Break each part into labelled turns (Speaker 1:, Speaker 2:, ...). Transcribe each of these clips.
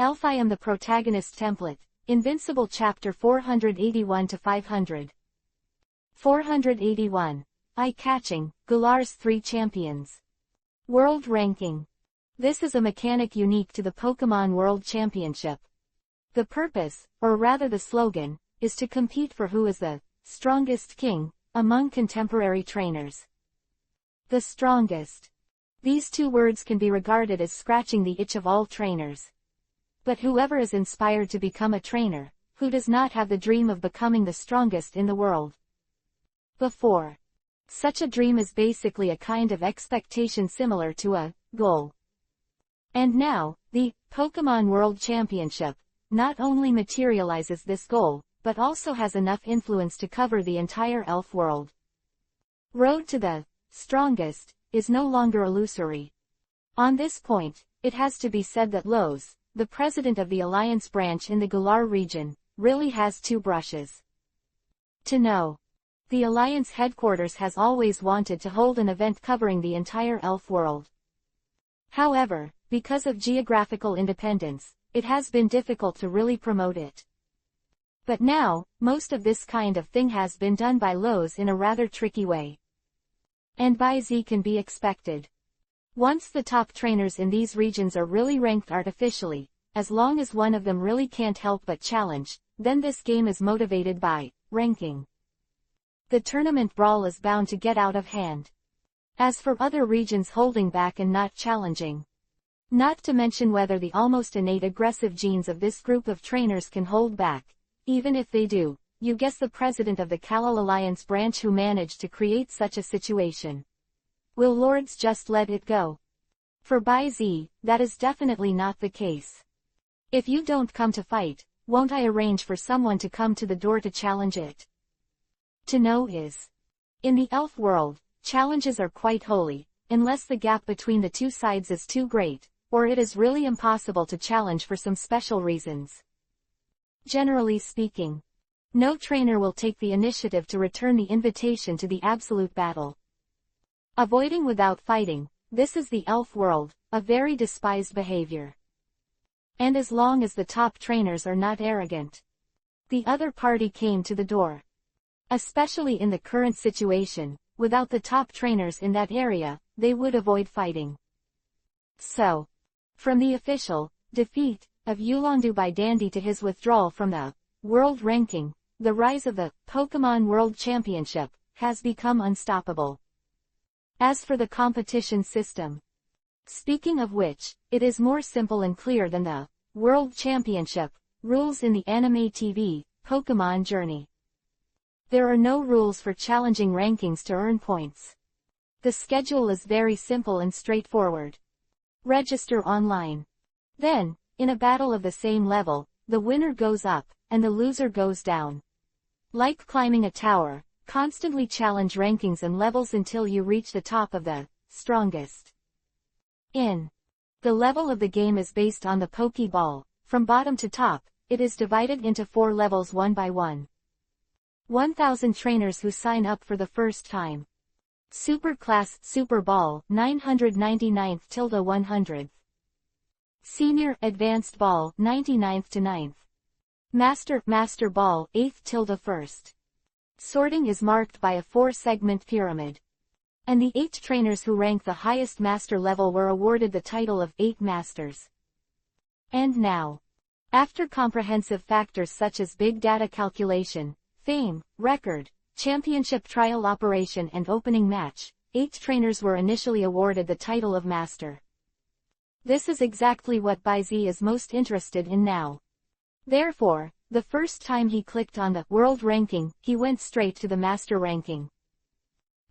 Speaker 1: Elf I am the protagonist template, Invincible chapter 481 to 500. 481. Eye-catching, Galar's 3 champions. World ranking. This is a mechanic unique to the Pokémon World Championship. The purpose, or rather the slogan, is to compete for who is the strongest king among contemporary trainers. The strongest. These 2 words can be regarded as scratching the itch of all trainers. But whoever is inspired to become a trainer, who does not have the dream of becoming the strongest in the world before? Such a dream is basically a kind of expectation similar to a goal. And now, the Pokémon World Championship not only materializes this goal, but also has enough influence to cover the entire elf world. Road to the strongest is no longer illusory. On this point, it has to be said that Lowe's, the president of the Alliance branch in the Galar region, really has 2 brushes. To know. The Alliance headquarters has always wanted to hold an event covering the entire elf world. However, because of geographical independence, it has been difficult to really promote it. But now, most of this kind of thing has been done by Lowe's in a rather tricky way. And by Z can be expected. Once the top trainers in these regions are really ranked artificially, as long as one of them really can't help but challenge, then this game is motivated by ranking. The tournament brawl is bound to get out of hand. As for other regions holding back and not challenging, not to mention whether the almost innate aggressive genes of this group of trainers can hold back, even if they do, you guess the president of the Kalal Alliance branch who managed to create such a situation. Will Lords just let it go? For by Z, that is definitely not the case. If you don't come to fight, won't I arrange for someone to come to the door to challenge it? To know is. In the elf world, challenges are quite holy, unless the gap between the 2 sides is too great, or it is really impossible to challenge for some special reasons. Generally speaking, no trainer will take the initiative to return the invitation to the absolute battle. Avoiding without fighting, this is the elf world, a very despised behavior. And as long as the top trainers are not arrogant, the other party came to the door. Especially in the current situation, without the top trainers in that area, they would avoid fighting. So, from the official defeat of Yulongdu by Dandy to his withdrawal from the world ranking, the rise of the Pokémon World Championship has become unstoppable. As for the competition system, speaking of which, it is more simple and clear than the World Championship rules in the anime TV, Pokémon Journey. There are no rules for challenging rankings to earn points. The schedule is very simple and straightforward. Register online. Then, in a battle of the same level, the winner goes up, and the loser goes down. Like climbing a tower, constantly challenge rankings and levels until you reach the top of the strongest. The level of the game is based on the Pokeball. From bottom to top, it is divided into 4 levels one by one. 1,000 trainers who sign up for the first time. Super Class Super Ball 999th to 100th. Senior Advanced Ball 99th to 9th. Master Ball 8th till the 1st. Sorting is marked by a 4-segment pyramid. And the 8 trainers who rank the highest master level were awarded the title of 8 Masters. And now, after comprehensive factors such as big data calculation, fame, record, championship trial operation and opening match, 8 trainers were initially awarded the title of Master. This is exactly what Baizi is most interested in now. Therefore, the first time he clicked on the World Ranking, he went straight to the Master Ranking.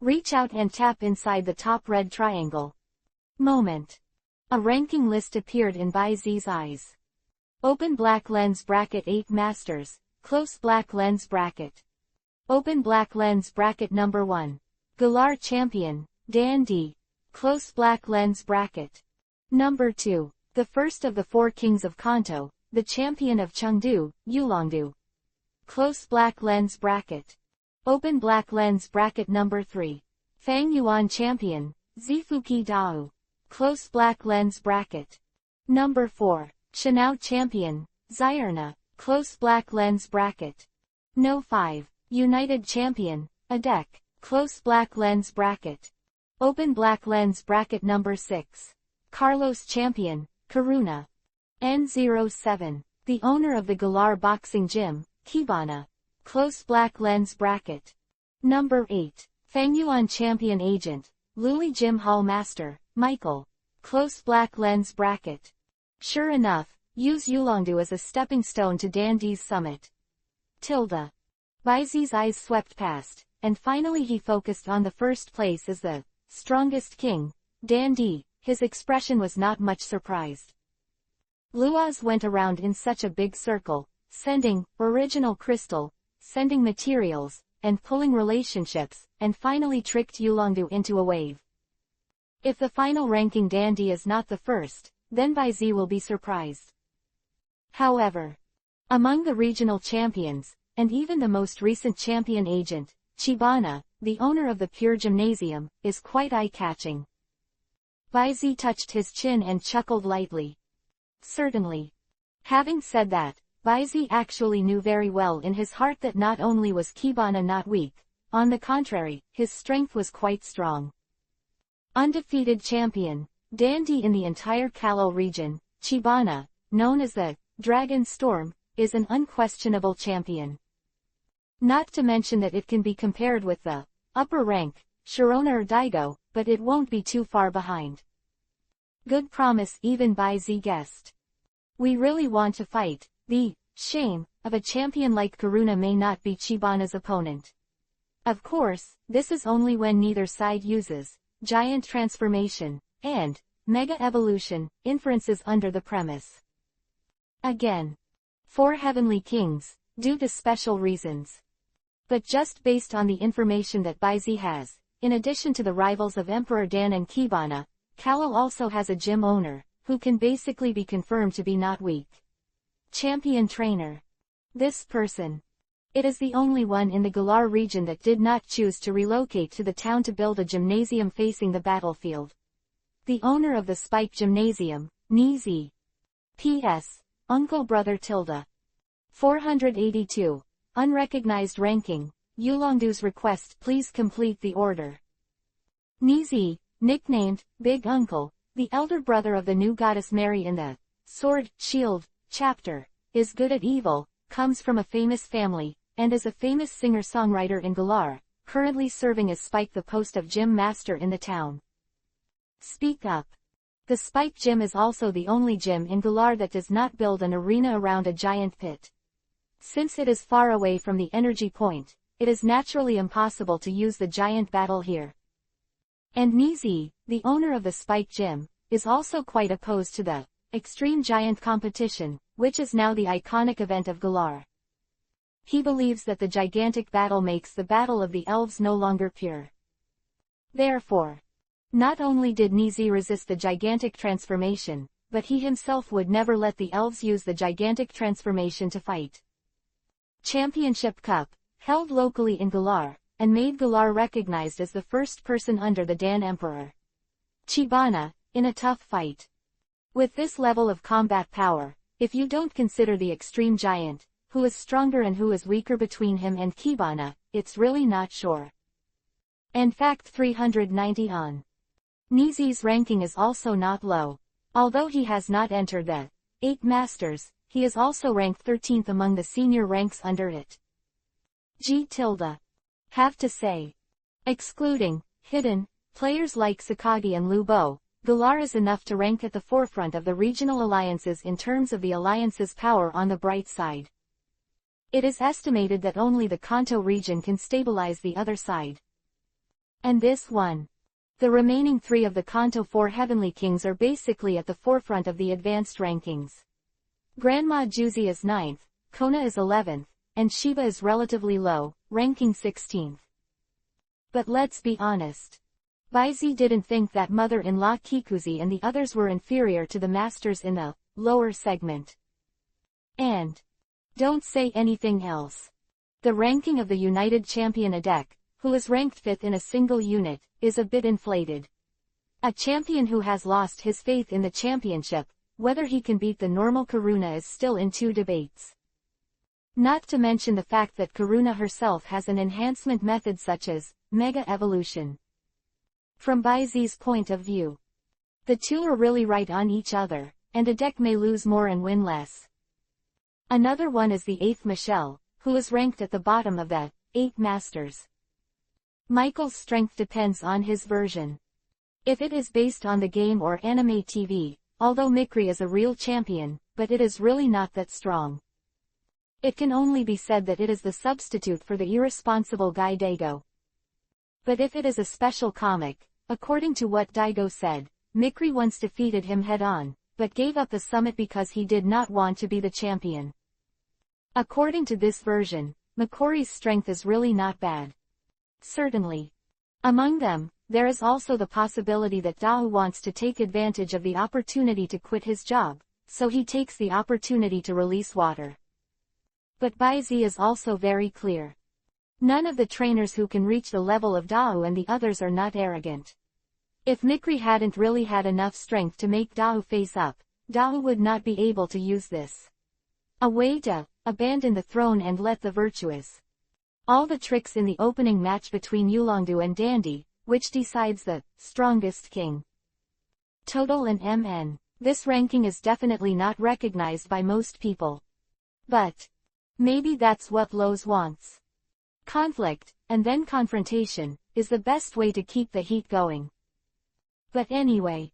Speaker 1: Reach out and tap inside the top red triangle. Moment. A ranking list appeared in Baizi's eyes. Open black lens bracket 8 Masters. Close black lens bracket. Open black lens bracket number 1. Galar Champion, Dandy. Close black lens bracket. Number 2. The first of the 4 kings of Kanto, the champion of Chengdu, Yulongdu. Close black lens bracket. Open black lens bracket number 3. Fang Yuan Champion, Zifuki Dao. Close black lens bracket. Number 4. Shanao champion, Zyerna, close black lens bracket. No 5, United champion, Adek, close black lens bracket. Open black lens bracket number 6. Carlos champion, Karuna. N07, the owner of the Galar boxing gym, Kibana. Close black lens bracket. Number 8, Fangyuan champion agent, Luli gym hall master, Michael. Close black lens bracket. Sure enough, use Yulongdu as a stepping stone to Dandi's summit. Tilda. Baizi's eyes swept past, and finally he focused on the first place as the strongest king, Dandi. His expression was not much surprised. Luaz went around in such a big circle, sending original crystal, sending materials, and pulling relationships, and finally tricked Yulongdu into a wave. If the final ranking Dandi is not the first, then Baizi will be surprised. However, among the regional champions, and even the most recent champion agent, Chibana, the owner of the Pure Gymnasium, is quite eye-catching. Baizi touched his chin and chuckled lightly. Certainly. Having said that, Baizi actually knew very well in his heart that not only was Kibana not weak, on the contrary, his strength was quite strong. Undefeated champion, Dandi in the entire Kalo region, Chibana, known as the Dragon Storm, is an unquestionable champion. Not to mention that it can be compared with the upper rank, Sharona or Daigo, but it won't be too far behind. Good promise, even Baizi guessed. We really want to fight. The shame of a champion like Karuna may not be Chibana's opponent. Of course, this is only when neither side uses giant transformation and mega evolution inferences under the premise. Again, 4 heavenly kings, due to special reasons. But just based on the information that Baizi has, in addition to the rivals of Emperor Dan and Kibana, Kalo also has a gym owner, who can basically be confirmed to be not weak. Champion trainer. This person. It is the only one in the Galar region that did not choose to relocate to the town to build a gymnasium facing the battlefield. The owner of the Spike Gymnasium, Nizi. P.S. Uncle Brother Tilda. 482. Unrecognized ranking. Yulongdu's request, please complete the order. Nizi, nicknamed Big Uncle, the elder brother of the new goddess Mary in the Sword, Shield chapter, is good at evil, comes from a famous family, and is a famous singer-songwriter in Galar, currently serving as Spike the post of gym master in the town. Speak up. The Spike Gym is also the only gym in Galar that does not build an arena around a giant pit. Since it is far away from the energy point, it is naturally impossible to use the giant battle here. And Nizi, the owner of the Spike Gym, is also quite opposed to the Extreme Giant Competition, which is now the iconic event of Galar. He believes that the gigantic battle makes the Battle of the Elves no longer pure. Therefore, not only did Nizi resist the gigantic transformation, but he himself would never let the elves use the gigantic transformation to fight. Championship Cup, held locally in Galar, and made Galar recognized as the first person under the Dan Emperor. Chibana, in a tough fight. With this level of combat power, if you don't consider the extreme giant, who is stronger and who is weaker between him and Kibana, it's really not sure. And fact 390 on. Nizi's ranking is also not low. Although he has not entered the 8 Masters, he is also ranked 13th among the senior ranks under it. G. Have to say. Excluding hidden players like Sakagi and Lu Bo, Galar is enough to rank at the forefront of the regional alliances in terms of the alliance's power on the bright side. It is estimated that only the Kanto region can stabilize the other side. And this one. The remaining 3 of the Kanto 4 Heavenly Kings are basically at the forefront of the advanced rankings. Grandma Juzi is 9th, Kona is 11th, and Shiba is relatively low, ranking 16th. But let's be honest. Baizi didn't think that mother-in-law Kikuzi and the others were inferior to the masters in the lower segment. And don't say anything else. The ranking of the United Champion Adek, who is ranked 5th in a single unit, is a bit inflated. A champion who has lost his faith in the championship, whether he can beat the normal Karuna is still in two debates. Not to mention the fact that Karuna herself has an enhancement method such as Mega Evolution. From Baizi's point of view, the two are really right on each other, and a deck may lose more and win less. Another one is the 8th Michelle, who is ranked at the bottom of the 8 Masters. Michael's strength depends on his version. If it is based on the game or anime TV, although Mikri is a real champion, but it is really not that strong. It can only be said that it is the substitute for the irresponsible guy Daigo. But if it is a special comic, according to what Daigo said, Mikri once defeated him head-on, but gave up the summit because he did not want to be the champion. According to this version, Mikori's strength is really not bad. Certainly. Among them, there is also the possibility that Dao wants to take advantage of the opportunity to quit his job, so he takes the opportunity to release water. But Baizi is also very clear. None of the trainers who can reach the level of Dao and the others are not arrogant. If Mikri hadn't really had enough strength to make Dao face up, Dao would not be able to use this. A way to abandon the throne and let the virtuous. All the tricks in the opening match between Yulongdu and Dandy, which decides the strongest king. Total and MN. This ranking is definitely not recognized by most people. But maybe that's what Lowe's wants. Conflict, and then confrontation, is the best way to keep the heat going. But anyway.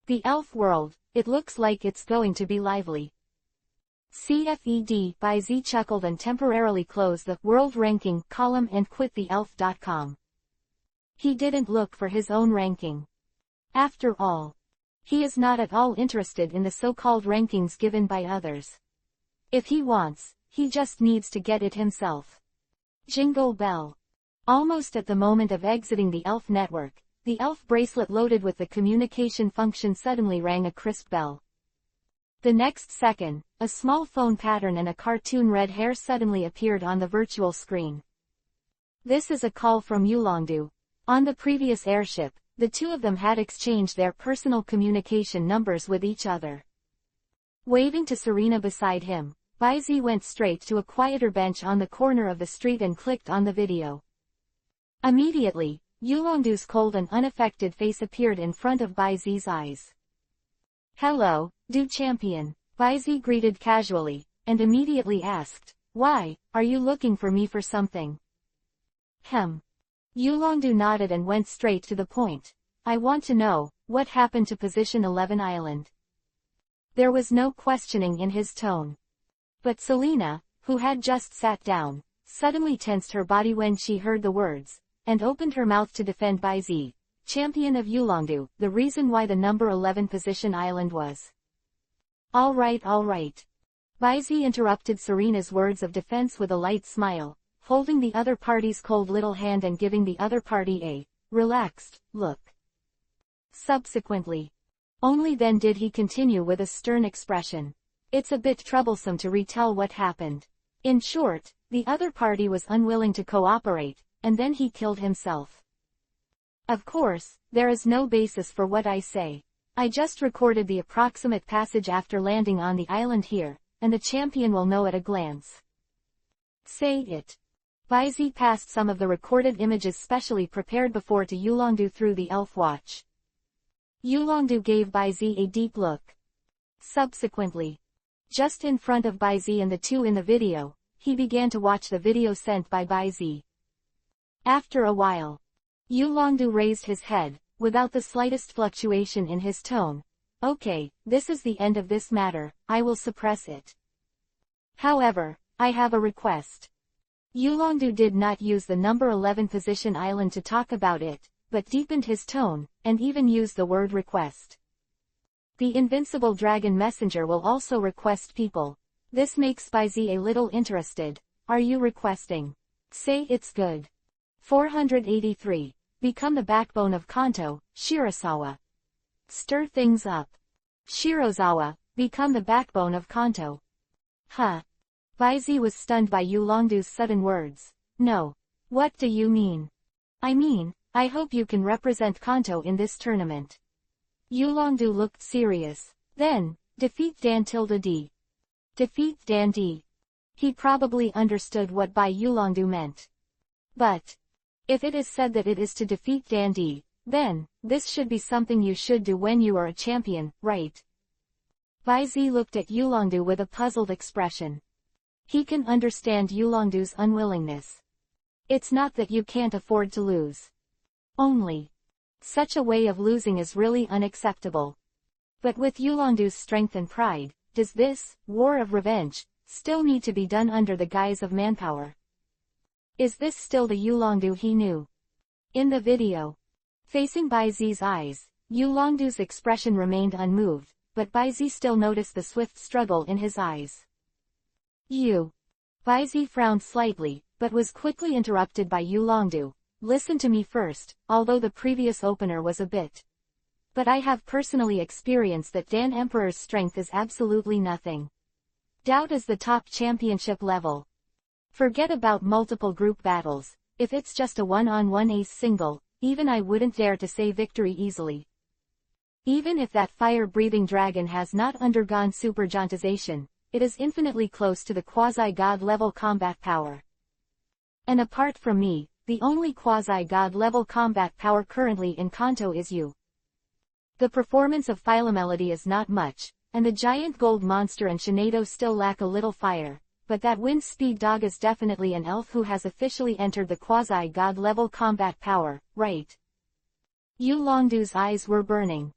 Speaker 1: The elf world, it looks like it's going to be lively. CFED Baizi chuckled and temporarily closed the world ranking column and quit the elf.com. He didn't look for his own ranking. After all, he is not at all interested in the so-called rankings given by others. If he wants, he just needs to get it himself. Jingle bell. Almost at the moment of exiting the elf network, the elf bracelet loaded with the communication function suddenly rang a crisp bell. The next second, a small phone pattern and a cartoon red hair suddenly appeared on the virtual screen. This is a call from Yulongdu. On the previous airship, the two of them had exchanged their personal communication numbers with each other. Waving to Serena beside him, Baizi went straight to a quieter bench on the corner of the street and clicked on the video. Immediately, Yulongdu's cold and unaffected face appeared in front of Baizi's eyes. "Hello, Du Champion," Baizi greeted casually, and immediately asked, "Why, are you looking for me for something?" Yulongdu nodded and went straight to the point. "I want to know, what happened to Position 11 Island?" There was no questioning in his tone. But Selena, who had just sat down, suddenly tensed her body when she heard the words, and opened her mouth to defend Baizi, champion of Yulongdu, the reason why the number 11 Position Island was. All right. Baizi interrupted Serena's words of defense with a light smile, holding the other party's cold little hand and giving the other party a relaxed look. Subsequently, only then did he continue with a stern expression. "It's a bit troublesome to retell what happened. In short, the other party was unwilling to cooperate, and then he killed himself. Of course, there is no basis for what I say. I just recorded the approximate passage after landing on the island here, and the champion will know at a glance." "Say it." Baizi passed some of the recorded images specially prepared before to Yulongdu through the elf watch. Yulongdu gave Baizi a deep look. Subsequently, just in front of Baizi and the two in the video, he began to watch the video sent by Baizi. After a while, Yulongdu raised his head, without the slightest fluctuation in his tone. "Okay, this is the end of this matter, I will suppress it. However, I have a request." Yulongdu did not use the number 11 Position Island to talk about it, but deepened his tone, and even used the word request. "The invincible dragon messenger will also request people. This makes Baizi a little interested. Are you requesting? Say it's good." 483. Become the backbone of Kanto, Shirasawa. Stir things up. Shirozawa, become the backbone of Kanto. Baizi was stunned by Yulongdu's sudden words. "No. What do you mean?" "I mean, I hope you can represent Kanto in this tournament." Yulongdu looked serious. Then, Defeat Dan D. Defeat Dan D. He probably understood what Bai Yulongdu meant. But if it is said that it is to defeat Dan D, then this should be something you should do when you are a champion, right? Bai Zi looked at Yulongdu with a puzzled expression. He can understand Yulongdu's unwillingness. It's not that you can't afford to lose. Only such a way of losing is really unacceptable. But with Yulongdu's strength and pride, does this war of revenge still need to be done under the guise of manpower? Is this still the Yulongdu he knew? In the video, facing Bai Zi's eyes, Yulongdu's expression remained unmoved, but Bai Zi still noticed the swift struggle in his eyes. Bai Zi frowned slightly, but was quickly interrupted by Yulongdu. Listen to me first, although the previous opener was a bit. But I have personally experienced that Dan Emperor's strength is absolutely nothing. Doubt is the top championship level. Forget about multiple group battles. If it's just a one-on-one ace single, even I wouldn't dare to say victory easily. Even if that fire-breathing dragon has not undergone supergiantization, it is infinitely close to the quasi-god level combat power. And apart from me, the only quasi-god level combat power currently in Kanto is you. The performance of Philomelody is not much, and the giant gold monster and Shinado still lack a little fire, but that wind speed dog is definitely an elf who has officially entered the quasi-god level combat power, right? Yulongdu's eyes were burning.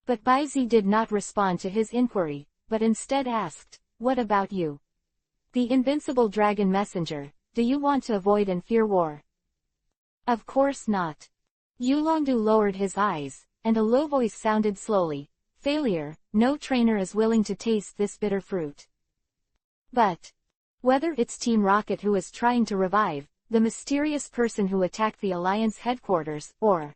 Speaker 1: But Bai Zi did not respond to his inquiry, but instead asked, what about you? The invincible dragon messenger, do you want to avoid and fear war? Of course not. Yulongdu lowered his eyes, and a low voice sounded slowly, failure, no trainer is willing to taste this bitter fruit. But whether it's Team Rocket who is trying to revive the mysterious person who attacked the Alliance headquarters, or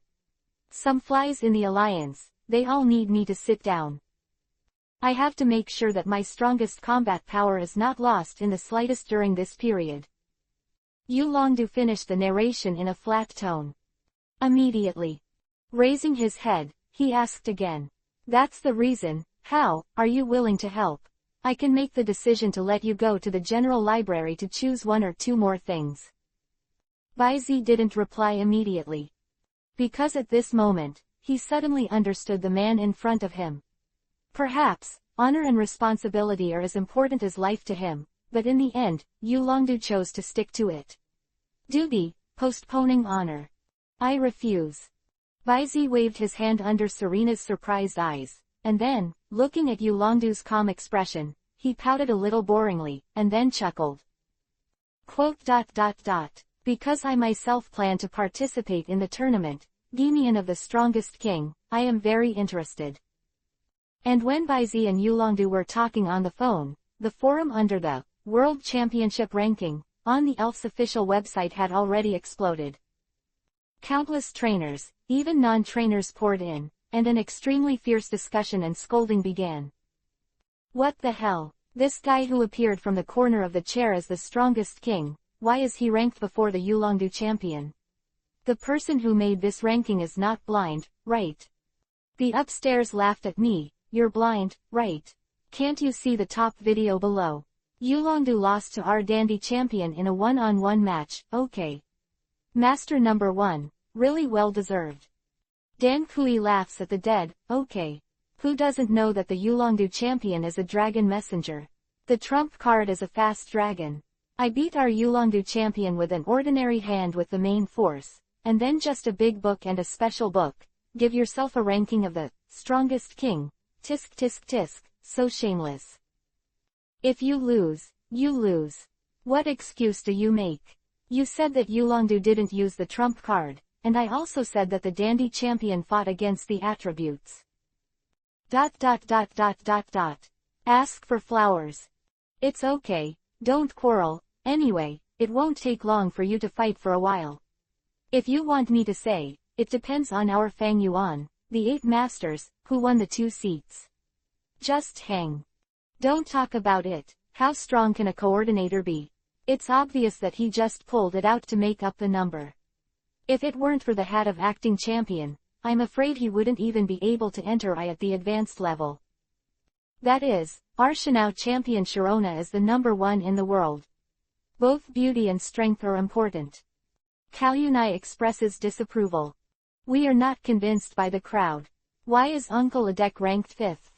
Speaker 1: some flies in the Alliance, they all need me to sit down. I have to make sure that my strongest combat power is not lost in the slightest during this period. Yulongdu finished the narration in a flat tone. Immediately raising his head, he asked again. That's the reason. How are you willing to help? I can make the decision to let you go to the general library to choose one or two more things. Bai Zi didn't reply immediately. Because at this moment, he suddenly understood the man in front of him. Perhaps honor and responsibility are as important as life to him, but in the end, Yulongdu chose to stick to it. Duty, postponing honor. I refuse. Bai Zi waved his hand under Serena's surprised eyes, and then, looking at Yulongdu's calm expression, he pouted a little boringly, and then chuckled. Because I myself plan to participate in the tournament, Guinean of the Strongest King, I am very interested. And when Bai Zi and Yulongdu were talking on the phone, the forum under the World Championship ranking on the Elf's official website had already exploded. Countless trainers, even non-trainers poured in, and an extremely fierce discussion and scolding began. What the hell? This guy who appeared from the corner of the chair as the strongest king, why is he ranked before the Yulongdu champion? The person who made this ranking is not blind, right? The upstairs laughed at me, you're blind, right? Can't you see the top video below? Yulongdu lost to our dandy champion in a one-on-one match, okay. Master number 1, really well deserved. Dan Kui laughs at the dead, okay. Who doesn't know that the Yulongdu champion is a dragon messenger? The trump card is a fast dragon. I beat our Yulongdu champion with an ordinary hand with the main force, and then just a big book and a special book. Give yourself a ranking of the strongest king. Tisk tisk tisk, so shameless. If you lose, you lose. What excuse do you make? You said that Yulongdu didn't use the trump card, and I also said that the dandy champion fought against the attributes. Ask for flowers. It's okay, don't quarrel, anyway, it won't take long for you to fight for a while. If you want me to say, it depends on our Fang Yuan, the 8 masters, who won the 2 seats. Just hang. Don't talk about it. How strong can a coordinator be? It's obvious that he just pulled it out to make up the number. If it weren't for the hat of acting champion, I'm afraid he wouldn't even be able to enter I at the advanced level. That is, Arshanau champion Sharona is the number 1 in the world. Both beauty and strength are important. Kalyunai expresses disapproval. We are not convinced by the crowd. Why is Uncle Adek ranked 5th?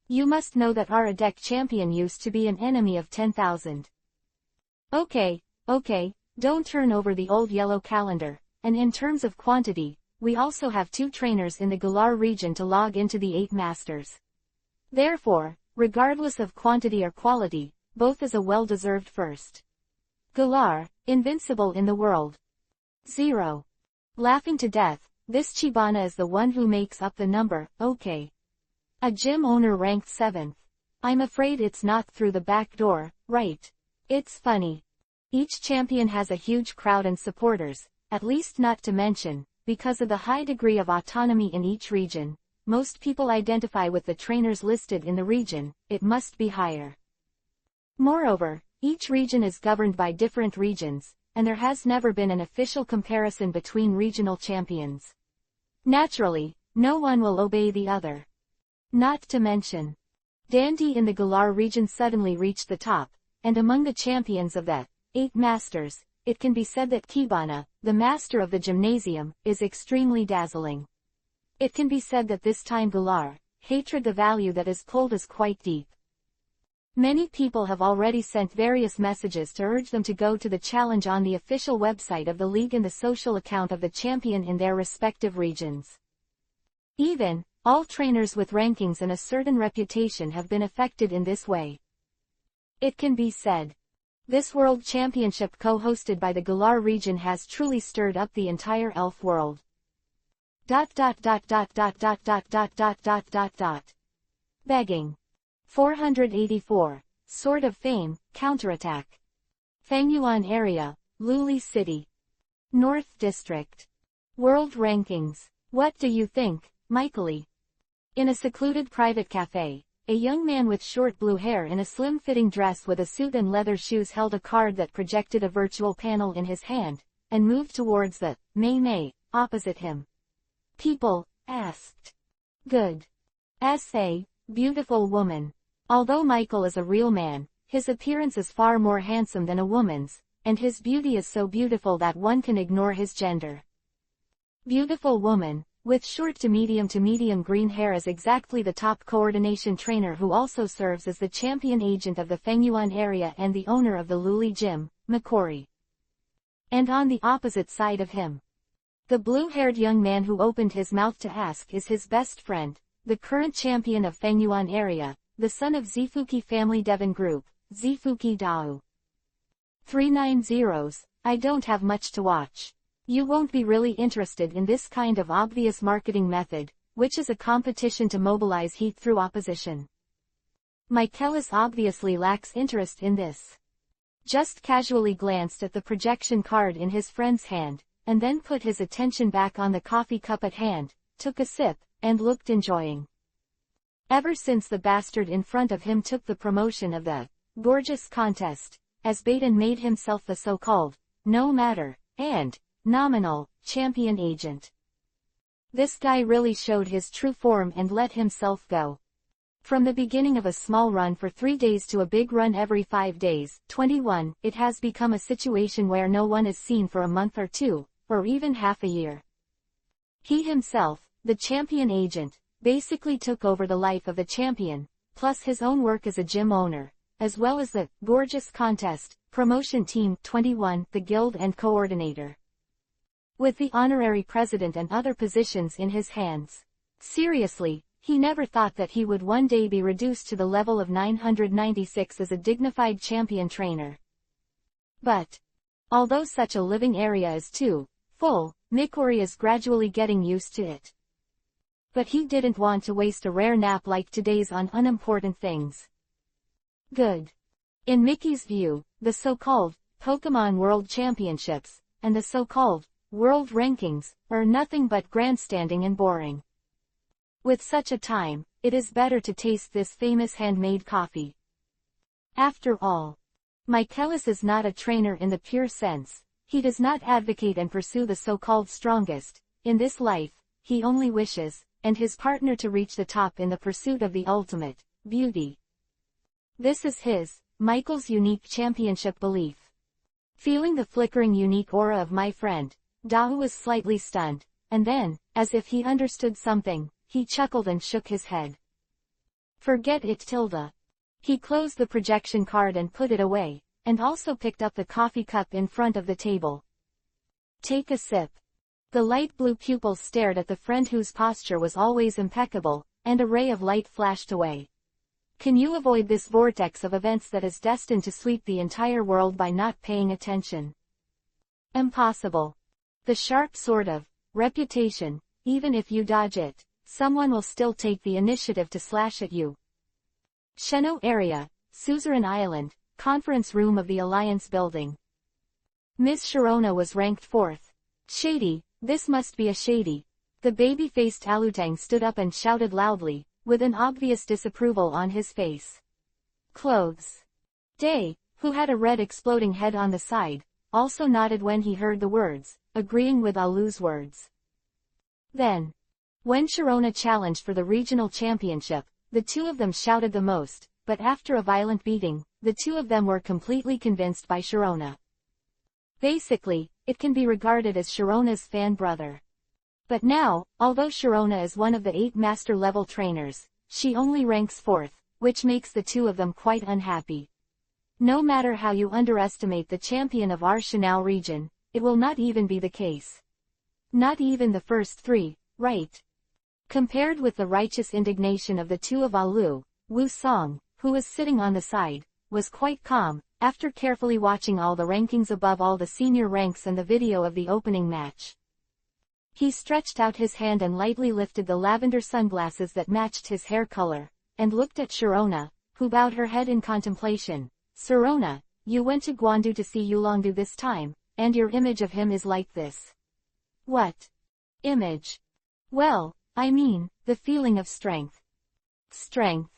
Speaker 1: You must know that our Adek champion used to be an enemy of 10,000. Okay, don't turn over the old yellow calendar, and in terms of quantity, we also have 2 trainers in the Galar region to log into the 8 masters. Therefore, regardless of quantity or quality, both is a well-deserved first. Galar, invincible in the world. 0. Laughing to death, this Chibana is the one who makes up the number, okay. A gym owner ranked 7th. I'm afraid it's not through the back door, right? It's funny. Each champion has a huge crowd and supporters, at least not to mention, because of the high degree of autonomy in each region, most people identify with the trainers listed in the region, it must be higher. Moreover, each region is governed by different regions, and there has never been an official comparison between regional champions. Naturally, no one will obey the other. Not to mention, Dandi in the Galar region suddenly reached the top, and among the champions of the 8 masters, it can be said that Kibana, the master of the gymnasium, is extremely dazzling. It can be said that this time Galar, hatred the value that is pulled is quite deep. Many people have already sent various messages to urge them to go to the challenge on the official website of the league and the social account of the champion in their respective regions. Even, all trainers with rankings and a certain reputation have been affected in this way. It can be said, this World Championship co-hosted by the Galar region has truly stirred up the entire elf world. Begging. 484. Sword of Fame, Counterattack. Fengyuan Area, Luli City. North District. World Rankings. What do you think, Michaely? In a secluded private cafe, a young man with short blue hair in a slim-fitting dress with a suit and leather shoes held a card that projected a virtual panel in his hand, and moved towards the Mei opposite him. People asked. Good. S.A. Beautiful woman. Although Michael is a real man, his appearance is far more handsome than a woman's, and his beauty is so beautiful that one can ignore his gender. Beautiful woman, with short to medium green hair is exactly the top coordination trainer who also serves as the champion agent of the Fengyuan area and the owner of the Luli Gym, Makori. And on the opposite side of him, the blue-haired young man who opened his mouth to ask is his best friend, the current champion of Fengyuan area, the son of Zifuki family Devon Group, Zifuki Dao. 390s, I don't have much to watch. You won't be really interested in this kind of obvious marketing method, which is a competition to mobilize heat through opposition. Michaelis obviously lacks interest in this. Just casually glanced at the projection card in his friend's hand, and then put his attention back on the coffee cup at hand, took a sip, and looked enjoying. Ever since the bastard in front of him took the promotion of the gorgeous contest, as Baden made himself the so-called no matter and nominal champion agent. This guy really showed his true form and let himself go. From the beginning of a small run for 3 days to a big run every 5 days, 21, it has become a situation where no one is seen for a month or 2, or even half a year. He himself, the champion agent, basically took over the life of the champion, plus his own work as a gym owner, as well as the gorgeous contest, promotion team 21, the guild and coordinator. With the honorary president and other positions in his hands. Seriously, he never thought that he would one day be reduced to the level of 996 as a dignified champion trainer. But, although such a living area is too full, Mikori is gradually getting used to it. But he didn't want to waste a rare nap like today's on unimportant things. Good. In Mickey's view, the so-called Pokemon World Championships, and the so-called World Rankings, are nothing but grandstanding and boring. With such a time, it is better to taste this famous handmade coffee. After all, Michaelis is not a trainer in the pure sense, he does not advocate and pursue the so-called strongest, in this life, he only wishes, and his partner to reach the top in the pursuit of the ultimate, beauty, This is his, Michael's unique championship belief. Feeling the flickering unique aura of my friend, Dahu was slightly stunned, and then, as if he understood something, he chuckled and shook his head. Forget it, Tilda. He closed the projection card and put it away, and also picked up the coffee cup in front of the table. Take a sip. The light blue pupils stared at the friend whose posture was always impeccable, and a ray of light flashed away. Can you avoid this vortex of events that is destined to sweep the entire world by not paying attention? Impossible. The sharp sort of reputation, even if you dodge it, someone will still take the initiative to slash at you. Sheno area, Suzerain Island, conference room of the Alliance building. Miss Sharona was ranked 4th. Shady, this must be a shady. The baby-faced Alutang stood up and shouted loudly, with an obvious disapproval on his face. Clothes. Day, who had a red exploding head on the side, also nodded when he heard the words, agreeing with Alu's words. Then, when Sharona challenged for the regional championship, the two of them shouted the most, but after a violent beating, the two of them were completely convinced by Sharona. Basically, it can be regarded as Sharona's fan brother. But now, although Sharona is one of the 8 master-level trainers, she only ranks 4th, which makes the two of them quite unhappy. No matter how you underestimate the champion of our Shanao region, it will not even be the case. Not even the first 3, right? Compared with the righteous indignation of the two of Alu, Wu Song, who was sitting on the side, was quite calm, after carefully watching all the rankings above all the senior ranks and the video of the opening match. He stretched out his hand and lightly lifted the lavender sunglasses that matched his hair color, and looked at Sharona, who bowed her head in contemplation. Sharona, you went to Guandu to see Yulongdu this time, and your image of him is like this. What? Image? Well, I mean, the feeling of strength. Strength.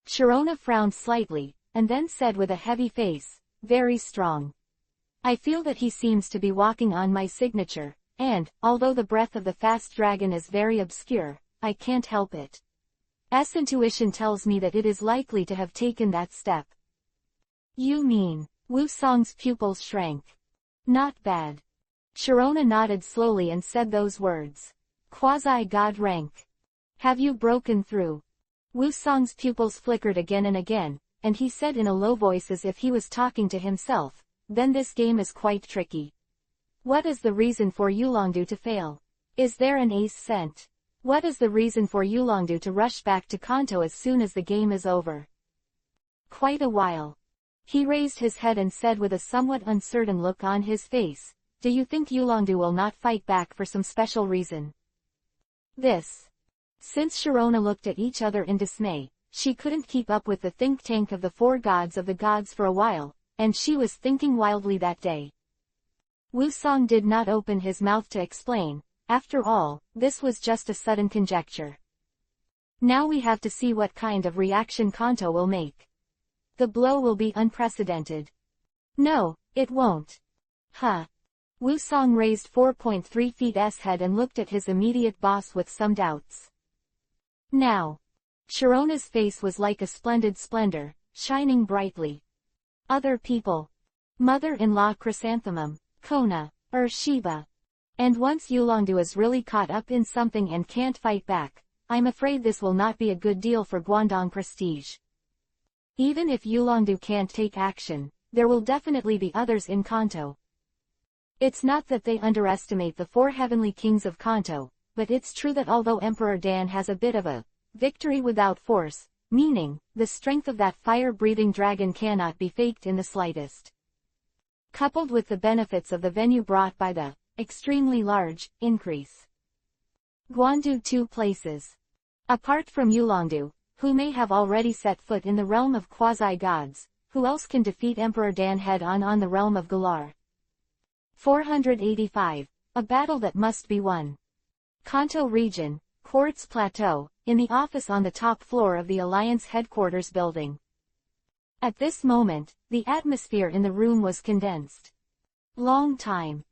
Speaker 1: Sharona frowned slightly, and then said with a heavy face, very strong. I feel that he seems to be walking on my signature, and, although the breath of the fast dragon is very obscure, I can't help it. Intuition tells me that it is likely to have taken that step. You mean, Wu Song's pupils shrank. Not bad. Sharona nodded slowly and said those words. Quasi-god rank. Have you broken through? Wu Song's pupils flickered again and again, and he said in a low voice as if he was talking to himself, then this game is quite tricky. What is the reason for Yulongdu to fail? Is there an ace sent? What is the reason for Yulongdu to rush back to Kanto as soon as the game is over? Quite a while. He raised his head and said with a somewhat uncertain look on his face, do you think Yulongdu will not fight back for some special reason? This. Since Sharona looked at each other in dismay, she couldn't keep up with the think tank of the 4 gods of the gods for a while, and she was thinking wildly that day. Wu Song did not open his mouth to explain. After all, this was just a sudden conjecture. Now we have to see what kind of reaction Kanto will make. The blow will be unprecedented. No, it won't. Huh. Wu Song raised 4.3 feet's head and looked at his immediate boss with some doubts. Now. Sharona's face was like a splendid splendor, shining brightly. Other people. Mother-in-law Chrysanthemum, Kona, Shiba. And once Yulongdu is really caught up in something and can't fight back, I'm afraid this will not be a good deal for Guangdong prestige. Even if Yulongdu can't take action, there will definitely be others in Kanto. It's not that they underestimate the 4 heavenly kings of Kanto, but it's true that although Emperor Dan has a bit of a victory without force, meaning, the strength of that fire-breathing dragon cannot be faked in the slightest. Coupled with the benefits of the venue brought by the extremely large increase. Guandu 2 places. Apart from Yulongdu, who may have already set foot in the realm of quasi-gods, who else can defeat Emperor Dan head-on on the realm of Galar? 485. A battle that must be won. Kanto region, Quartz Plateau, in the office on the top floor of the Alliance headquarters building. At this moment, the atmosphere in the room was condensed. Long time.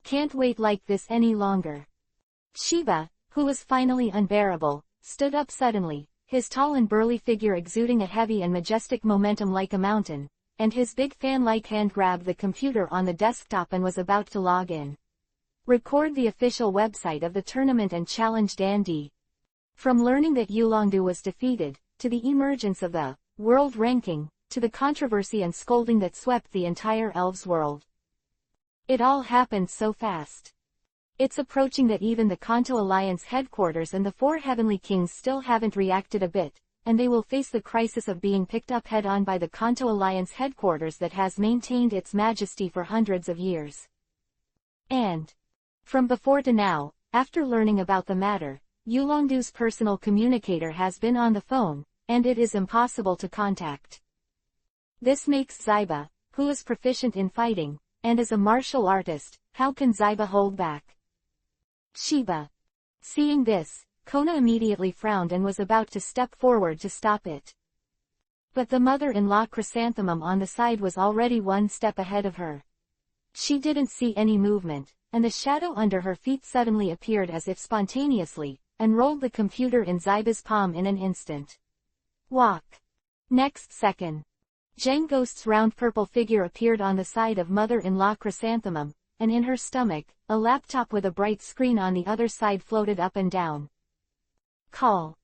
Speaker 1: Can't wait like this any longer. Shiba, who was finally unbearable, stood up suddenly, his tall and burly figure exuding a heavy and majestic momentum like a mountain, and his big fan-like hand grabbed the computer on the desktop and was about to log in. Record the official website of the tournament and challenge Dan D. From learning that Yulongdu was defeated, to the emergence of the world ranking, to the controversy and scolding that swept the entire Elves world. It all happened so fast. It's approaching that even the Kanto Alliance headquarters and the four Heavenly Kings still haven't reacted a bit, and they will face the crisis of being picked up head-on by the Kanto Alliance headquarters that has maintained its majesty for hundreds of years. And from before to now, after learning about the matter, Yulongdu's personal communicator has been on the phone, and it is impossible to contact. This makes Zyba, who is proficient in fighting, and is a martial artist, how can Zyba hold back? Shiba. Seeing this, Kona immediately frowned and was about to step forward to stop it. But the mother-in-law Chrysanthemum on the side was already one step ahead of her. She didn't see any movement, and the shadow under her feet suddenly appeared as if spontaneously, and rolled the computer in Zyba's palm in an instant. Walk. Next second, Jane Ghost's round purple figure appeared on the side of mother-in-law Chrysanthemum, and in her stomach, a laptop with a bright screen on the other side floated up and down. Call.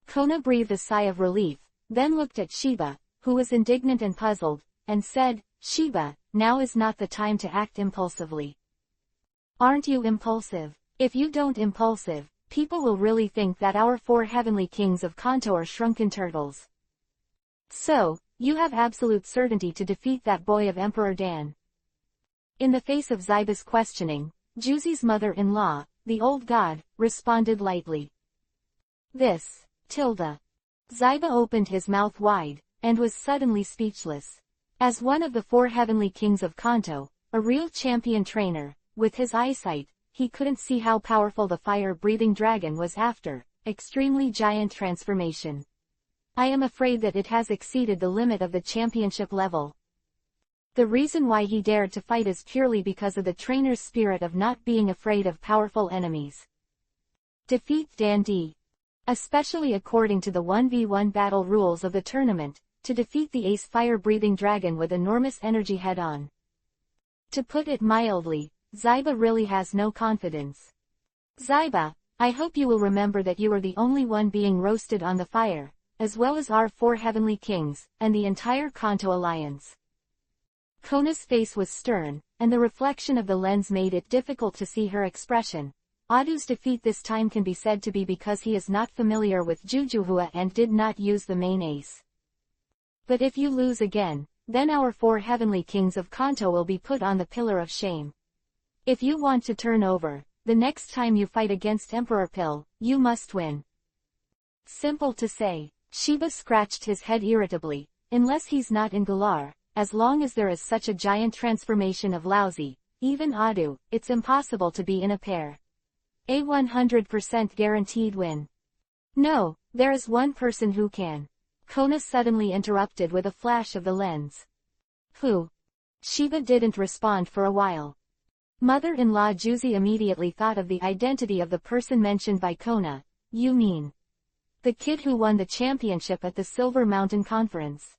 Speaker 1: Kona breathed a sigh of relief, then looked at Shiba, who was indignant and puzzled, and said, Shiba, now is not the time to act impulsively. Aren't you impulsive? If you don't impulsive, people will really think that our four Heavenly Kings of Kanto are shrunken turtles. So, you have absolute certainty to defeat that boy of Emperor Dan. In the face of Zyba's questioning, Juzi's mother-in-law, the old god, responded lightly. This, tilde. Zyba opened his mouth wide, and was suddenly speechless. As one of the four Heavenly Kings of Kanto, a real champion trainer, with his eyesight, he couldn't see how powerful the fire-breathing dragon was after extremely giant transformation. I am afraid that it has exceeded the limit of the championship level. The reason why he dared to fight is purely because of the trainer's spirit of not being afraid of powerful enemies. Defeat Dan D. Especially according to the 1v1 battle rules of the tournament, to defeat the ace fire-breathing dragon with enormous energy head-on. To put it mildly, Zyba really has no confidence. Zyba, I hope you will remember that you are the only one being roasted on the fire, as well as our four Heavenly Kings, and the entire Kanto Alliance. Kona's face was stern, and the reflection of the lens made it difficult to see her expression. Adu's defeat this time can be said to be because he is not familiar with Jujuhua and did not use the main ace. But if you lose again, then our four Heavenly Kings of Kanto will be put on the pillar of shame. If you want to turn over, the next time you fight against Emperor Pill, you must win. Simple to say. Shiba scratched his head irritably, unless he's not in Galar, as long as there is such a giant transformation of lousy, even Adu, it's impossible to be in a pair. A 100% guaranteed win. No, there is one person who can. Kona suddenly interrupted with a flash of the lens. Who? Shiba didn't respond for a while. Mother-in-law Juzi immediately thought of the identity of the person mentioned by Kona. You mean the kid who won the championship at the Silver Mountain Conference?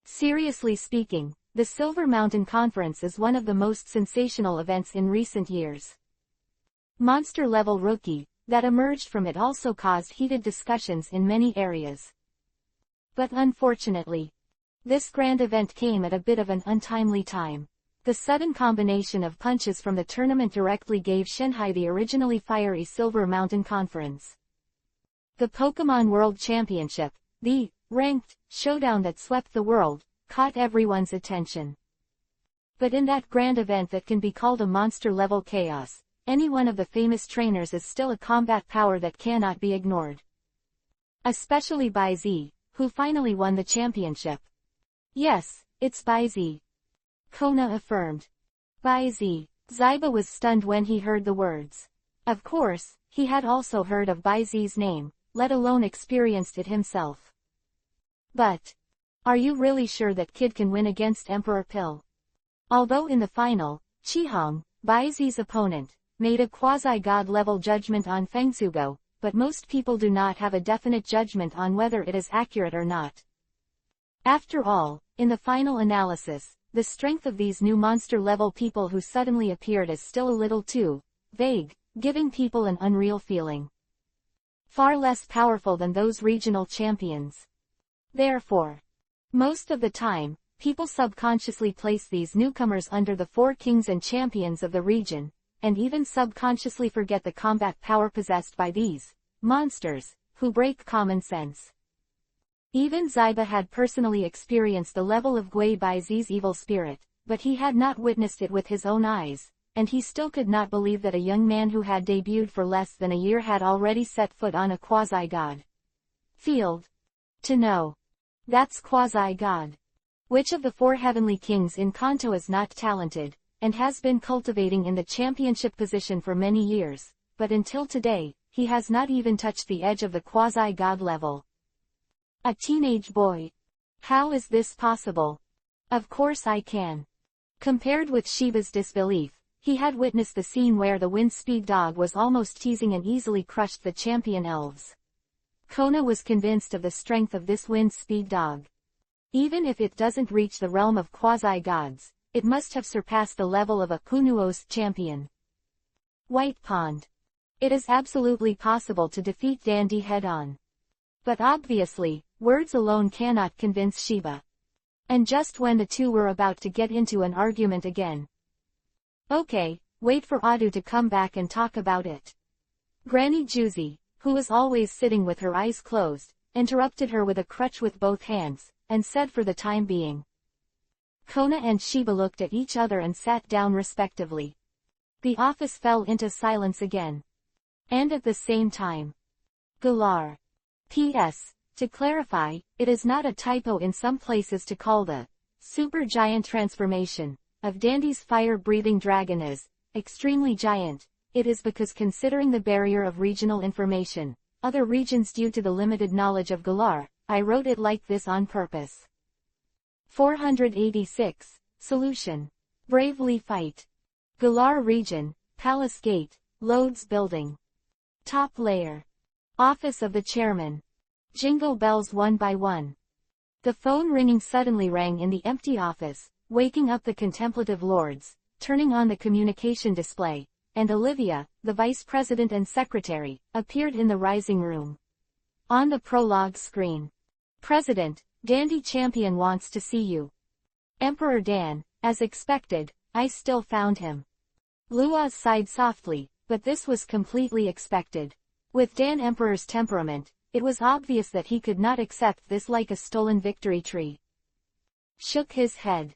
Speaker 1: Seriously speaking, the Silver Mountain Conference is one of the most sensational events in recent years. Monster-level rookie that emerged from it also caused heated discussions in many areas. But unfortunately, this grand event came at a bit of an untimely time. The sudden combination of punches from the tournament directly gave Shanghai the originally fiery Silver Mountain Conference. The Pokemon World Championship, the ranked showdown that swept the world, caught everyone's attention. But in that grand event that can be called a monster-level chaos, any one of the famous trainers is still a combat power that cannot be ignored. Especially Bai Z, who finally won the championship. Yes, it's Bai Z. Kona affirmed. Bai Z. Zyba was stunned when he heard the words. Of course, he had also heard of Bai Z's name, let alone experienced it himself. But are you really sure that kid can win against Emperor Pill? Although in the final, Chihong, Bai Z's opponent, made a quasi-god level judgment on Fengsugo, but most people do not have a definite judgment on whether it is accurate or not. After all, in the final analysis, the strength of these new monster-level people who suddenly appeared is still a little too vague, giving people an unreal feeling. Far less powerful than those regional champions. Therefore, most of the time, people subconsciously place these newcomers under the four kings and champions of the region, and even subconsciously forget the combat power possessed by these monsters, who break common sense. Even Zyba had personally experienced the level of Gui Baizi's evil spirit, but he had not witnessed it with his own eyes, and he still could not believe that a young man who had debuted for less than a year had already set foot on a quasi-god field. To know. That's quasi-god. Which of the four heavenly kings in Kanto is not talented, and has been cultivating in the championship position for many years, but until today, he has not even touched the edge of the quasi-god level. A teenage boy. How is this possible? Of course I can. Compared with Shiba's disbelief, he had witnessed the scene where the wind speed dog was almost teasing and easily crushed the champion elves. Kona was convinced of the strength of this wind speed dog. Even if it doesn't reach the realm of quasi-gods, it must have surpassed the level of a Kunuos champion. White Pond. It is absolutely possible to defeat Dandy head-on. But obviously, words alone cannot convince Shiba. And just when the two were about to get into an argument again. Okay, wait for Adu to come back and talk about it. Granny Juzi, who was always sitting with her eyes closed, interrupted her with a crutch with both hands, and said for the time being. Kona and Shiba looked at each other and sat down respectively. The office fell into silence again. And at the same time. Galar. P.S. To clarify, it is not a typo in some places to call the super giant transformation of Dandy's fire-breathing dragon as extremely giant. It is because considering the barrier of regional information, other regions due to the limited knowledge of Galar, I wrote it like this on purpose. 486. Solution. Bravely fight. Galar region, Palace Gate, Loads Building. Top layer. Office of the Chairman. Jingle bells one by one. The phone ringing suddenly rang in the empty office, waking up the contemplative lords, turning on the communication display, and Olivia, the vice president and secretary, appeared in the rising room. On the prologue screen. President, Dandy Champion wants to see you. Emperor Dan, as expected, I still found him. Luoz sighed softly, but this was completely expected. With Dan Emperor's temperament, it was obvious that he could not accept this like a stolen victory tree. Shook his head.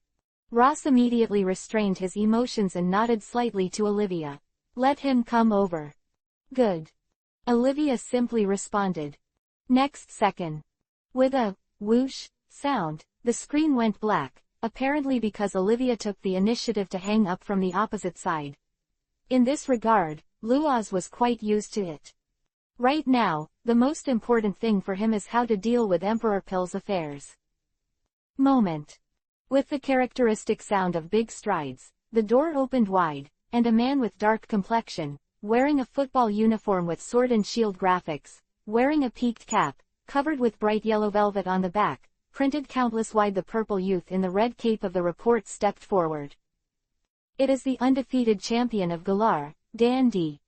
Speaker 1: Ross immediately restrained his emotions and nodded slightly to Olivia. Let him come over. Good. Olivia simply responded. Next second. With a whoosh sound, the screen went black, apparently because Olivia took the initiative to hang up from the opposite side. In this regard, Luoz was quite used to it. Right now, the most important thing for him is how to deal with Emperor Pill's affairs. Moment. With the characteristic sound of big strides, the door opened wide, and a man with dark complexion, wearing a football uniform with sword and shield graphics, wearing a peaked cap, covered with bright yellow velvet on the back, printed countless wide the purple youth in the red cape of the report stepped forward. It is the undefeated champion of Galar, Dandy.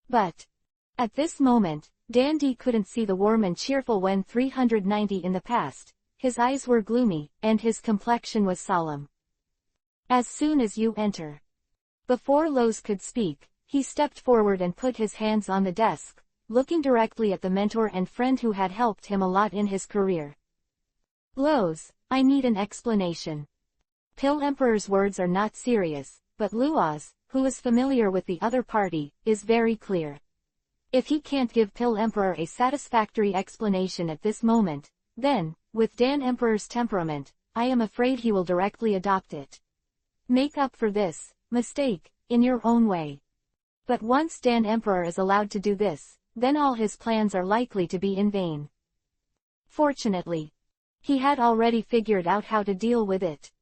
Speaker 1: But at this moment, Dandy couldn't see the warm and cheerful when 390 in the past. His eyes were gloomy, and his complexion was solemn. As soon as you enter. Before Lowe's could speak, he stepped forward and put his hands on the desk, looking directly at the mentor and friend who had helped him a lot in his career. Lowe's, I need an explanation. Pill Emperor's words are not serious, but Luoz, who is familiar with the other party, is very clear. If he can't give Pill Emperor a satisfactory explanation at this moment, then, with Dan Emperor's temperament, I am afraid he will directly adopt it. Make up for this mistake, in your own way. But once Dan Emperor is allowed to do this, then all his plans are likely to be in vain. Fortunately, he had already figured out how to deal with it.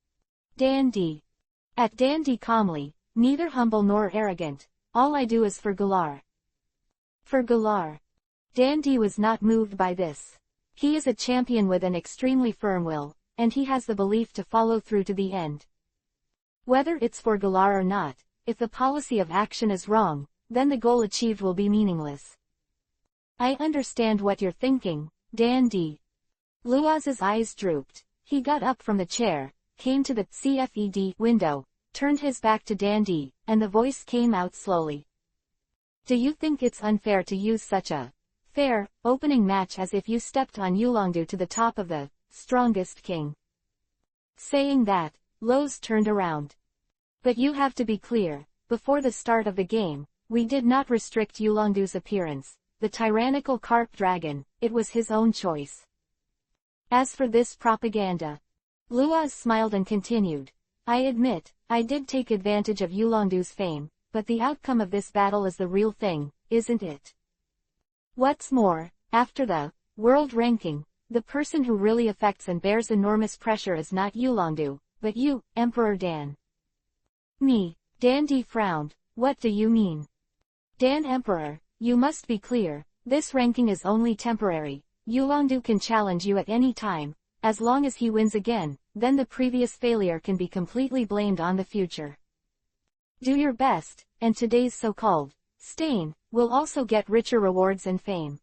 Speaker 1: Dandy. At Dandy calmly, neither humble nor arrogant, all I do is for Galar. For Galar. Dandy was not moved by this. He is a champion with an extremely firm will, and he has the belief to follow through to the end. Whether it's for Galar or not, if the policy of action is wrong, then the goal achieved will be meaningless. I understand what you're thinking, Dandy. Luaz's eyes drooped. He got up from the chair, came to the CFED window, turned his back to Dandy, and the voice came out slowly. Do you think it's unfair to use such a fair, opening match as if you stepped on Yulongdu to the top of the strongest king? Saying that, Lowe's turned around. But you have to be clear, before the start of the game, we did not restrict Yulongdu's appearance, the tyrannical carp dragon, it was his own choice. As for this propaganda, Luaz smiled and continued, I admit, I did take advantage of Yulongdu's fame, but the outcome of this battle is the real thing, isn't it? What's more, after the world ranking, the person who really affects and bears enormous pressure is not Yulongdu, but you, Emperor Dan. Me, Dandy frowned, what do you mean? Dan Emperor, you must be clear, this ranking is only temporary, Yulongdu can challenge you at any time, as long as he wins again, then the previous failure can be completely blamed on the future. Do your best, and today's so-called stain will also get richer rewards and fame.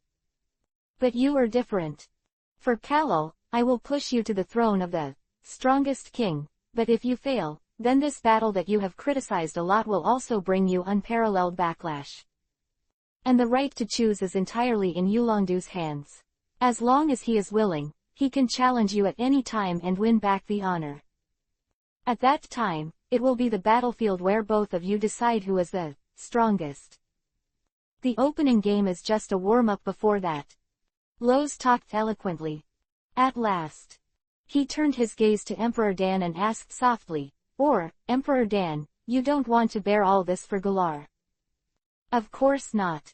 Speaker 1: But you are different. For Kallal, I will push you to the throne of the strongest king, but if you fail, then this battle that you have criticized a lot will also bring you unparalleled backlash. And the right to choose is entirely in Yulongdu's hands. As long as he is willing, he can challenge you at any time and win back the honor. At that time, it will be the battlefield where both of you decide who is the strongest. The opening game is just a warm-up before that. Lowe's talked eloquently. At last, he turned his gaze to Emperor Dan and asked softly, or, Emperor Dan, you don't want to bear all this for Galar? Of course not.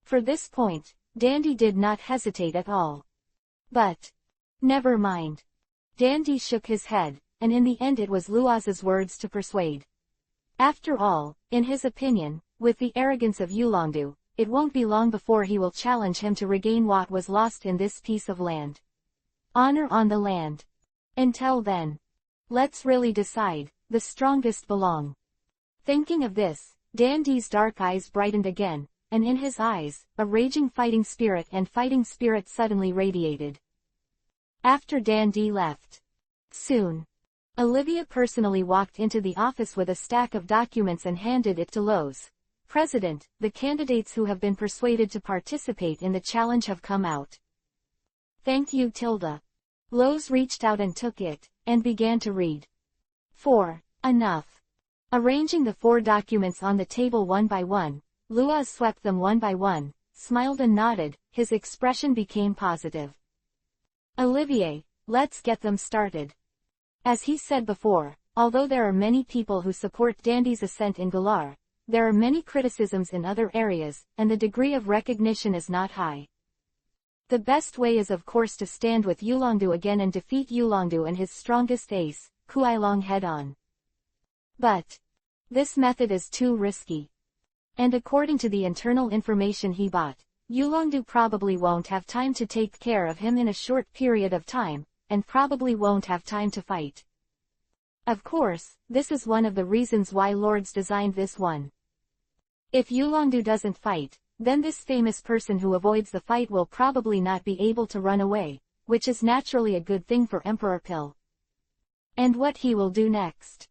Speaker 1: For this point, Dandy did not hesitate at all. But, never mind. Dandy shook his head, and in the end it was Luaz's words to persuade. After all, in his opinion, with the arrogance of Yulongdu, it won't be long before he will challenge him to regain what was lost in this piece of land. Honor on the land. Until then, let's really decide, the strongest belong. Thinking of this, Dandy's dark eyes brightened again, and in his eyes, a raging fighting spirit suddenly radiated. After Dandy left. Soon. Olivia personally walked into the office with a stack of documents and handed it to Lowe's. President, the candidates who have been persuaded to participate in the challenge have come out. Thank you, Tilda. Lowe's reached out and took it, and began to read. 4. Enough. Arranging the 4 documents on the table one by one, Luaz swept them one by one, smiled and nodded, his expression became positive. Olivier, let's get them started. As he said before, although there are many people who support Dandy's ascent in Galar, there are many criticisms in other areas, and the degree of recognition is not high. The best way is of course to stand with Yulongdu again and defeat Yulongdu and his strongest ace, Kuailong head-on. But this method is too risky. And according to the internal information he bought, Yulongdu probably won't have time to take care of him in a short period of time, and probably won't have time to fight. Of course, this is one of the reasons why Lords designed this one. If Yulongdu doesn't fight, then this famous person who avoids the fight will probably not be able to run away, which is naturally a good thing for Emperor Pill. And what he will do next?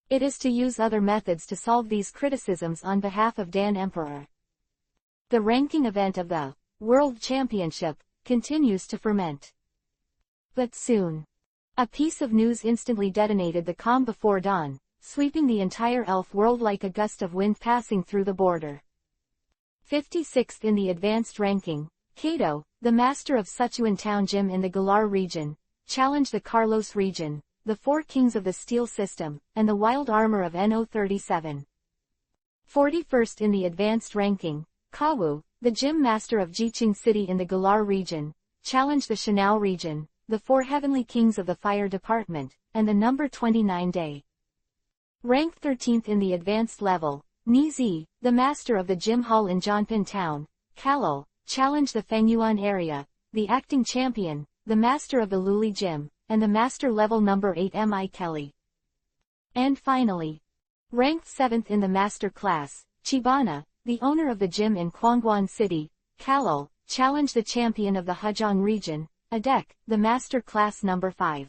Speaker 1: It is to use other methods to solve these criticisms on behalf of Dan Emperor. The ranking event of the World Championship continues to ferment. But soon, a piece of news instantly detonated the calm before dawn, sweeping the entire elf world like a gust of wind passing through the border. 56th in the advanced ranking, Kato, the master of Sichuan Town Gym in the Galar region, challenged the Carlos region, the 4 kings of the steel system, and the wild armor of No37. 41st in the advanced ranking, Kawu, the gym master of Jiqing City in the Galar region, challenged the Shanao region, the 4 heavenly kings of the fire department, and the number 29 day. Ranked 13th in the advanced level, Nizi, the master of the gym hall in Jianping Town, Kallal, challenge the Fengyuan area, the acting champion, the master of the Luli Gym, and the master level number 8 Mi Kelly. And finally, ranked 7th in the master class, Chibana, the owner of the gym in Kwangwon City, Kalol, challenged the champion of the Hajong region, Adek, the master class number 5.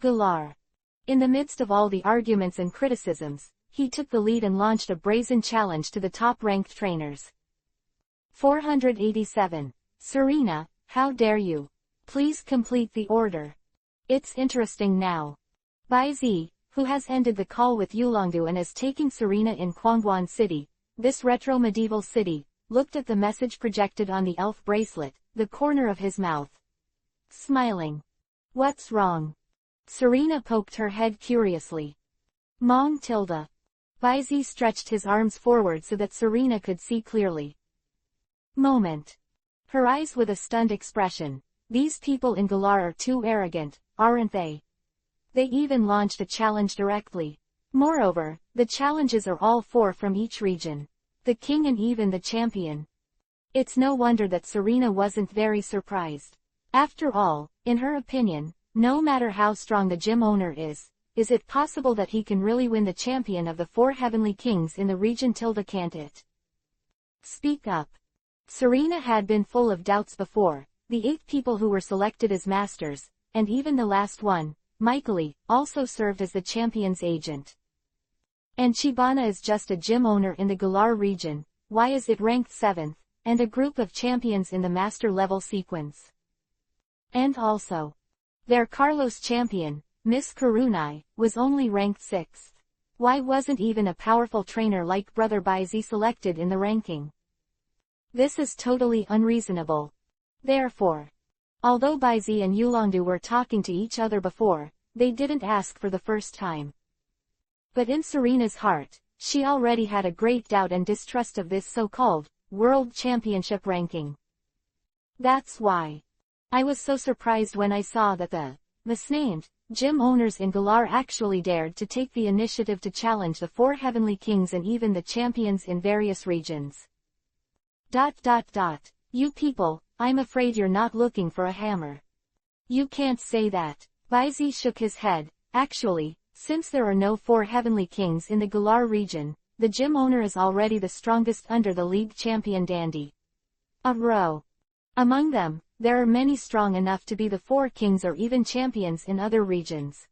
Speaker 1: Galar. In the midst of all the arguments and criticisms, he took the lead and launched a brazen challenge to the top-ranked trainers. 487. Serena, how dare you? Please complete the order. It's interesting now. Bai Zi, who has ended the call with Yulongdu and is taking Serena in Kwangwon City, this retro medieval city, looked at the message projected on the elf bracelet, the corner of his mouth. Smiling. What's wrong? Serena poked her head curiously. Mong tilde. Bai Zi stretched his arms forward so that Serena could see clearly. Moment. Her eyes with a stunned expression. These people in Galar are too arrogant, aren't they? They even launched a challenge directly. Moreover, the challenges are all 4 from each region. The king and even the champion. It's no wonder that Serena wasn't very surprised. After all, in her opinion, no matter how strong the gym owner is it possible that he can really win the champion of the 4 heavenly kings in the region can't it? Speak up. Serena had been full of doubts before. The 8 people who were selected as masters, and even the last one, Michaeli, also served as the champion's agent. And Chibana is just a gym owner in the Galar region. Why is it ranked 7th, and a group of champions in the master level sequence? And also, their Carlos champion, Miss Karunai, was only ranked 6th. Why wasn't even a powerful trainer like Brother Bai Zi selected in the ranking? This is totally unreasonable. Therefore, although Bai Zi and Yulongdu were talking to each other before, they didn't ask for the first time. But in Serena's heart, she already had a great doubt and distrust of this so-called World Championship ranking. That's why I was so surprised when I saw that the misnamed gym owners in Galar actually dared to take the initiative to challenge the 4 heavenly kings and even the champions in various regions. ... You people, I'm afraid you're not looking for a hammer. You can't say that. Bai Zi shook his head. Actually, since there are no 4 heavenly kings in the Galar region, the gym owner is already the strongest under the league champion Dandy. A row. Among them, there are many strong enough to be the 4 kings or even champions in other regions.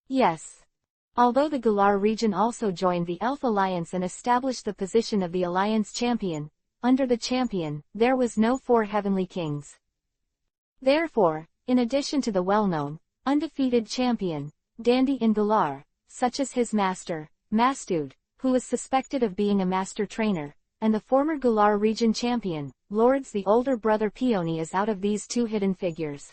Speaker 1: Yes. Although the Galar region also joined the Elf Alliance and established the position of the Alliance champion, under the champion, there was no 4 heavenly kings. Therefore, in addition to the well-known, undefeated champion, Dandy in Galar, such as his master, Mastud, who was suspected of being a master trainer, and the former Galar region champion, Lords the older brother Peony is out of these 2 hidden figures.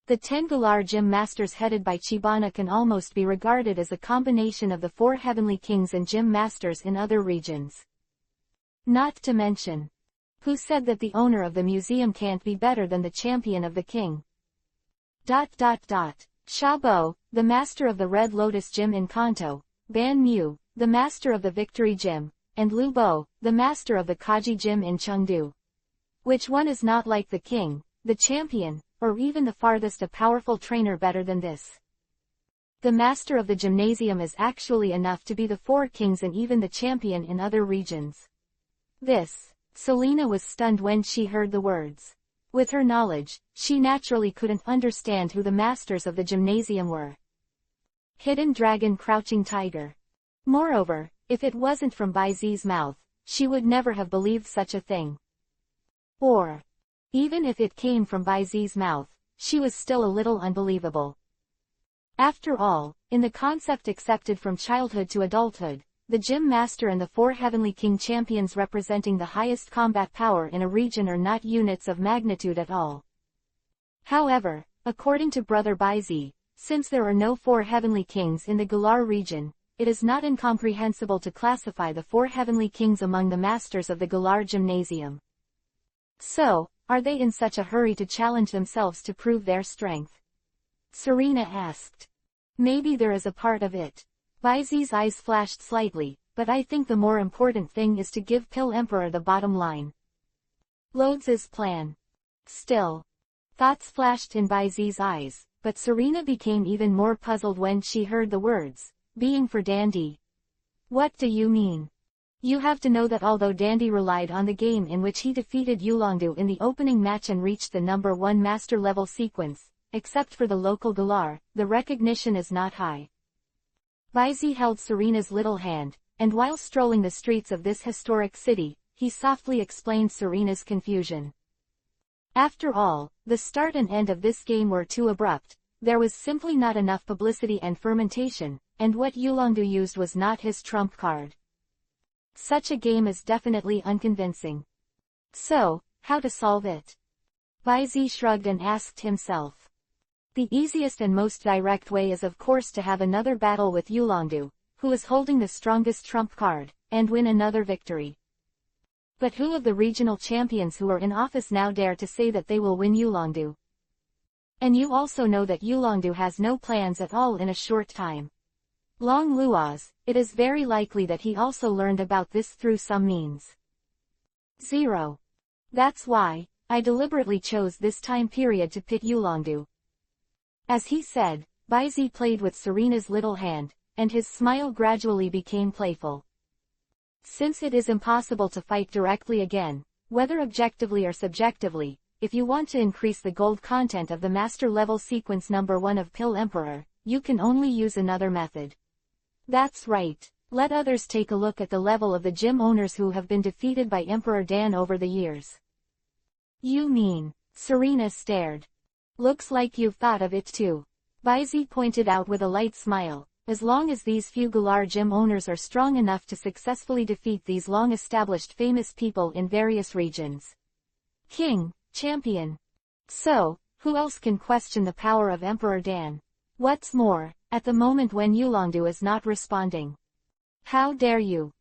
Speaker 1: The 10 Galar gym masters headed by Chibana can almost be regarded as a combination of the 4 heavenly kings and gym masters in other regions. Not to mention, who said that the owner of the museum can't be better than the champion of the king? ... Shabo, the master of the Red Lotus Gym in Kanto, Ban Mu, the master of the Victory Gym, and Lu Bo, the master of the Kaji Gym in Chengdu. Which one is not like the king, the champion, or even the farthest a powerful trainer better than this? The master of the gymnasium is actually enough to be the 4 kings and even the champion in other regions. Selena was stunned when she heard the words. With her knowledge, she naturally couldn't understand who the masters of the gymnasium were. Hidden Dragon, Crouching Tiger. Moreover, if it wasn't from Bai Zi's mouth, she would never have believed such a thing. Or, even if it came from Bai Zi's mouth, she was still a little unbelievable. After all, in the concept accepted from childhood to adulthood, the gym master and the 4 heavenly king champions representing the highest combat power in a region are not units of magnitude at all. However, according to Brother Bai Zi, since there are no 4 heavenly kings in the Galar region, it is not incomprehensible to classify the 4 heavenly kings among the masters of the Galar gymnasium. So, are they in such a hurry to challenge themselves to prove their strength? Serena asked. Maybe there is a part of it. Bai Zi's eyes flashed slightly, but I think the more important thing is to give Pill Emperor the bottom line. Loads' plan. Still. Thoughts flashed in Baizi's eyes, but Serena became even more puzzled when she heard the words, being for Dandy. What do you mean? You have to know that although Dandy relied on the game in which he defeated Yulongdu in the opening match and reached the number 1 master level sequence, except for the local Galar, the recognition is not high. Baizi held Serena's little hand, and while strolling the streets of this historic city, he softly explained Serena's confusion. After all, the start and end of this game were too abrupt, there was simply not enough publicity and fermentation, and what Yulongdu used was not his trump card. Such a game is definitely unconvincing. So, how to solve it? Baizi shrugged and asked himself. The easiest and most direct way is of course to have another battle with Yulongdu, who is holding the strongest trump card, and win another victory. But who of the regional champions who are in office now dare to say that they will win Yulongdu? And you also know that Yulongdu has no plans at all in a short time. Long Luoz, it is very likely that he also learned about this through some means. 0. That's why, I deliberately chose this time period to pit Yulongdu. As he said, Baizi played with Serena's little hand, and his smile gradually became playful. Since it is impossible to fight directly again, whether objectively or subjectively, if you want to increase the gold content of the master level sequence number 1 of Pill Emperor, you can only use another method. That's right. Let others take a look at the level of the gym owners who have been defeated by Emperor Dan over the years. You mean? Serena stared. Looks like you've thought of it too. Baizi pointed out with a light smile, as long as these few Galar gym owners are strong enough to successfully defeat these long-established famous people in various regions. King, champion. So, who else can question the power of Emperor Dan? What's more, at the moment when Yulongdu is not responding. How dare you?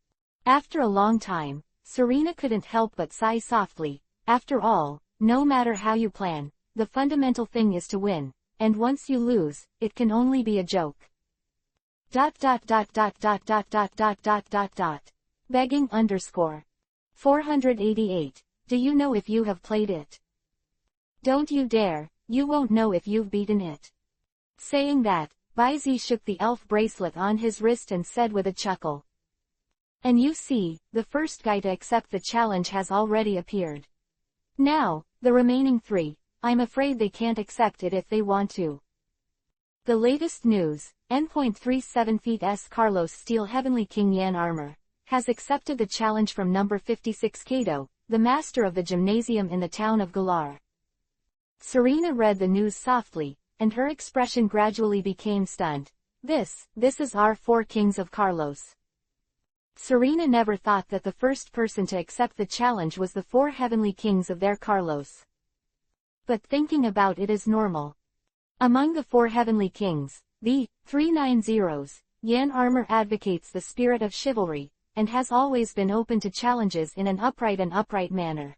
Speaker 1: After a long time, Serena couldn't help but sigh softly. After all, no matter how you plan, the fundamental thing is to win, and once you lose, it can only be a joke. ... Begging _ 488. Do you know if you have played it? Don't you dare, you won't know if you've beaten it. Saying that, Baizi shook the elf bracelet on his wrist and said with a chuckle. And you see, the first guy to accept the challenge has already appeared. Now, the remaining 3, I'm afraid they can't accept it if they want to. The latest news, N.37 feet S. Carlos Steel Heavenly King Yan Armor, has accepted the challenge from number 56 Kobo, the master of the gymnasium in the town of Galar. Serena read the news softly, and her expression gradually became stunned. This is our 4 kings of Carlos. Serena never thought that the first person to accept the challenge was the 4 heavenly kings of their Carlos. But thinking about it is normal. Among the 4 heavenly kings, the 390s, Yan Armor advocates the spirit of chivalry, and has always been open to challenges in an upright manner.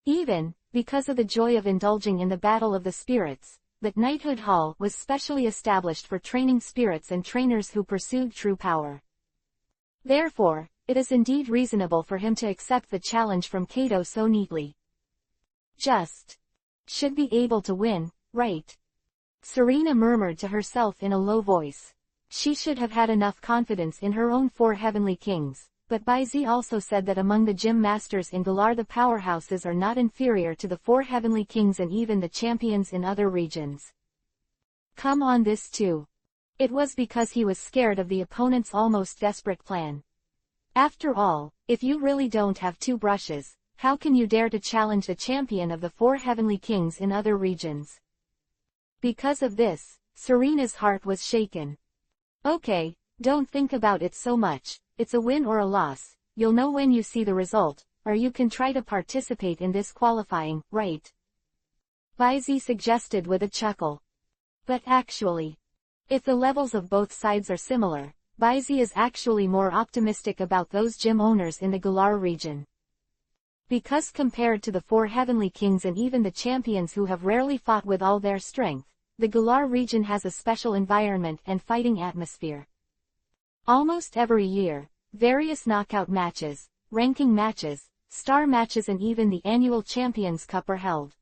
Speaker 1: Even, because of the joy of indulging in the battle of the spirits, that Knighthood Hall was specially established for training spirits and trainers who pursued true power. Therefore, it is indeed reasonable for him to accept the challenge from Kobo so neatly. Just should be able to win, right? Serena murmured to herself in a low voice. She should have had enough confidence in her own 4 heavenly kings, but Baizi also said that among the gym masters in Galar the powerhouses are not inferior to the 4 heavenly kings and even the champions in other regions. Come on, this too. It was because he was scared of the opponent's almost desperate plan. After all, if you really don't have 2 brushes, how can you dare to challenge the champion of the 4 heavenly kings in other regions? Because of this, Serena's heart was shaken. Okay, don't think about it so much, it's a win or a loss, you'll know when you see the result, or you can try to participate in this qualifying, right? Baizi suggested with a chuckle. But actually, if the levels of both sides are similar, Baizi is actually more optimistic about those gym owners in the Galar region. Because compared to the 4 heavenly kings and even the champions who have rarely fought with all their strength, the Galar region has a special environment and fighting atmosphere. Almost every year, various knockout matches, ranking matches, star matches and even the annual Champions Cup are held.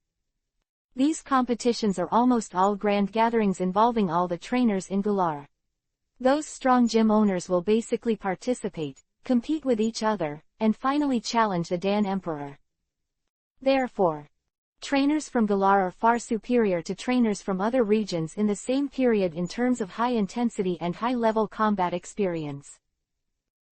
Speaker 1: These competitions are almost all grand gatherings involving all the trainers in Galar. Those strong gym owners will basically participate, compete with each other, and finally challenge the Dan Emperor. Therefore, trainers from Galar are far superior to trainers from other regions in the same period in terms of high intensity and high-level combat experience.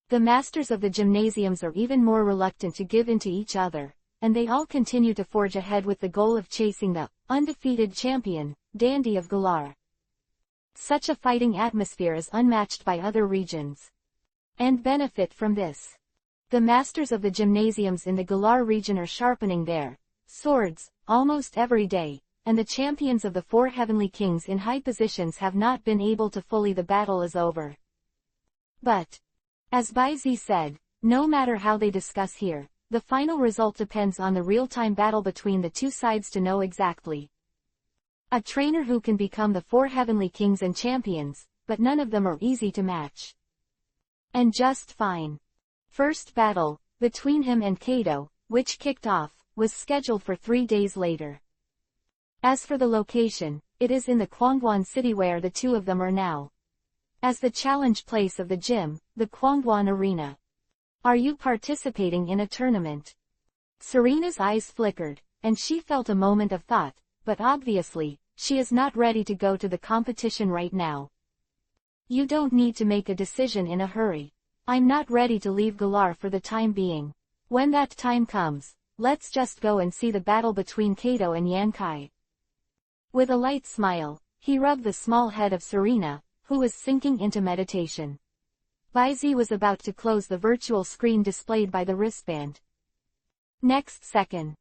Speaker 1: The masters of the gymnasiums are even more reluctant to give in to each other, and they all continue to forge ahead with the goal of chasing the undefeated champion, Dandy of Galar. Such a fighting atmosphere is unmatched by other regions. And benefit from this. The masters of the gymnasiums in the Galar region are sharpening their swords almost every day, and the champions of the 4 heavenly kings in high positions have not been able to fully the battle is over. But, as Baizi said, no matter how they discuss here, the final result depends on the real-time battle between the two sides to know exactly. A trainer who can become the 4 heavenly kings and champions, but none of them are easy to match. And just fine. First battle, between him and Kobo, which kicked off, was scheduled for 3 days later. As for the location, it is in the Kwangwon city where the two of them are now. As the challenge place of the gym, the Kwangwon Arena. Are you participating in a tournament? Serena's eyes flickered, and she felt a moment of thought, but obviously, she is not ready to go to the competition right now. You don't need to make a decision in a hurry. I'm not ready to leave Galar for the time being. When that time comes, let's just go and see the battle between Kobo and Yankai. With a light smile, he rubbed the small head of Serena, who was sinking into meditation. Baizi was about to close the virtual screen displayed by the wristband. Next second,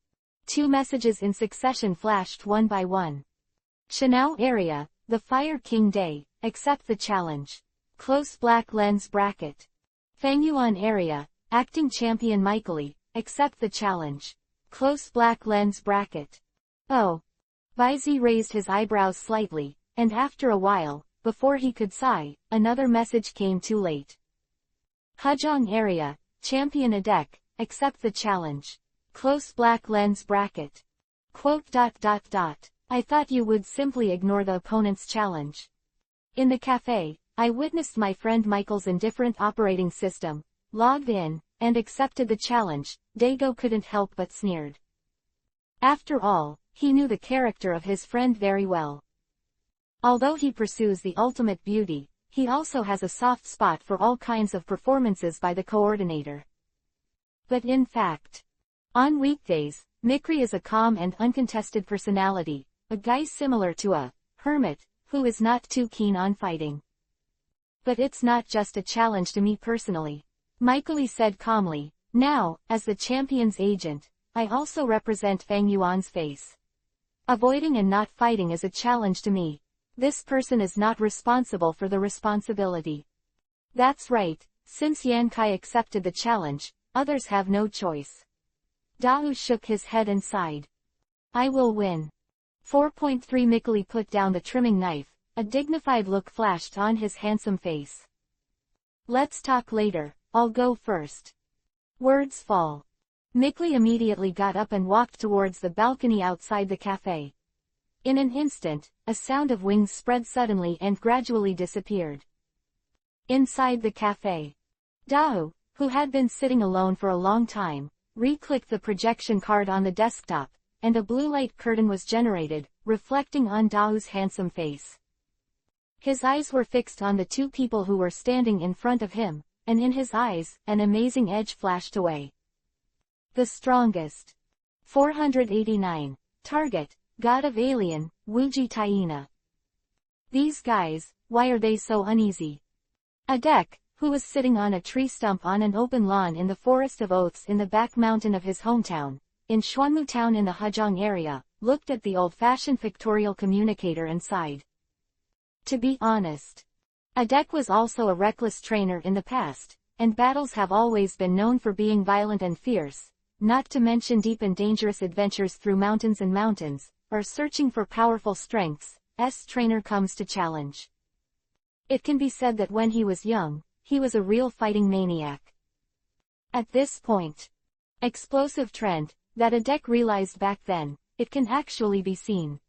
Speaker 1: 2 messages in succession flashed one by one. Shanao area, the Fire King Day, accept the challenge. Close black lens bracket. Fangyuan area, acting champion Michaeli, accept the challenge. Close black lens bracket. Oh. Baizi raised his eyebrows slightly, and after a while, before he could sigh, another message came too late. Hajong area, champion Adek, accept the challenge. Close black lens bracket. Quote. I thought you would simply ignore the opponent's challenge. In the cafe, I witnessed my friend Michael's indifferent operating system, logged in, and accepted the challenge. Dago couldn't help but sneered. After all, he knew the character of his friend very well. Although he pursues the ultimate beauty, he also has a soft spot for all kinds of performances by the coordinator. But in fact, on weekdays, Mikri is a calm and uncontested personality, a guy similar to a hermit, who is not too keen on fighting. But it's not just a challenge to me personally. Michaeli said calmly, now, as the champion's agent, I also represent Fang Yuan's face. Avoiding and not fighting is a challenge to me. This person is not responsible for the responsibility. That's right, since Yankai accepted the challenge, others have no choice. Dao shook his head and sighed. I will win. 4.3 Michaeli put down the trimming knife, a dignified look flashed on his handsome face. Let's talk later, I'll go first. Words fall. Michaeli immediately got up and walked towards the balcony outside the cafe. In an instant, a sound of wings spread suddenly and gradually disappeared. Inside the cafe, Dao, who had been sitting alone for a long time, re-clicked the projection card on the desktop, and a blue light curtain was generated, reflecting on Dao's handsome face. His eyes were fixed on the 2 people who were standing in front of him, and in his eyes, an amazing edge flashed away. The strongest. 489. Target, God of Alien, Wuji Taina. These guys, why are they so uneasy? Adek, who was sitting on a tree stump on an open lawn in the Forest of Oaths in the back mountain of his hometown, in Xuanmu town in the Hajong area, looked at the old-fashioned pictorial communicator and sighed. To be honest, Adek was also a reckless trainer in the past, and battles have always been known for being violent and fierce, not to mention deep and dangerous adventures through mountains and mountains, or searching for powerful strengths. Trainer comes to challenge. It can be said that when he was young, he was a real fighting maniac. At this point, Explosive trend, that a deck realized back then, it can actually be seen.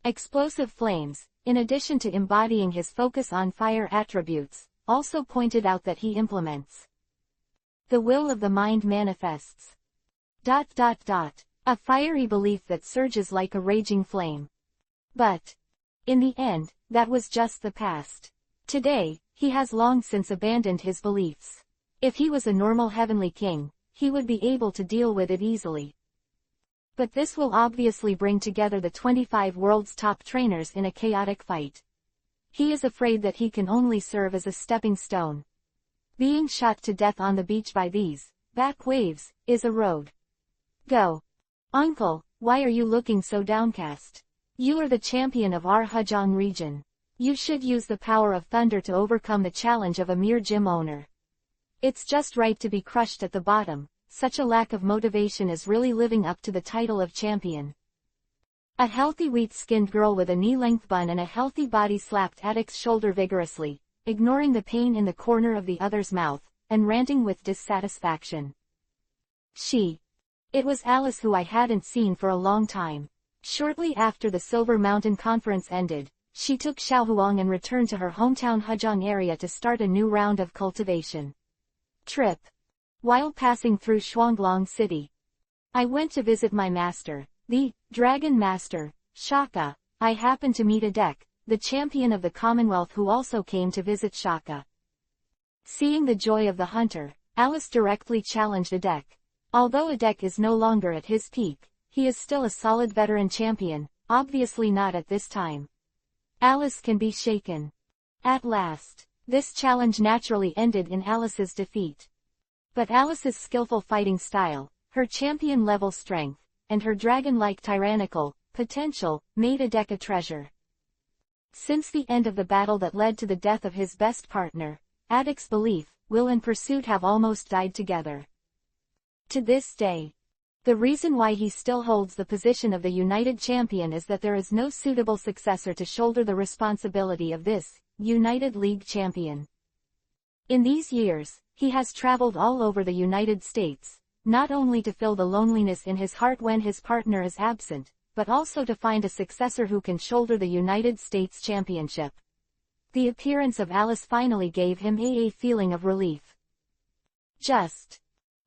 Speaker 1: Explosive flames, in addition to embodying his focus on fire attributes, also pointed out that he implements the will of the mind manifests. A fiery belief that surges like a raging flame. But, in the end, that was just the past. Today, he has long since abandoned his beliefs. If he was a normal heavenly king, he would be able to deal with it easily. But this will obviously bring together the 25 world's top trainers in a chaotic fight. He is afraid that he can only serve as a stepping stone. Being shot to death on the beach by these back waves is a road. Go. Uncle, why are you looking so downcast? You are the champion of our Hajong region. You should use the power of thunder to overcome the challenge of a mere gym owner. It's just right to be crushed at the bottom. Such a lack of motivation is really living up to the title of champion. A healthy wheat-skinned girl with a knee-length bun and a healthy body slapped Attic's shoulder vigorously, ignoring the pain in the corner of the other's mouth, and ranting with dissatisfaction. It was Alice, who I hadn't seen for a long time. Shortly after the Silver Mountain Conference ended, she took Xiaohuang and returned to her hometown Hajong area to start a new round of cultivation. Trip. While passing through Shuanglong City, I went to visit my master, the Dragon Master, Shaka. I happened to meet Adek, the champion of the Commonwealth, who also came to visit Shaka. Seeing the joy of the hunter, Alice directly challenged Adek. Although Adek is no longer at his peak, he is still a solid veteran champion, obviously not at this time. Alice can be shaken. At last, this challenge naturally ended in Alice's defeat. But Alice's skillful fighting style, her champion-level strength, and her dragon-like tyrannical potential made Adek a treasure. Since the end of the battle that led to the death of his best partner, Adek's belief, will and pursuit have almost died together. To this day, the reason why he still holds the position of the United Champion is that there is no suitable successor to shoulder the responsibility of this United League Champion. In these years, he has traveled all over the United States, not only to fill the loneliness in his heart when his partner is absent, but also to find a successor who can shoulder the United States Championship. The appearance of Alice finally gave him a feeling of relief. Just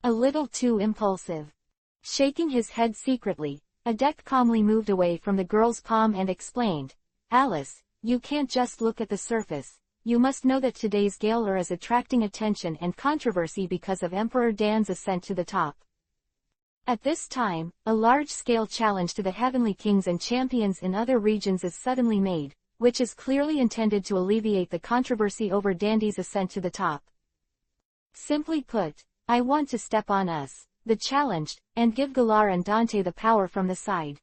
Speaker 1: a little too impulsive. Shaking his head secretly, Adek calmly moved away from the girl's palm and explained, Alice, you can't just look at the surface. You must know that today's gala is attracting attention and controversy because of Emperor Dan's ascent to the top. At this time, a large-scale challenge to the heavenly kings and champions in other regions is suddenly made, which is clearly intended to alleviate the controversy over Dandy's ascent to the top. Simply put, I want to step on us, the challenged, and give Galar and Dante the power from the side.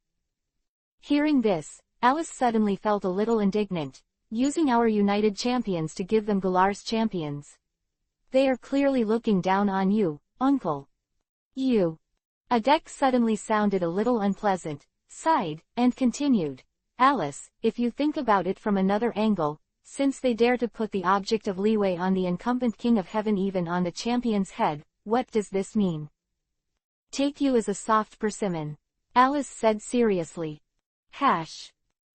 Speaker 1: Hearing this, Alice suddenly felt a little indignant. Using our United Champions to give them Galar's champions. They are clearly looking down on you, uncle. You. Adek suddenly sounded a little unpleasant, sighed, and continued. Alice, if you think about it from another angle, since they dare to put the object of leeway on the incumbent king of heaven, even on the champion's head, what does this mean? Take you as a soft persimmon. Alice said seriously.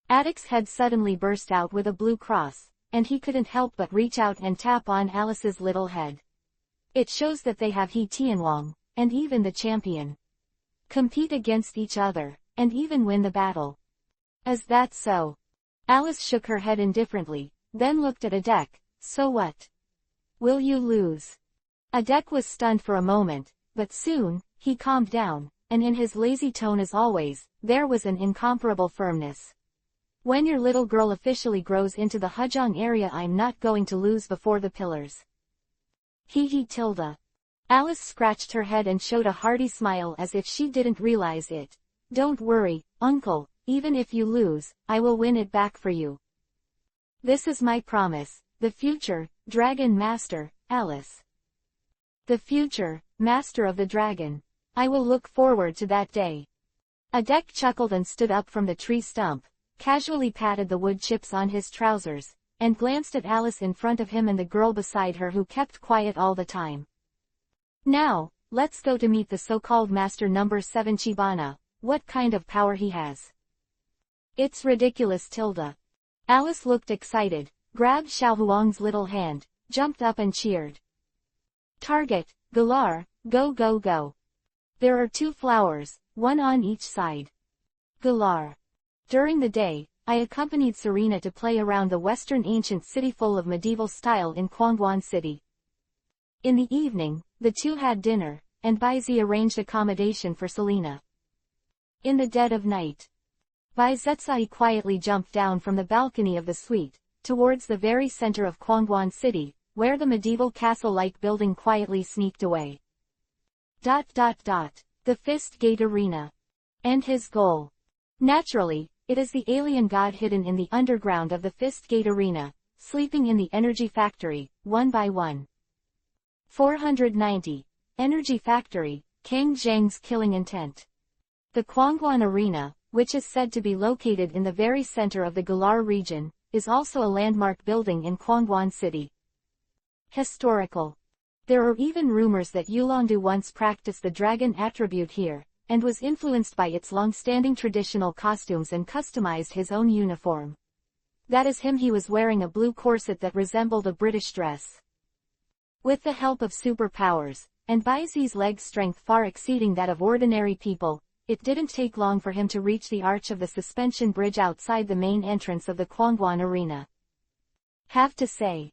Speaker 1: Attic's head suddenly burst out with a blue cross, and he couldn't help but reach out and tap on Alice's little head. It shows that they have He Tianwang, and even the champion, compete against each other, and even win the battle. Is that so? Alice shook her head indifferently, then looked at Adek. So what? Will you lose? Adek was stunned for a moment, but soon, he calmed down, and in his lazy tone as always, there was an incomparable firmness. When your little girl officially grows into the Hajong area, I'm not going to lose before the pillars. Tilda. Alice scratched her head and showed a hearty smile as if she didn't realize it. Don't worry, uncle, even if you lose, I will win it back for you. This is my promise, the future Dragon Master, Alice. The future Master of the Dragon. I will look forward to that day. Adek chuckled and stood up from the tree stump, casually patted the wood chips on his trousers, and glanced at Alice in front of him and the girl beside her, who kept quiet all the time. Now, let's go to meet the so-called Master Number 7 Chibana, what kind of power he has. It's ridiculous tilde. Alice looked excited, grabbed Xiao Huang's little hand, jumped up and cheered. Target, Galar, go go go. There are 2 flowers, one on each side. Galar. During the day, I accompanied Serena to play around the western ancient city full of medieval style in Kwangwon City. In the evening, the 2 had dinner, and Baizi arranged accommodation for Selena. In the dead of night, Baizetsai quietly jumped down from the balcony of the suite, towards the very center of Kwangwon City, where the medieval castle-like building quietly sneaked away. The Fist Gate Arena. And his goal. Naturally, it is the alien god hidden in the underground of the Fist Gate Arena, sleeping in the Energy Factory, one by one. 490. Energy Factory, Kang Zhang's killing intent. The Kwangwon Arena, which is said to be located in the very center of the Galar region, is also a landmark building in Kwangwon City. Historical. There are even rumors that Yulongdu once practiced the dragon attribute here, and was influenced by its long-standing traditional costumes and customized his own uniform. That is him. He was wearing a blue corset that resembled a British dress. With the help of superpowers, and Baizi's leg strength far exceeding that of ordinary people, it didn't take long for him to reach the arch of the suspension bridge outside the main entrance of the Kwangwon Arena. Have to say,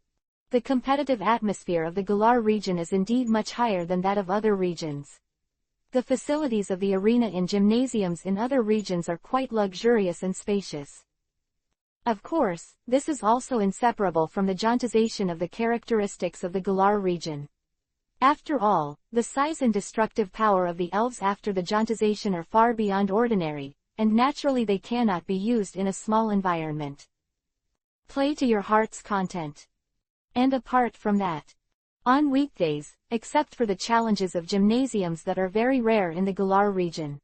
Speaker 1: the competitive atmosphere of the Galar region is indeed much higher than that of other regions. The facilities of the arena and gymnasiums in other regions are quite luxurious and spacious. Of course, this is also inseparable from the jantization of the characteristics of the Galar region. After all, the size and destructive power of the elves after the jantization are far beyond ordinary, and naturally they cannot be used in a small environment. Play to your heart's content. And apart from that, on weekdays, except for the challenges of gymnasiums that are very rare in the Galar region.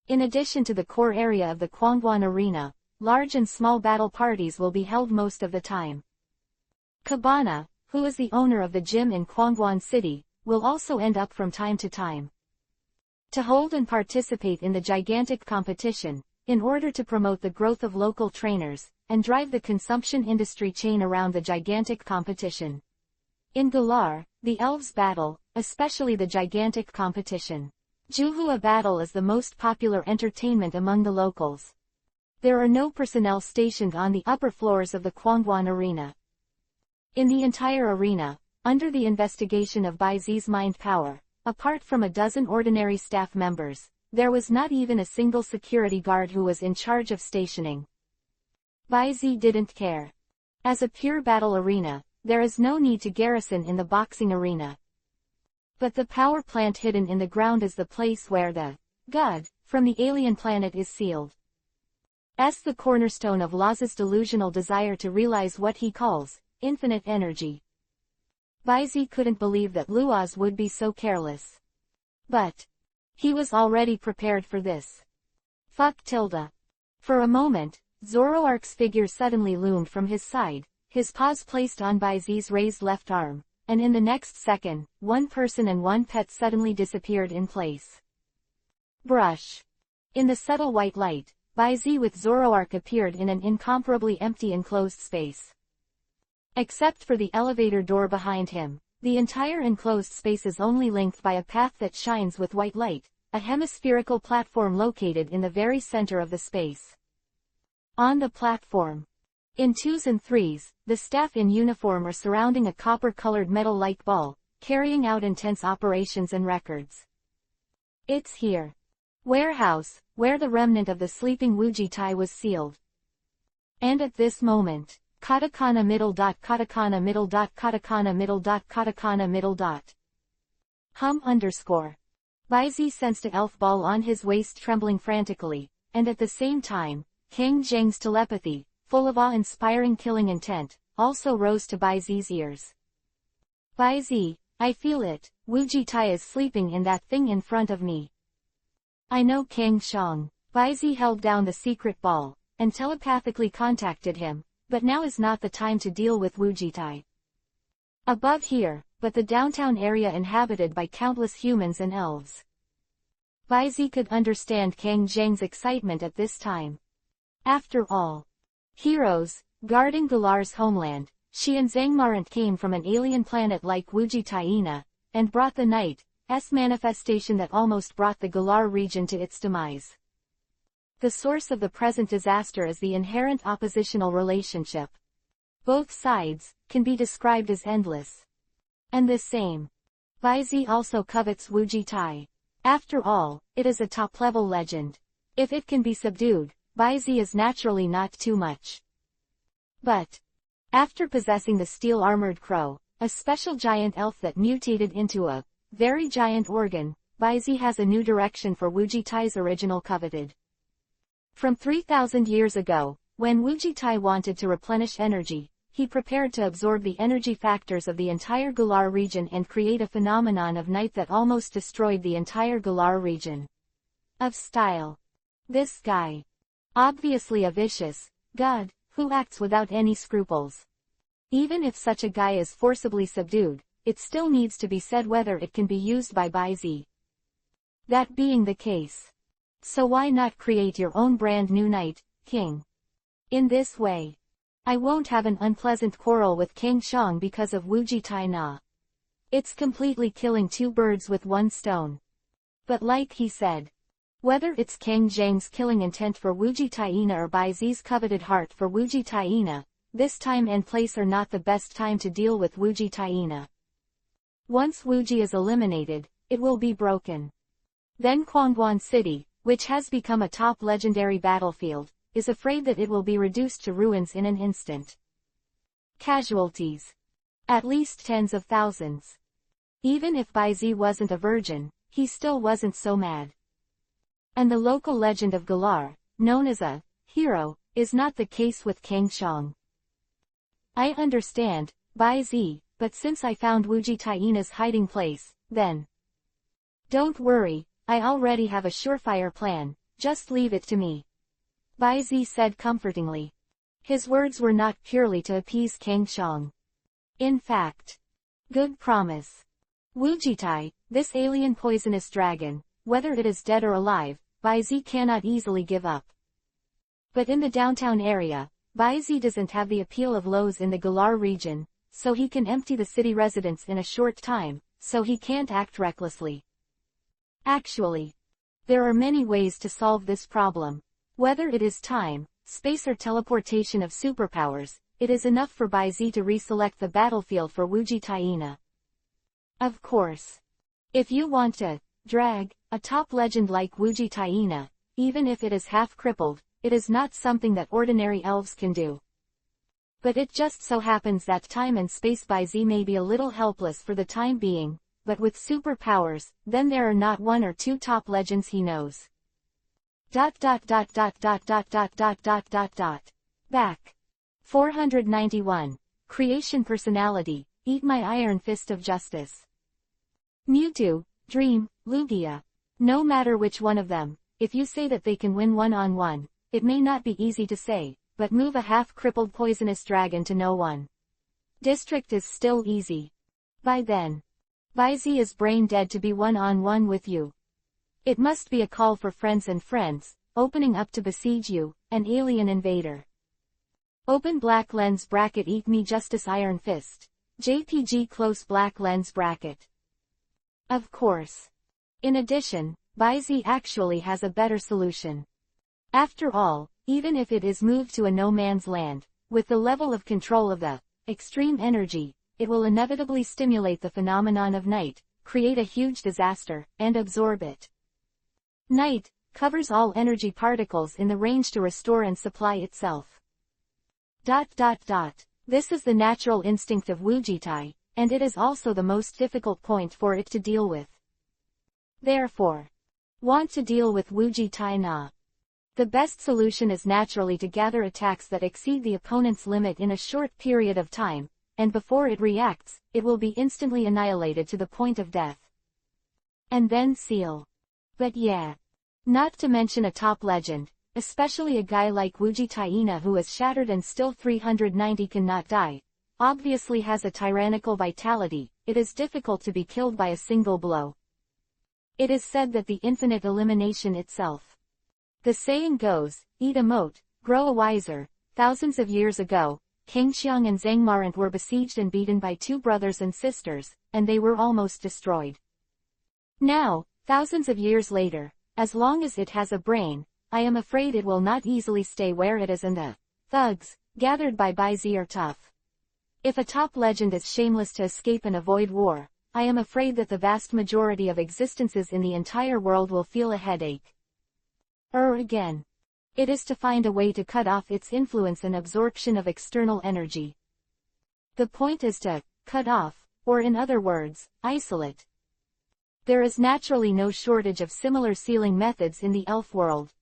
Speaker 1: In addition to the core area of the Kwangwon Arena, large and small battle parties will be held most of the time. Cabana, who is the owner of the gym in Kwangwon City, will also end up from time to time to hold and participate in the gigantic competition, in order to promote the growth of local trainers, and drive the consumption industry chain around the gigantic competition. In Galar, the elves battle, especially the gigantic competition. Juhua battle is the most popular entertainment among the locals. There are no personnel stationed on the upper floors of the Kwangwon Arena. In the entire arena, under the investigation of Baizi's mind power, apart from a dozen ordinary staff members, there was not even a single security guard who was in charge of stationing. Baizi didn't care. As a pure battle arena, there is no need to garrison in the boxing arena. But the power plant hidden in the ground is the place where the god from the alien planet is sealed. As the cornerstone of Laz's delusional desire to realize what he calls infinite energy. Baizi couldn't believe that Luoz would be so careless. But he was already prepared for this. Fuck tilde. For a moment, Zoroark's figure suddenly loomed from his side, his paws placed on Baizi's raised left arm, and in the next second, one person and one pet suddenly disappeared in place. Brush. In the subtle white light, Baizi with Zoroark appeared in an incomparably empty enclosed space. Except for the elevator door behind him, the entire enclosed space is only linked by a path that shines with white light, a hemispherical platform located in the very center of the space. On the platform, in 2s and 3s, the staff in uniform are surrounding a copper-colored metal-like ball, carrying out intense operations and records. It's here. Warehouse, where the remnant of the sleeping Wujitai was sealed. And at this moment, katakana middle dot katakana middle dot katakana middle dot katakana middle dot. Underscore. Baizi sensed an elf ball on his waist trembling frantically, and at the same time, Kang Zhang's telepathy, full of awe-inspiring killing intent, also rose to Baizi's ears. Baizi, I feel it, Wujitai is sleeping in that thing in front of me. I know Kang Shang. Baizi held down the secret ball, and telepathically contacted him, but now is not the time to deal with Wujitai. above here, but the downtown area inhabited by countless humans and elves. Baizi could understand Kang Zhang's excitement at this time. After all, heroes, guarding Galar's homeland, she and Zhangmarant came from an alien planet like Wuji Taina, and brought the Night's manifestation that almost brought the Galar region to its demise. The source of the present disaster is the inherent oppositional relationship. Both sides can be described as endless. And the same. Baizi also covets Wuji Tai. After all, it is a top-level legend. If it can be subdued, Baizi is naturally not too much. But after possessing the steel-armored crow, a special giant elf that mutated into a very giant organ, Baizi has a new direction for Wuji Tai's original coveted. From 3,000 years ago, when Wuji Tai wanted to replenish energy, he prepared to absorb the energy factors of the entire Galar region and create a phenomenon of night that almost destroyed the entire Galar region. Of style. This guy. Obviously a vicious god, who acts without any scruples. Even if such a guy is forcibly subdued, it still needs to be said whether it can be used by Baizi. That being the case. So why not create your own brand new Night King? In this way, I won't have an unpleasant quarrel with Kang Shang because of Wuji Tai Na. It's completely killing two birds with one stone. But like he said, whether it's Kang Zhang's killing intent for Wuji Taina or Baizi's coveted heart for Wuji Taina, this time and place are not the best time to deal with Wuji Taina. Once Wuji is eliminated, it will be broken. Then Quangguan City, which has become a top legendary battlefield, is afraid that it will be reduced to ruins in an instant. Casualties. At least tens of thousands. Even if Baizi wasn't a virgin, he still wasn't so mad. And the local legend of Galar, known as a hero, is not the case with Kang Shang. I understand, Baizi, but since I found Wuji Taina's hiding place, then. Don't worry, I already have a surefire plan, just leave it to me. Baizi said comfortingly. His words were not purely to appease Kang Shang. In fact. Good promise. Wuji Tai, this alien poisonous dragon, whether it is dead or alive, Baizi cannot easily give up. But in the downtown area, Baizi doesn't have the appeal of Lowe's in the Galar region, so he can empty the city residents in a short time, so he can't act recklessly. Actually, there are many ways to solve this problem. Whether it is time, space or teleportation of superpowers, it is enough for Baizi to reselect the battlefield for Wuji Taina. Of course. If you want to drag a top legend like Wuji Taina, even if it is half crippled, it is not something that ordinary elves can do. But it just so happens that time and space Baizi may be a little helpless for the time being, but with superpowers, then there are not one or two top legends he knows. Back. 491. Creation personality, eat my iron fist of justice. Mewtwo, Dream, Lugia. No matter which one of them, if you say that they can win one-on-one, it may not be easy to say, but move a half-crippled poisonous dragon to no one. District is still easy. By then, Baizi is brain dead to be one-on-one with you. It must be a call for friends and friends, opening up to besiege you, an alien invader. Open black lens bracket eat me justice iron fist. JPG close black lens bracket. Of course. In addition, Baizi actually has a better solution. After all, even if it is moved to a no man's land, with the level of control of the extreme energy, it will inevitably stimulate the phenomenon of night, create a huge disaster, and absorb it. Night covers all energy particles in the range to restore and supply itself. This is the natural instinct of Wujitai, and it is also the most difficult point for it to deal with. Therefore, want to deal with Wujitai na. The best solution is naturally to gather attacks that exceed the opponent's limit in a short period of time, and before it reacts, it will be instantly annihilated to the point of death. And then seal. But yeah. Not to mention a top legend, especially a guy like Wuji Taina who is shattered and still 390 cannot die. obviously has a tyrannical vitality, it is difficult to be killed by a single blow. It is said that the infinite elimination itself. The saying goes, eat a mote, grow a wiser. Thousands of years ago, King Xiang and Zhang Marant were besieged and beaten by two brothers and sisters, and they were almost destroyed. Now, thousands of years later, as long as it has a brain, I am afraid it will not easily stay where it is, and the thugs, gathered by Baizi, are tough. If a top legend is shameless to escape and avoid war, I am afraid that the vast majority of existences in the entire world will feel a headache. Again. It is to find a way to cut off its influence and absorption of external energy. The point is to cut off, or in other words, isolate. There is naturally no shortage of similar sealing methods in the elf world.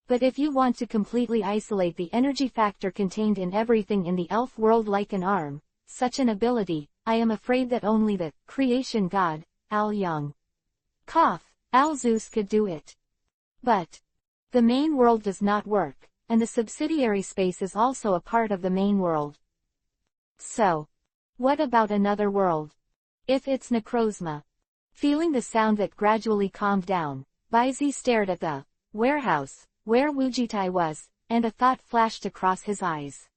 Speaker 1: But if you want to completely isolate the energy factor contained in everything in the elf world like an arm, such an ability, I am afraid that only the creation god, Al Young. Al Zeus could do it. But the main world does not work, and the subsidiary space is also a part of the main world. So, what about another world? If it's Necrozma. Feeling the sound that gradually calmed down, Baizi stared at the warehouse, where Wujitai was, and a thought flashed across his eyes.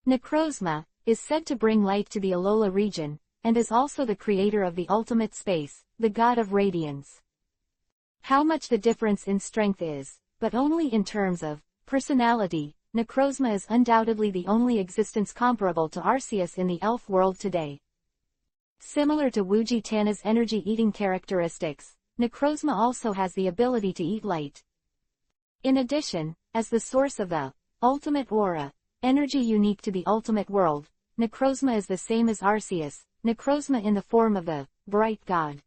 Speaker 1: Necrozma is said to bring light to the Alola region, and is also the creator of the ultimate space, the god of radiance. How much the difference in strength is, but only in terms of personality, Necrozma is undoubtedly the only existence comparable to Arceus in the elf world today. Similar to Wujitana's energy-eating characteristics, Necrozma also has the ability to eat light. In addition, as the source of the ultimate aura, energy unique to the ultimate world, Necrozma is the same as Arceus, Necrozma in the form of the bright god.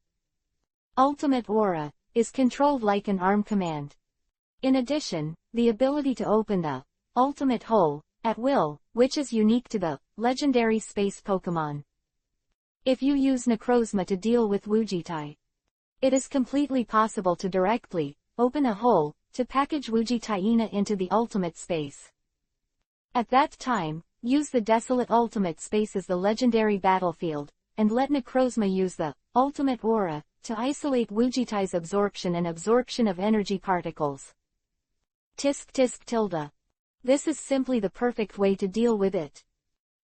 Speaker 1: Ultimate aura is controlled like an arm command. In addition, the ability to open the ultimate hole at will, which is unique to the legendary space Pokémon. If you use Necrozma to deal with Wujitai, it is completely possible to directly open a hole to package Wujitaina into the ultimate space. At that time, use the desolate ultimate space as the legendary battlefield, and let Necrozma use the ultimate aura to isolate Wujitai's absorption and absorption of energy particles. Tisk tisk tilde. This is simply the perfect way to deal with it.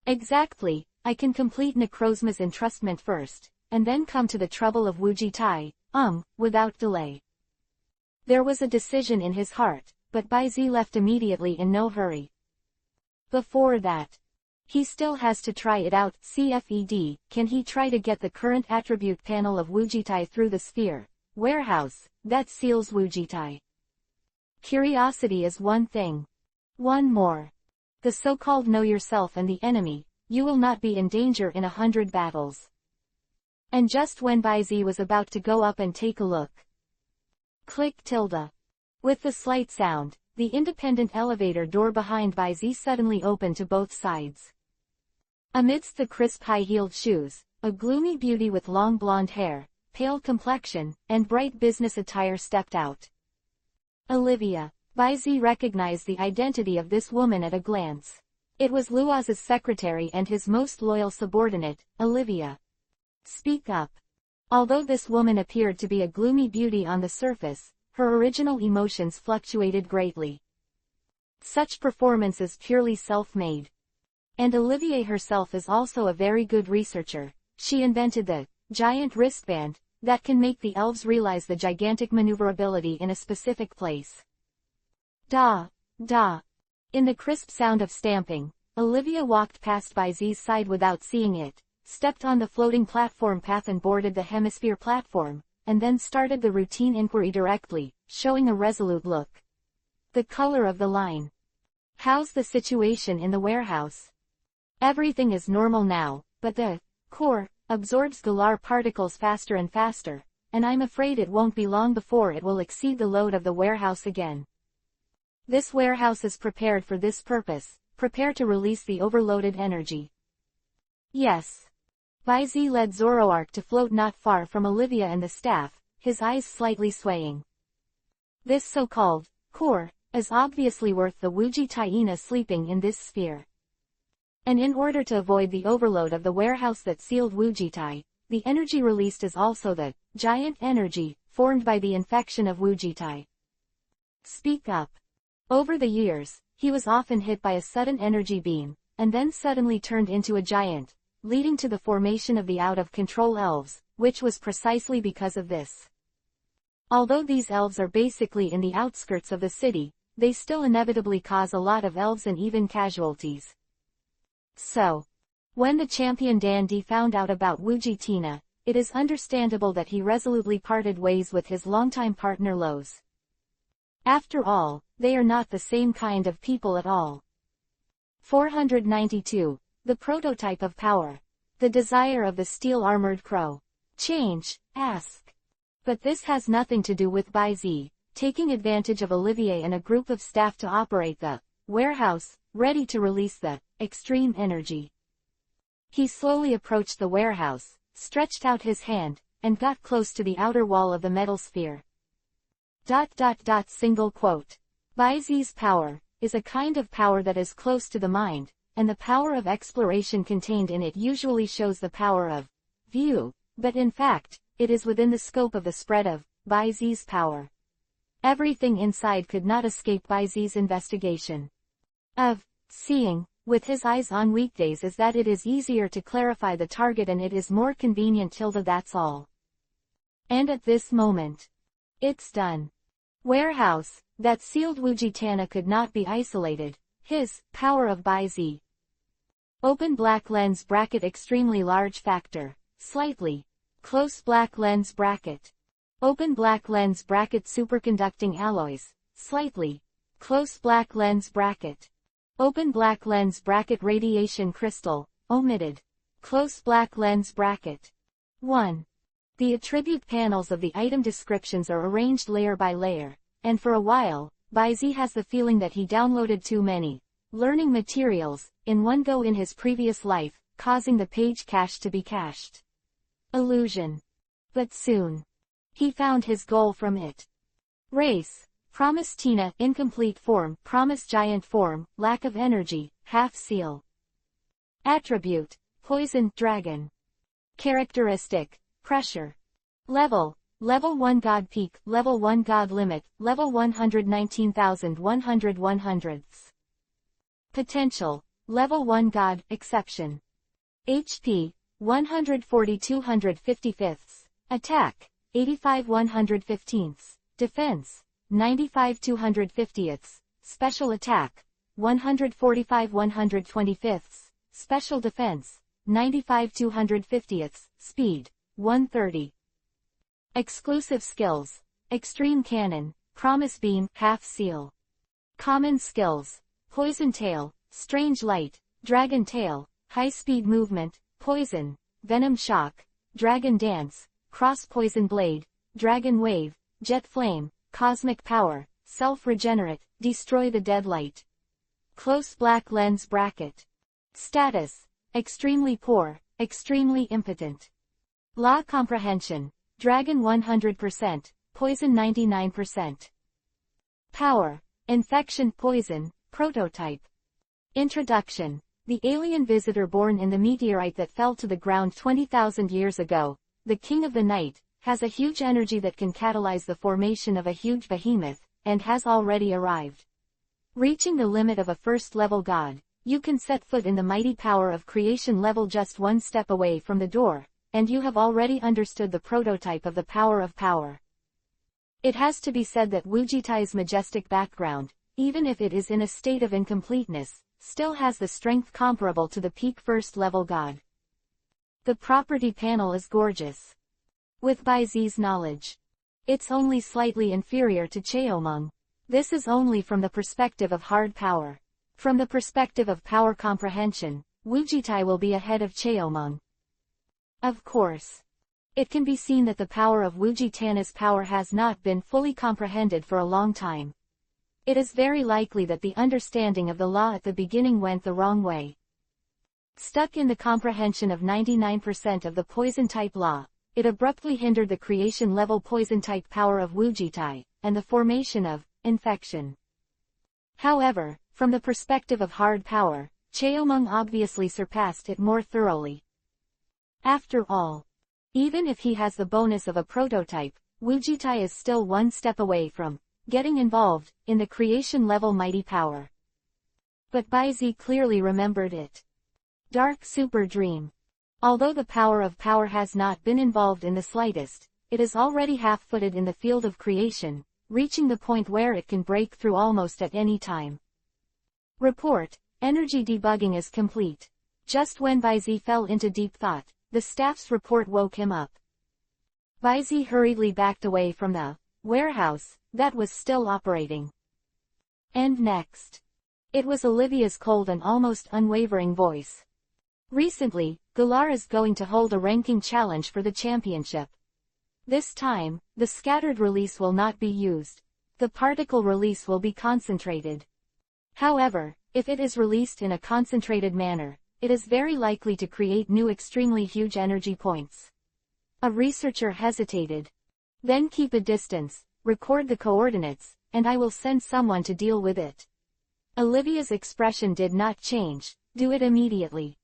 Speaker 1: Exactly, I can complete Necrozma's entrustment first, and then come to the trouble of Wujitai, without delay. There was a decision in his heart, but Baizi left immediately in no hurry. Before that, he still has to try it out. CFED, can he try to get the current attribute panel of Wujitai through the sphere, warehouse, that seals Wujitai? Curiosity is one thing. One more. The so-called know yourself and the enemy, you will not be in danger in 100 battles. And just when Baizi was about to go up and take a look. Click tilde. With the slight sound, the independent elevator door behind Baizi suddenly opened to both sides. Amidst the crisp high-heeled shoes, a gloomy beauty with long blonde hair, pale complexion, and bright business attire stepped out. Olivia. Baizi recognized the identity of this woman at a glance. It was Luaz's secretary and his most loyal subordinate, Olivia. Speak up. Although this woman appeared to be a gloomy beauty on the surface, her original emotions fluctuated greatly. Such performance is purely self-made. And Olivier herself is also a very good researcher. She invented the giant wristband that can make the elves realize the gigantic maneuverability in a specific place. Da. In the crisp sound of stamping, Olivia walked past Baizi's side without seeing it, stepped on the floating platform path and boarded the hemisphere platform, and then started the routine inquiry directly, showing a resolute look. The color of the line. How's the situation in the warehouse? Everything is normal now, but the core absorbs Galar particles faster and faster, and I'm afraid it won't be long before it will exceed the load of the warehouse again. This warehouse is prepared for this purpose, prepare to release the overloaded energy. Yes. Baizi led Zoroark to float not far from Olivia and the staff, his eyes slightly swaying. This so-called core is obviously worth the Wujitaina sleeping in this sphere. And in order to avoid the overload of the warehouse that sealed Wujitai, the energy released is also the giant energy formed by the infection of Wujitai. Speak up. Over the years, he was often hit by a sudden energy beam, and then suddenly turned into a giant, leading to the formation of the out-of-control elves, which was precisely because of this. Although these elves are basically in the outskirts of the city, they still inevitably cause a lot of elves and even casualties. So, when the champion Dandy found out about Wujitina, it is understandable that he resolutely parted ways with his longtime partner Lowe's. After all, they are not the same kind of people at all. 492. The prototype of power. The desire of the steel-armored crow. Change, ask. But this has nothing to do with Bai Zi, taking advantage of Olivier and a group of staff to operate the warehouse, ready to release the extreme energy. He slowly approached the warehouse, stretched out his hand, and got close to the outer wall of the metal sphere. Single quote. Bai Zi's power is a kind of power that is close to the mind, and the power of exploration contained in it usually shows the power of view, but in fact, it is within the scope of the spread of Bai Zi's power. Everything inside could not escape Bai Zi's investigation. Of seeing, with his eyes on weekdays, is that it is easier to clarify the target and it is more convenient tilde that's all. And at this moment, it's done. Warehouse, that sealed Wujitana could not be isolated, his power of Bai Zi. Open black lens bracket extremely large factor, slightly, close black lens bracket. Open black lens bracket superconducting alloys, slightly, close black lens bracket. Open black lens bracket radiation crystal, omitted. Close black lens bracket. 1. The attribute panels of the item descriptions are arranged layer by layer, and for a while, Bai Zi has the feeling that he downloaded too many learning materials in one go in his previous life, causing the page cache to be cached. Illusion. But soon, he found his goal from it. Race. Promise Tina, incomplete form, promise giant form, lack of energy, half seal. Attribute, poison, dragon. Characteristic, pressure. Level, level 1 God peak, level 1 God limit, level 119,100 Potential, level 1 God, exception. HP, 140 255. Attack, 85 115. Defense, 95 250. Special attack, 145 125. Special defense, 95 250. Speed, 130. Exclusive skills, extreme cannon, promise beam, half seal. Common skills, poison tail, strange light, dragon tail, high speed movement, poison, venom shock, dragon dance, cross poison blade, dragon wave, jet flame, cosmic power, self-regenerate, destroy the deadlight. Close black lens bracket. Status, extremely poor, extremely impotent. Law comprehension, dragon 100%, poison 99%. Power, infection poison, prototype. Introduction. The alien visitor born in the meteorite that fell to the ground 20,000 years ago, the king of the night, has a huge energy that can catalyze the formation of a huge behemoth, and has already arrived. Reaching the limit of a first-level god, you can set foot in the mighty power of creation level just one step away from the door, and you have already understood the prototype of the power of power. It has to be said that Wujitai's majestic background, even if it is in a state of incompleteness, still has the strength comparable to the peak first-level god. The property panel is gorgeous. With Bai Zi's knowledge, it's only slightly inferior to Cheomeng. This is only from the perspective of hard power. From the perspective of power comprehension, Wujitai will be ahead of Cheomeng. Of course, it can be seen that the power of Wujitana's power has not been fully comprehended for a long time. It is very likely that the understanding of the law at the beginning went the wrong way. Stuck in the comprehension of 99% of the poison-type law, it abruptly hindered the creation-level poison-type power of Wujitai, and the formation of infection. However, from the perspective of hard power, Cheomung obviously surpassed it more thoroughly. After all, even if he has the bonus of a prototype, Wujitai is still one step away from getting involved in the creation level mighty power. But Baizi clearly remembered it. Dark Super Dream. Although the power of power has not been involved in the slightest, it is already half-footed in the field of creation, reaching the point where it can break through almost at any time. Report, energy debugging is complete. Just when Baizi fell into deep thought, the staff's report woke him up. Baizi hurriedly backed away from the warehouse that was still operating. And next. It was Olivia's cold and almost unwavering voice. Recently, Galar is going to hold a ranking challenge for the championship. This time, the scattered release will not be used. The particle release will be concentrated. However, if it is released in a concentrated manner, it is very likely to create new extremely huge energy points. A researcher hesitated. Then keep a distance, record the coordinates, and I will send someone to deal with it. Olivia's expression did not change. Do it immediately.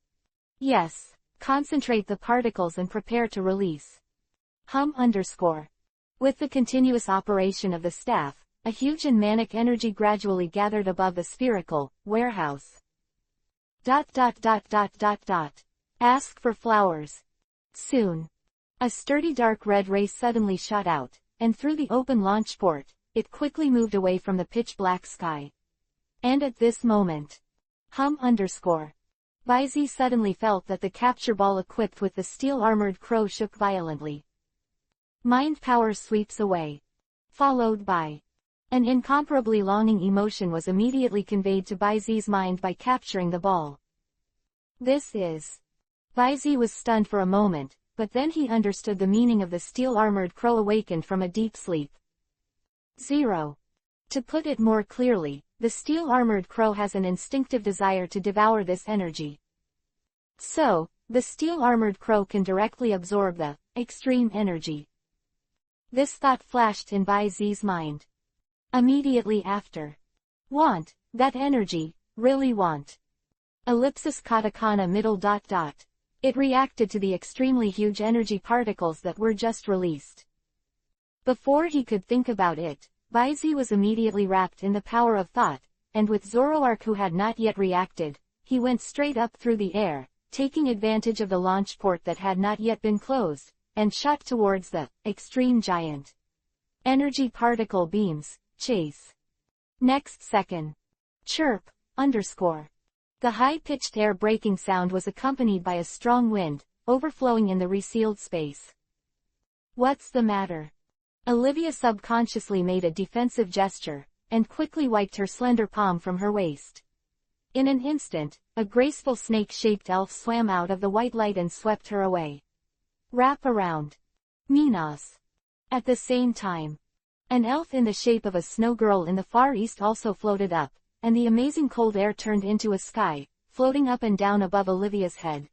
Speaker 1: Yes. Concentrate the particles and prepare to release. With the continuous operation of the staff, a huge and manic energy gradually gathered above the spherical warehouse. Ask for flowers. Soon. A sturdy dark red ray suddenly shot out, and through the open launch port, it quickly moved away from the pitch-black sky. And at this moment, Baizi suddenly felt that the capture ball equipped with the steel-armored crow shook violently. Mind power sweeps away. Followed by. An incomparably longing emotion was immediately conveyed to Baizi's mind by capturing the ball. This is. Baizi was stunned for a moment, but then he understood the meaning of the steel-armored crow awakened from a deep sleep. 0. To put it more clearly, the steel-armored crow has an instinctive desire to devour this energy. So, the steel-armored crow can directly absorb the extreme energy. This thought flashed in Baizi's mind. Immediately after. Want, that energy, really want. Ellipsis katakana middle ... It reacted to the extremely huge energy particles that were just released. Before he could think about it, Baizi was immediately wrapped in the power of thought, and with Zoroark who had not yet reacted, he went straight up through the air, taking advantage of the launch port that had not yet been closed, and shot towards the extreme giant. Energy particle beams, chase. Next second. Chirp, _. The high-pitched air-breaking sound was accompanied by a strong wind, overflowing in the resealed space. What's the matter? Olivia subconsciously made a defensive gesture, and quickly wiped her slender palm from her waist. In an instant, a graceful snake-shaped elf swam out of the white light and swept her away. Wrap around. Minas. At the same time, an elf in the shape of a snow girl in the far east also floated up, and the amazing cold air turned into a sky, floating up and down above Olivia's head.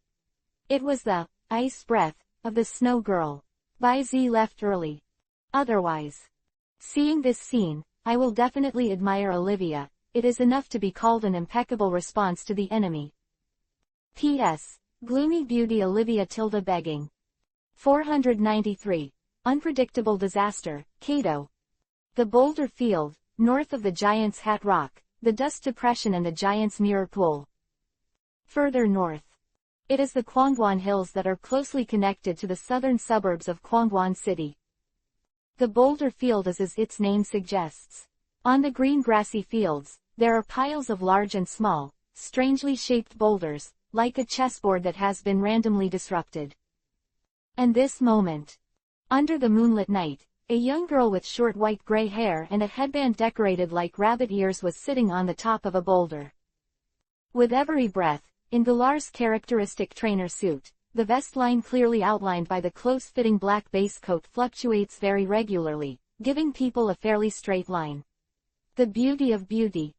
Speaker 1: It was the ice breath of the snow girl. Baizi left early. Otherwise. Seeing this scene, I will definitely admire Olivia. It is enough to be called an impeccable response to the enemy. P.S. Gloomy Beauty Olivia tilde begging. 493. Unpredictable Disaster, Kobo. The boulder field, north of the Giant's Hat Rock, the Dust Depression and the Giant's Mirror Pool. Further north. It is the Kwangwon Hills that are closely connected to the southern suburbs of Kwangwon City. The boulder field is as its name suggests. On the green grassy fields, there are piles of large and small, strangely shaped boulders, like a chessboard that has been randomly disrupted. And this moment. Under the moonlit night, a young girl with short white-gray hair and a headband decorated like rabbit ears was sitting on the top of a boulder. With every breath, in Galar's characteristic trainer suit, the vest line clearly outlined by the close-fitting black base coat fluctuates very regularly, giving people a fairly straight line. The beauty of beauty.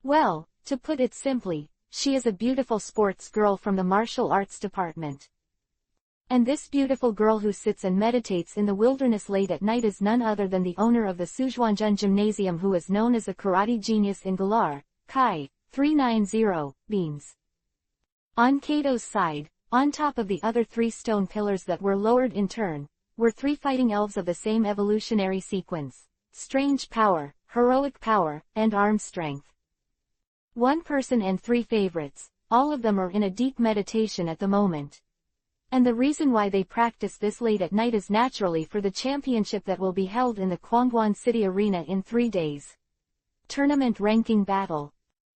Speaker 1: Well, to put it simply, she is a beautiful sports girl from the martial arts department. And this beautiful girl who sits and meditates in the wilderness late at night is none other than the owner of the Sujuanjun Gymnasium, who is known as a karate genius in Galar, Kai 390, Beams. On Kato's side, on top of the other 3 stone pillars that were lowered in turn, were 3 fighting elves of the same evolutionary sequence: strange power, heroic power, and arm strength. 1 person and 3 favorites, all of them are in a deep meditation at the moment. And the reason why they practice this late at night is naturally for the championship that will be held in the Kwangwon City Arena in 3 days. Tournament ranking battle.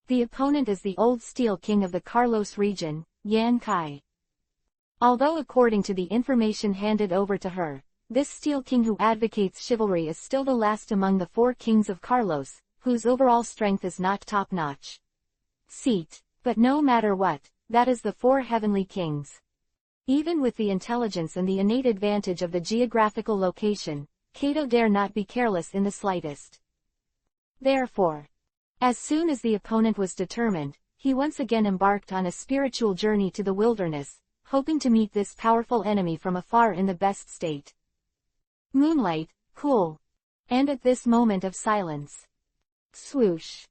Speaker 1: The opponent is the old Steel King of the Carlos region, Yan Kai. Although according to the information handed over to her, this Steel King who advocates chivalry is still the last among the 4 kings of Carlos, whose overall strength is not top-notch. But no matter what, that is the 4 heavenly kings. Even with the intelligence and the innate advantage of the geographical location, Kato dare not be careless in the slightest. Therefore, as soon as the opponent was determined, he once again embarked on a spiritual journey to the wilderness, hoping to meet this powerful enemy from afar in the best state. Moonlight, cool. And at this moment of silence, swoosh.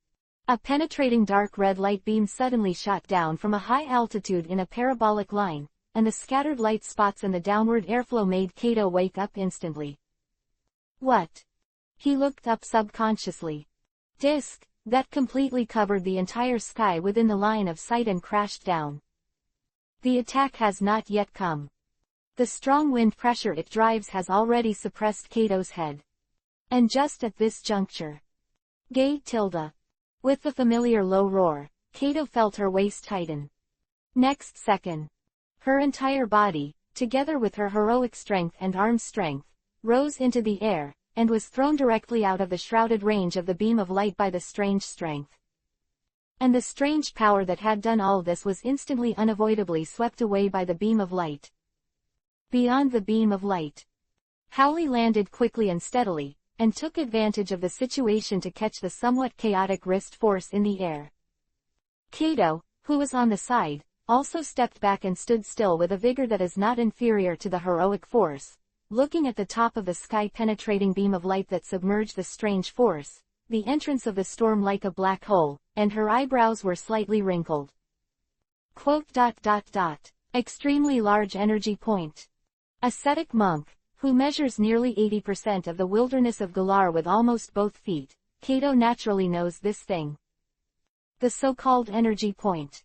Speaker 1: A penetrating dark red light beam suddenly shot down from a high altitude in a parabolic line, and the scattered light spots and the downward airflow made Kato wake up instantly. What? He looked up subconsciously. Disk, that completely covered the entire sky within the line of sight and crashed down. The attack has not yet come. The strong wind pressure it drives has already suppressed Kato's head. And just at this juncture, with the familiar low roar, Kato felt her waist tighten. Next second, her entire body, together with her heroic strength and arm strength, rose into the air, and was thrown directly out of the shrouded range of the beam of light by the strange strength. And the strange power that had done all this was instantly unavoidably swept away by the beam of light. Beyond the beam of light, Howley landed quickly and steadily, and took advantage of the situation to catch the somewhat chaotic wrist force in the air. Kato, who was on the side, also stepped back and stood still with a vigor that is not inferior to the heroic force, looking at the top of the sky-penetrating beam of light that submerged the strange force, the entrance of the storm like a black hole, and her eyebrows were slightly wrinkled. Extremely large energy point. Ascetic monk, who measures nearly 80% of the wilderness of Galar with almost both feet, Kato naturally knows this thing. The so-called energy point.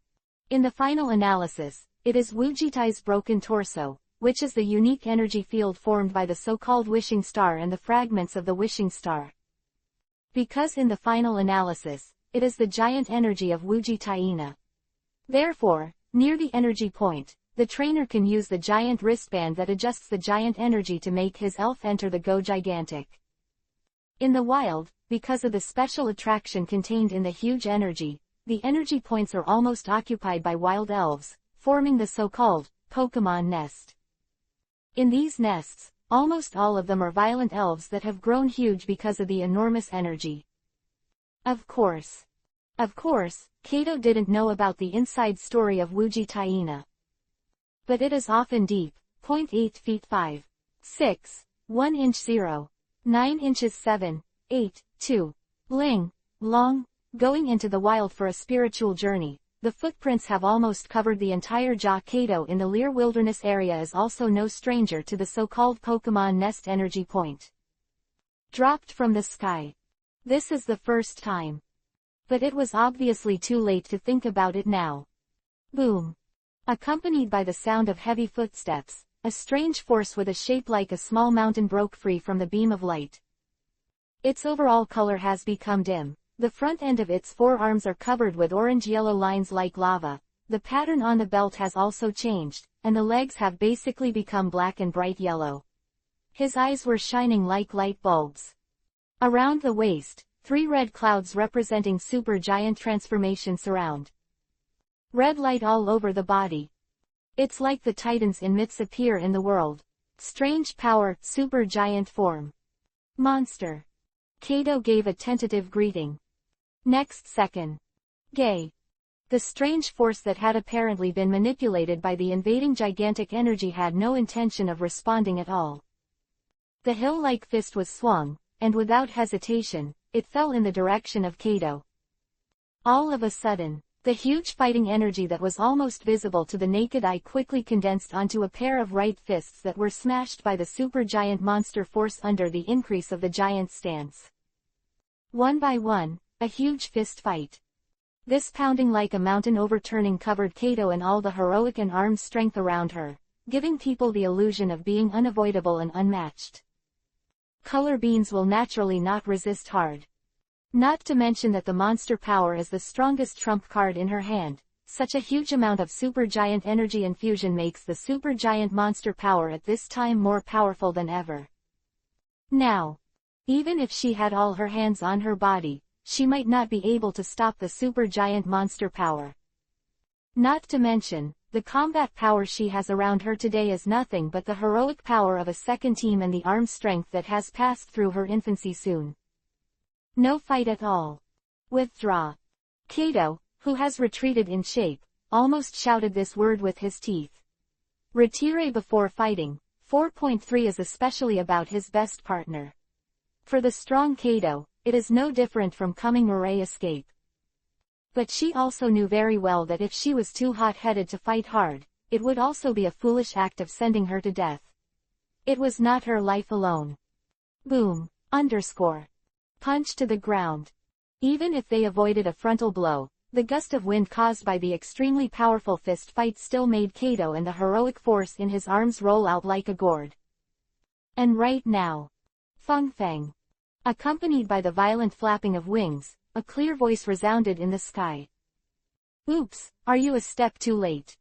Speaker 1: In the final analysis, it is Wujitai's broken torso, which is the unique energy field formed by the so-called wishing star and the fragments of the wishing star. Because in the final analysis, it is the giant energy of Wujitaina. Therefore, near the energy point, the trainer can use the giant wristband that adjusts the giant energy to make his elf enter the Go Gigantic. In the wild, because of the special attraction contained in the huge energy, the energy points are almost occupied by wild elves, forming the so-called Pokemon nest. In these nests, almost all of them are violent elves that have grown huge because of the enormous energy. Of course, Kato didn't know about the inside story of Wujitaina. But it is often deep, 0.8 feet 5, 6, 1 inch 0, 9 inches 7, 8, 2, long, going into the wild for a spiritual journey. The footprints have almost covered the entire Ja. Kato in the Lear Wilderness area is also no stranger to the so-called Pokemon Nest energy point. Dropped from the sky. This is the first time. But it was obviously too late to think about it now. Boom. Accompanied by the sound of heavy footsteps, a strange force with a shape like a small mountain broke free from the beam of light. Its overall color has become dim. The front end of its 4 arms are covered with orange-yellow lines like lava. The pattern on the belt has also changed, and the legs have basically become black and bright yellow. His eyes were shining like light bulbs. Around the waist, 3 red clouds representing super giant transformation surround. Red light all over the body. It's like the titans in myths appear in the world. Strange power, super giant form. Monster. Kato gave a tentative greeting. Next second. Gay. The strange force that had apparently been manipulated by the invading gigantic energy had no intention of responding at all. The hill-like fist was swung, and without hesitation, it fell in the direction of Kato. All of a sudden, The huge fighting energy that was almost visible to the naked eye quickly condensed onto a pair of right fists that were smashed by the supergiant monster force under the increase of the giant's stance. One by one, a huge fist fight. This pounding like a mountain overturning covered Kato and all the heroic and armed strength around her, giving people the illusion of being unavoidable and unmatched. Color beans will naturally not resist hard. Not to mention that the monster power is the strongest trump card in her hand. Such a huge amount of supergiant energy infusion makes the supergiant monster power at this time more powerful than ever. Now, even if she had all her hands on her body, she might not be able to stop the supergiant monster power. Not to mention, the combat power she has around her today is nothing but the heroic power of a second team and the arm strength that has passed through her infancy soon. No fight at all. Withdraw. Kato, who has retreated in shape, almost shouted this word with his teeth. Retire before fighting. 4.3 is especially about his best partner. For the strong Kato, it is no different from coming Mirai escape. But she also knew very well that if she was too hot-headed to fight hard, it would also be a foolish act of sending her to death. It was not her life alone. Boom. Punch to the ground. Even if they avoided a frontal blow, the gust of wind caused by the extremely powerful fist fight still made Kato and the heroic force in his arms roll out like a gourd. And right now. Feng Feng. Accompanied by the violent flapping of wings, a clear voice resounded in the sky. Oops, are you a step too late?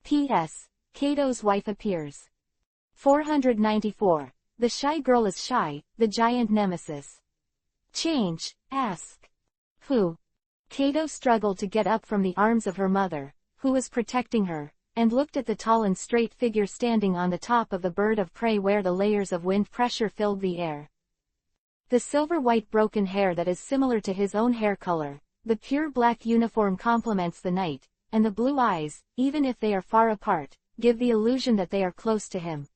Speaker 1: P.S. Kato's wife appears. 494. The shy girl is shy, the giant nemesis. Change, ask. Who? Kato struggled to get up from the arms of her mother, who was protecting her, and looked at the tall and straight figure standing on the top of the bird of prey where the layers of wind pressure filled the air. The silver-white broken hair that is similar to his own hair color, the pure black uniform complements the night, and the blue eyes, even if they are far apart, give the illusion that they are close to him.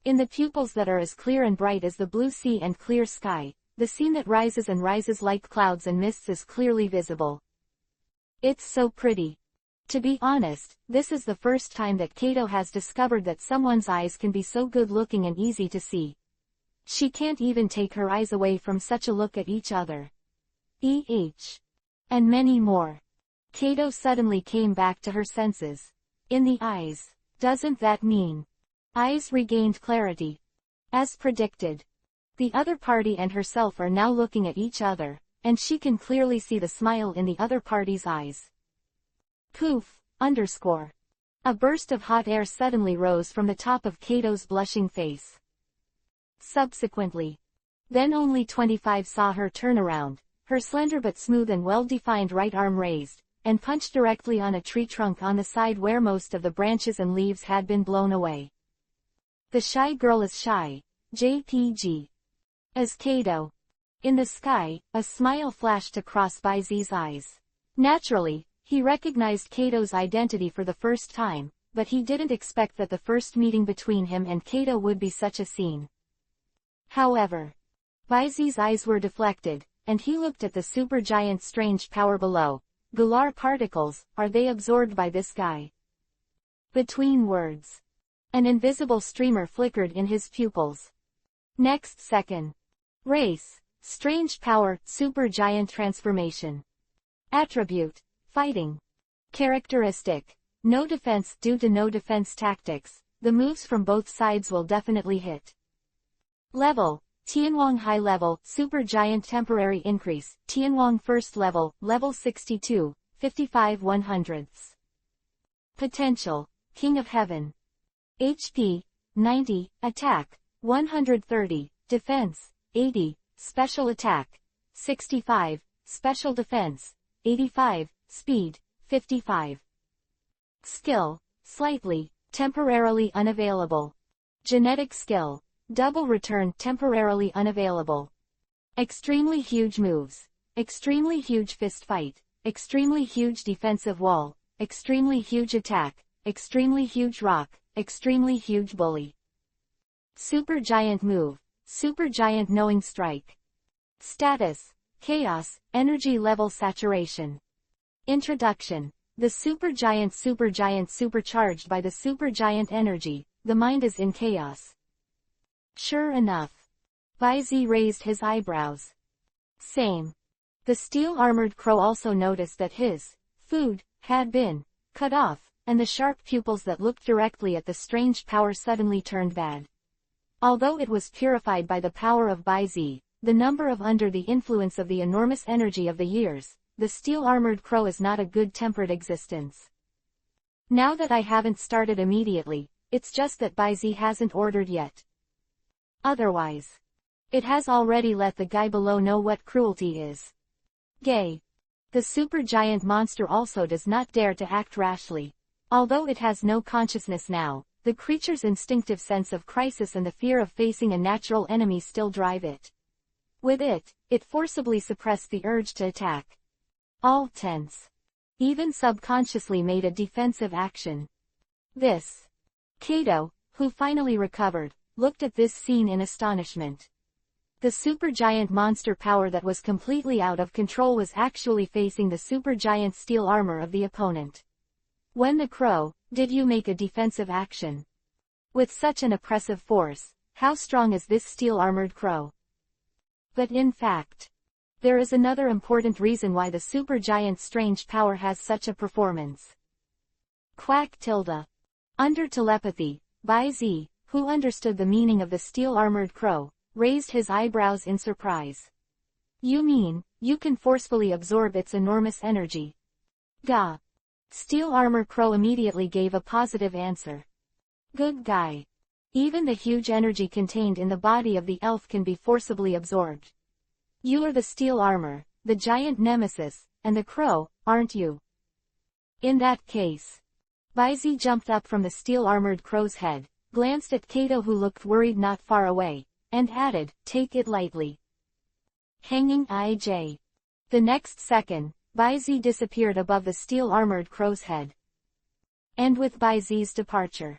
Speaker 1: In the pupils that are as clear and bright as the blue sea and clear sky, the scene that rises and rises like clouds and mists is clearly visible. It's so pretty. To be honest, this is the first time that Kato has discovered that someone's eyes can be so good-looking and easy to see. She can't even take her eyes away from such a look at each other. And many more. Kato suddenly came back to her senses. In the eyes. Doesn't that mean? Eyes regained clarity. As predicted. The other party and herself are now looking at each other, and she can clearly see the smile in the other party's eyes. Poof. A burst of hot air suddenly rose from the top of Kato's blushing face. Subsequently. Then only 25 saw her turn around, her slender but smooth and well-defined right arm raised, and punch directly on a tree trunk on the side where most of the branches and leaves had been blown away. The shy girl is shy. JPG. As Kato. In the sky, a smile flashed across Baizi's eyes. Naturally, he recognized Kato's identity for the first time, but he didn't expect that the first meeting between him and Kato would be such a scene. However, Baizi's eyes were deflected, and he looked at the supergiant strange power below. Gular particles, are they absorbed by this guy? Between words. An invisible streamer flickered in his pupils. Next second. Race, strange power, supergiant transformation. Attribute, fighting. Characteristic, no defense due to no defense tactics, the moves from both sides will definitely hit. Level, Tianwang high level, supergiant temporary increase, Tianwang first level, level 62, 55 100ths. Potential, King of Heaven. HP, 90, attack, 130, defense, 80, special attack, 65, special defense, 85, speed, 55. Skill, slightly, temporarily unavailable. Genetic skill, double return temporarily unavailable. Extremely huge moves, extremely huge fist fight, extremely huge defensive wall, extremely huge attack, extremely huge rock, extremely huge bully. Supergiant move, supergiant knowing strike. Status, chaos, energy level saturation. Introduction. The supergiant supercharged by the supergiant energy, the mind is in chaos. Sure enough. Baizi raised his eyebrows. Same. The steel-armored crow also noticed that his food had been cut off, and the sharp pupils that looked directly at the strange power suddenly turned bad. Although it was purified by the power of Baizi, the number of under the influence of the enormous energy of the years, the steel-armored crow is not a good-tempered existence. Now that I haven't started immediately, it's just that Baizi hasn't ordered yet. Otherwise, it has already let the guy below know what cruelty is. Gay. The supergiant monster also does not dare to act rashly. Although it has no consciousness now, the creature's instinctive sense of crisis and the fear of facing a natural enemy still drive it. With it, it forcibly suppressed the urge to attack. All tense. Even subconsciously made a defensive action. This. Kato, who finally recovered, looked at this scene in astonishment. The supergiant monster power that was completely out of control was actually facing the supergiant steel armor of the opponent. When the crow, did you make a defensive action? With such an oppressive force, how strong is this steel-armored crow? But in fact, there is another important reason why the supergiant's strange power has such a performance. Quack tilde. Under telepathy, Baizi, who understood the meaning of the steel-armored crow, raised his eyebrows in surprise. You mean, you can forcefully absorb its enormous energy? Gah. Steel Armor Crow immediately gave a positive answer. Good guy. Even the huge energy contained in the body of the elf can be forcibly absorbed. You are the steel armor, the giant nemesis, and the crow, aren't you? In that case. Baizi jumped up from the steel-armored crow's head, glanced at Kato who looked worried not far away, and added, take it lightly. Hanging IJ. The next second, Baizi disappeared above the steel-armored crow's head. And with Baizi's departure.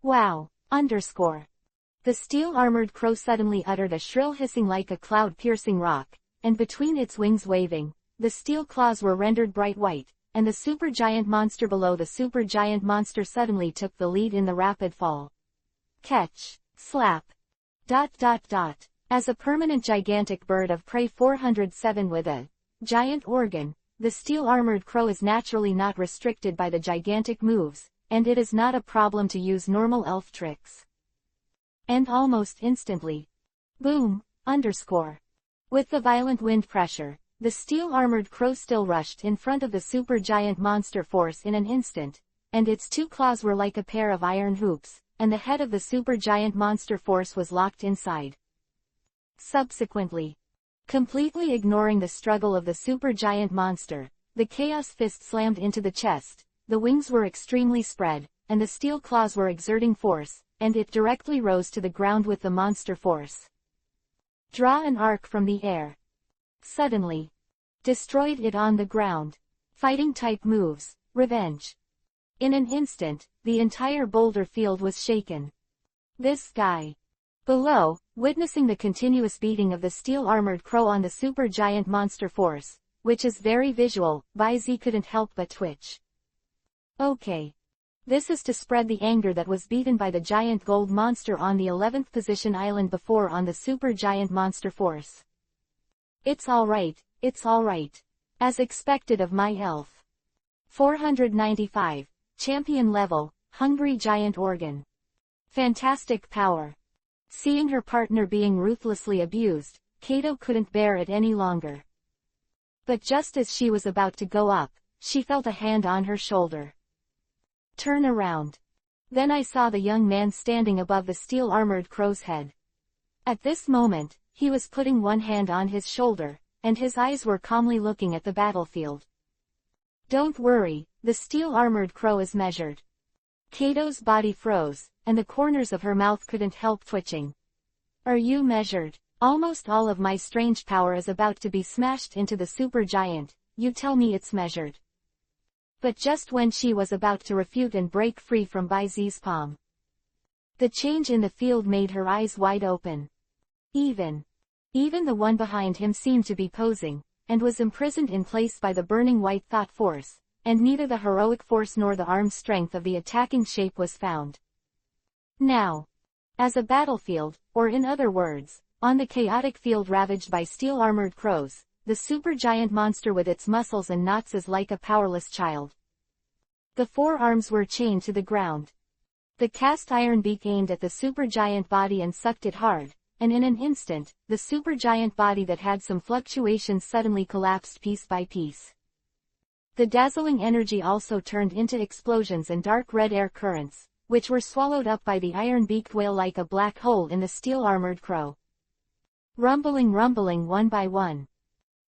Speaker 1: Wow! The steel-armored crow suddenly uttered a shrill hissing like a cloud-piercing rock, and between its wings waving, the steel claws were rendered bright white, and the supergiant monster below the supergiant monster suddenly took the lead in the rapid fall. Catch. Slap. ... As a permanent gigantic bird of prey 407 with a giant organ, the steel-armored crow is naturally not restricted by the gigantic moves, and it is not a problem to use normal elf tricks. And almost instantly. Boom! With the violent wind pressure, the steel-armored crow still rushed in front of the supergiant monster force in an instant, and its two claws were like a pair of iron hoops, and the head of the supergiant monster force was locked inside. Subsequently, completely ignoring the struggle of the supergiant monster, the chaos fist slammed into the chest, the wings were extremely spread, and the steel claws were exerting force, and it directly rose to the ground with the monster force. Draw an arc from the air. Suddenly. Destroyed it on the ground. Fighting type moves, revenge. In an instant, the entire boulder field was shaken. This guy. Below, witnessing the continuous beating of the steel-armored crow on the supergiant monster force, which is very visual, Baizi couldn't help but twitch. Okay. This is to spread the anger that was beaten by the giant gold monster on the 11th position island before on the supergiant monster force. It's alright, As expected of my elf. 495. Champion level, hungry giant organ. Fantastic power. Seeing her partner being ruthlessly abused, Kato couldn't bear it any longer. But just as she was about to go up, she felt a hand on her shoulder. Turn around. Then I saw the young man standing above the steel-armored crow's head. At this moment, he was putting one hand on his shoulder, and his eyes were calmly looking at the battlefield. Don't worry, the steel-armored crow is measured. Kato's body froze, and the corners of her mouth couldn't help twitching. Are you measured? Almost all of my strange power is about to be smashed into the supergiant, you tell me it's measured. But just when she was about to refute and break free from Baizi's palm, the change in the field made her eyes wide open. Even the one behind him seemed to be posing, and was imprisoned in place by the burning white thought force, and neither the heroic force nor the armed strength of the attacking shape was found. Now, as a battlefield, or in other words, on the chaotic field ravaged by steel-armored crows, the supergiant monster with its muscles and knots is like a powerless child. The four arms were chained to the ground. The cast iron beak aimed at the supergiant body and sucked it hard, and in an instant, the supergiant body that had some fluctuations suddenly collapsed piece by piece. The dazzling energy also turned into explosions and dark red air currents, which were swallowed up by the iron-beaked whale like a black hole in the steel-armored crow. Rumbling, one by one.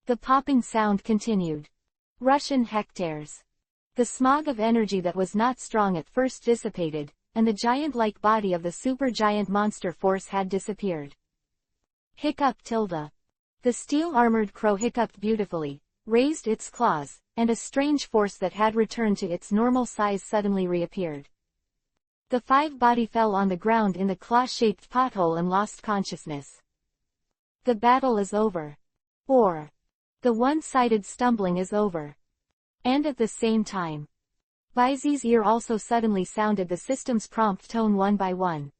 Speaker 1: The popping sound continued. Russian hectares. The smog of energy that was not strong at first dissipated, and the giant-like body of the supergiant monster force had disappeared. Hiccup tilde. The steel-armored crow hiccuped beautifully, raised its claws, and a strange force that had returned to its normal size suddenly reappeared. The five-body fell on the ground in the claw-shaped pothole and lost consciousness. The battle is over. Or, the one-sided stumbling is over. And at the same time, Baizi's ear also suddenly sounded the system's prompt tone one by one.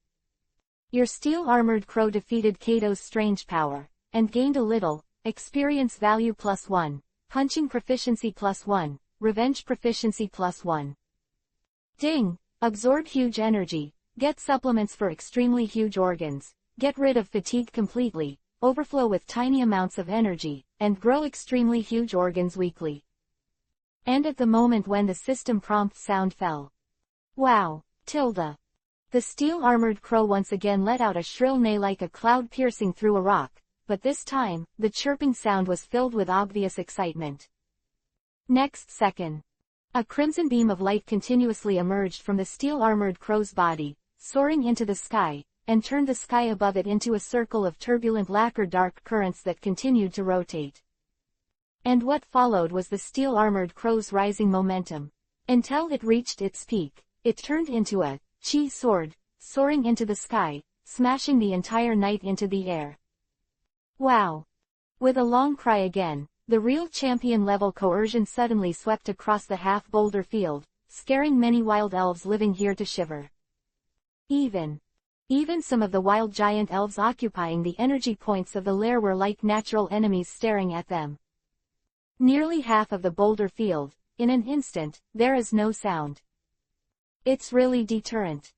Speaker 1: Your steel-armored crow defeated Kato's strange power, and gained a little, experience value +1, punching proficiency +1, revenge proficiency +1. Ding! Absorb huge energy, get supplements for extremely huge organs, get rid of fatigue completely, overflow with tiny amounts of energy, and grow extremely huge organs weekly. And at the moment when the system prompt sound fell. Wow! Tilde. The steel-armored crow once again let out a shrill neigh like a cloud piercing through a rock, but this time, the chirping sound was filled with obvious excitement. Next second, a crimson beam of light continuously emerged from the steel-armored crow's body, soaring into the sky, and turned the sky above it into a circle of turbulent lacquer dark currents that continued to rotate. And what followed was the steel-armored crow's rising momentum. Until it reached its peak, it turned into a chi sword, soaring into the sky, smashing the entire night into the air. Wow! With a long cry again, the real champion-level coercion suddenly swept across the half-boulder field, scaring many wild elves living here to shiver. Even some of the wild giant elves occupying the energy points of the lair were like natural enemies staring at them. Nearly half of the boulder field, in an instant, there is no sound. It's really deterrent.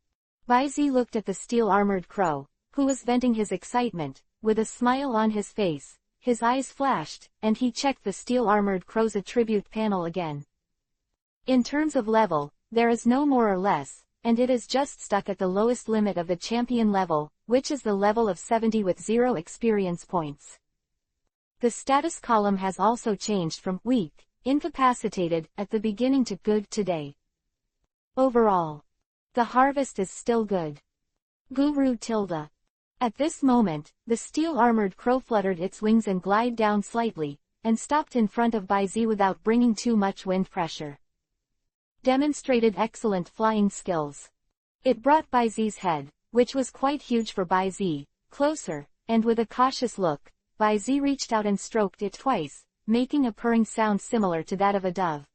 Speaker 1: Baizi looked at the steel-armored crow, who was venting his excitement, with a smile on his face. His eyes flashed, and he checked the steel-armored crow's attribute panel again. In terms of level, there is no more or less, and it is just stuck at the lowest limit of the champion level, which is the level of 70 with 0 experience points. The status column has also changed from weak, incapacitated, at the beginning to good today. Overall, the harvest is still good. Guru tilde. At this moment, the steel-armored crow fluttered its wings and glided down slightly, and stopped in front of Baizi without bringing too much wind pressure. Demonstrated excellent flying skills. It brought Baizi's head, which was quite huge for Baizi, closer, and with a cautious look, Baizi reached out and stroked it twice, making a purring sound similar to that of a dove.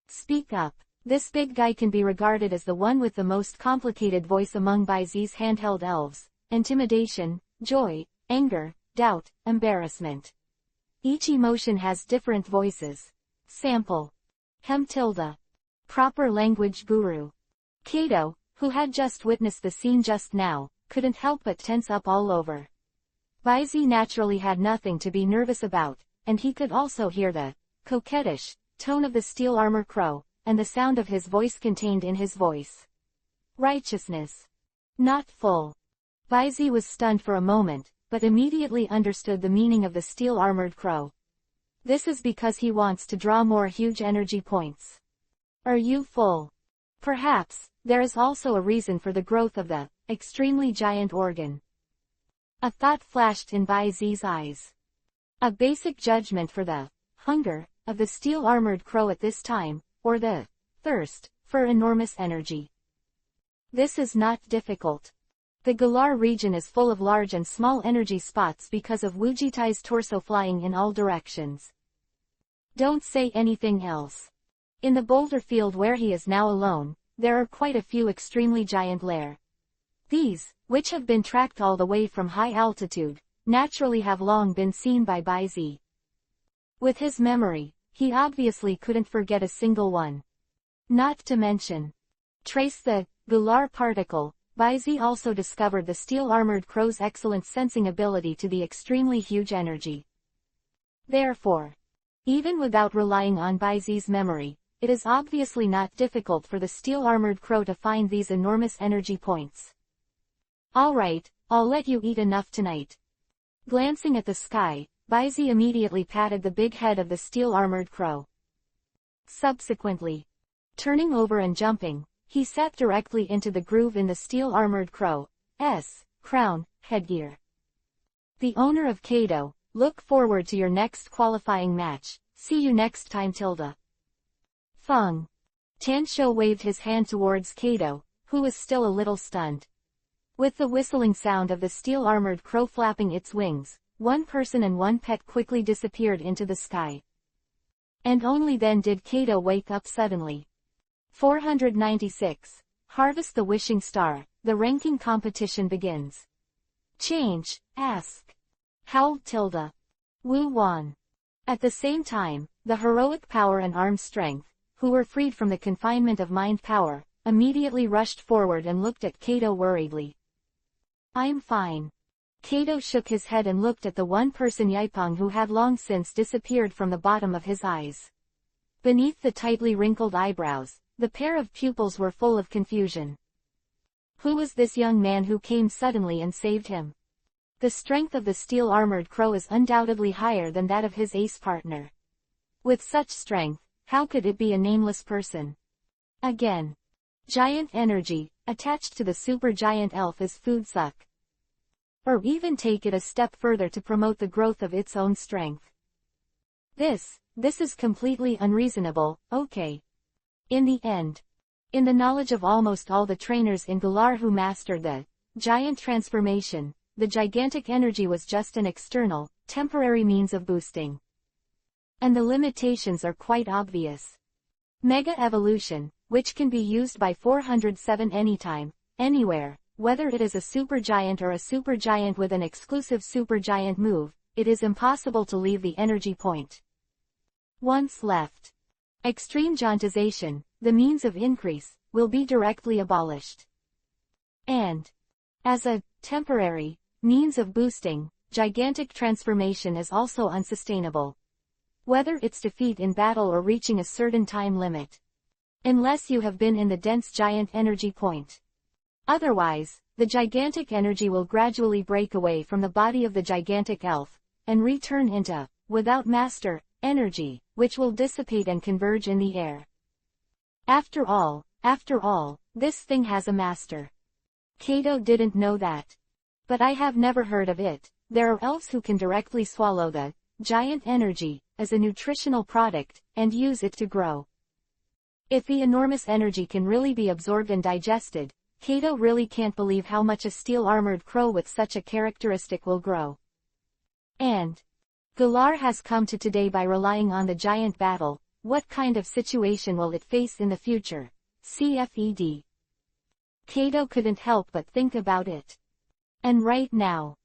Speaker 1: Speak up. This big guy can be regarded as the one with the most complicated voice among Baizi's handheld elves. Intimidation, joy, anger, doubt, embarrassment. Each emotion has different voices. Sample. Hem tilde. Proper language guru. Kato, who had just witnessed the scene just now, couldn't help but tense up all over. Baizi naturally had nothing to be nervous about, and he could also hear the coquettish tone of the steel armor crow, and the sound of his voice contained in his voice. Righteousness. Not full. Baizi was stunned for a moment, but immediately understood the meaning of the steel-armored crow. This is because he wants to draw more huge energy points. Are you full? Perhaps, there is also a reason for the growth of the extremely giant organ. A thought flashed in Baizi's eyes. A basic judgment for the hunger of the steel-armored crow at this time, or the thirst for enormous energy. This is not difficult. The Galar region is full of large and small energy spots because of Wujitai's torso flying in all directions. Don't say anything else. In the boulder field where he is now alone, there are quite a few extremely giant lair. These, which have been tracked all the way from high altitude, naturally have long been seen by Baizi. With his memory, he obviously couldn't forget a single one. Not to mention, trace the Galar particle. Baizi also discovered the steel-armored crow's excellent sensing ability to the extremely huge energy. Therefore, even without relying on Baizi's memory, it is obviously not difficult for the steel-armored crow to find these enormous energy points. Alright, I'll let you eat enough tonight. Glancing at the sky, Baizi immediately patted the big head of the steel-armored crow. Subsequently, turning over and jumping, he sat directly into the groove in the steel-armored crow's crown headgear. The owner of Kobo, look forward to your next qualifying match. See you next time. Feng. Tansho waved his hand towards Kobo, who was still a little stunned. With the whistling sound of the steel-armored crow flapping its wings, one person and one pet quickly disappeared into the sky. And only then did Kobo wake up suddenly. 496. Harvest the Wishing Star. The ranking competition begins. Change, ask. Howled Tilda. Wu Wan. At the same time, the heroic power and arm strength, who were freed from the confinement of mind power, immediately rushed forward and looked at Kobo worriedly. I'm fine. Kobo shook his head and looked at the one person Yaipeng who had long since disappeared from the bottom of his eyes. Beneath the tightly wrinkled eyebrows, the pair of pupils were full of confusion. Who was this young man who came suddenly and saved him? The strength of the steel-armored crow is undoubtedly higher than that of his ace partner. With such strength, how could it be a nameless person? Again. Giant energy, attached to the supergiant elf is food suck. Or even take it a step further to promote the growth of its own strength. This is completely unreasonable, okay. In the end, in the knowledge of almost all the trainers in Galar who mastered the giant transformation, the gigantic energy was just an external, temporary means of boosting. And the limitations are quite obvious. Mega evolution, which can be used by 407 anytime, anywhere, whether it is a supergiant or a supergiant with an exclusive supergiant move, it is impossible to leave the energy point. Once left. Extreme giantization, the means of increase, will be directly abolished. And, as a temporary means of boosting, gigantic transformation is also unsustainable. Whether it's defeat in battle or reaching a certain time limit. Unless you have been in the dense giant energy point. Otherwise, the gigantic energy will gradually break away from the body of the gigantic elf, and return into, without master, energy, which will dissipate and converge in the air. After all, this thing has a master. Kobo didn't know that. But I have never heard of it. There are elves who can directly swallow the giant energy as a nutritional product and use it to grow. If the enormous energy can really be absorbed and digested, Kobo really can't believe how much a steel-armored crow with such a characteristic will grow. And Galar has come to today by relying on the giant battle. What kind of situation will it face in the future? CFED. Kobo couldn't help but think about it. And right now,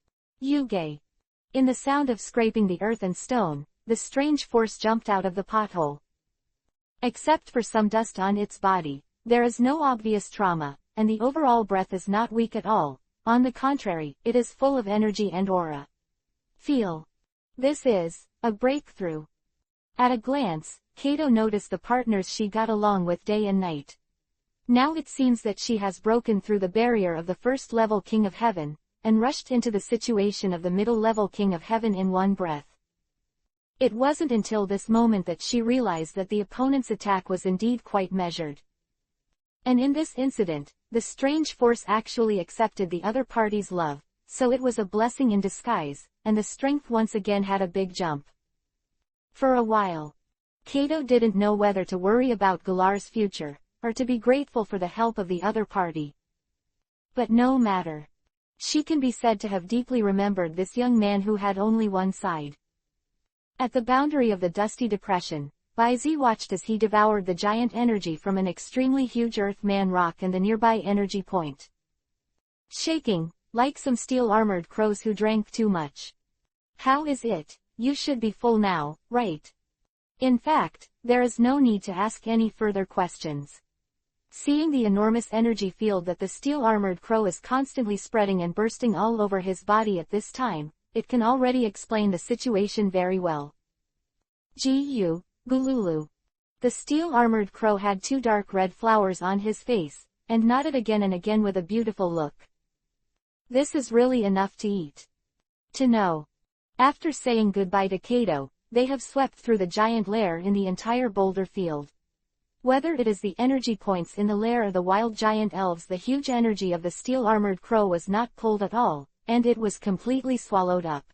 Speaker 1: Yuge. In the sound of scraping the earth and stone, the strange force jumped out of the pothole. Except for some dust on its body, there is no obvious trauma, and the overall breath is not weak at all. On the contrary, it is full of energy and aura. Feel. This is a breakthrough. At a glance, Kobo noticed the partners she got along with day and night. Now it seems that she has broken through the barrier of the first-level King of Heaven, and rushed into the situation of the middle-level King of Heaven in one breath. It wasn't until this moment that she realized that the opponent's attack was indeed quite measured. And in this incident, the strange force actually accepted the other party's love, so it was a blessing in disguise, and the strength once again had a big jump. For a while, Kobo didn't know whether to worry about Galar's future, or to be grateful for the help of the other party. But no matter. She can be said to have deeply remembered this young man who had only one side. At the boundary of the dusty depression, Baizi watched as he devoured the giant energy from an extremely huge Earth-man rock and the nearby energy point. Shaking, like some steel-armored crows who drank too much. How is it? You should be full now, right? In fact, there is no need to ask any further questions. Seeing the enormous energy field that the steel-armored crow is constantly spreading and bursting all over his body at this time, it can already explain the situation very well. Gu, Gululu. The steel-armored crow had two dark red flowers on his face, and nodded again and again with a beautiful look. This is really enough to eat. To know. After saying goodbye to Kato, they have swept through the giant lair in the entire boulder field. Whether it is the energy points in the lair or the wild giant elves, the huge energy of the steel-armored crow was not pulled at all, and it was completely swallowed up.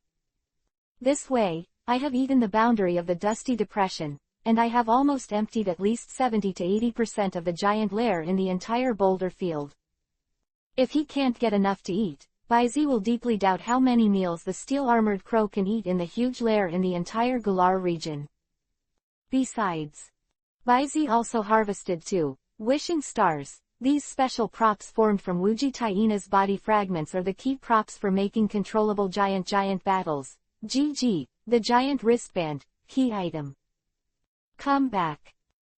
Speaker 1: This way, I have eaten the boundary of the dusty depression, and I have almost emptied at least 70 to 80% of the giant lair in the entire boulder field. If he can't get enough to eat, Baizi will deeply doubt how many meals the steel-armored crow can eat in the huge lair in the entire Galar region. Besides, Baizi also harvested 2 wishing stars. These special props formed from Wuji Taiina's body fragments are the key props for making controllable giant battles. GG, the giant wristband, key item. Come back.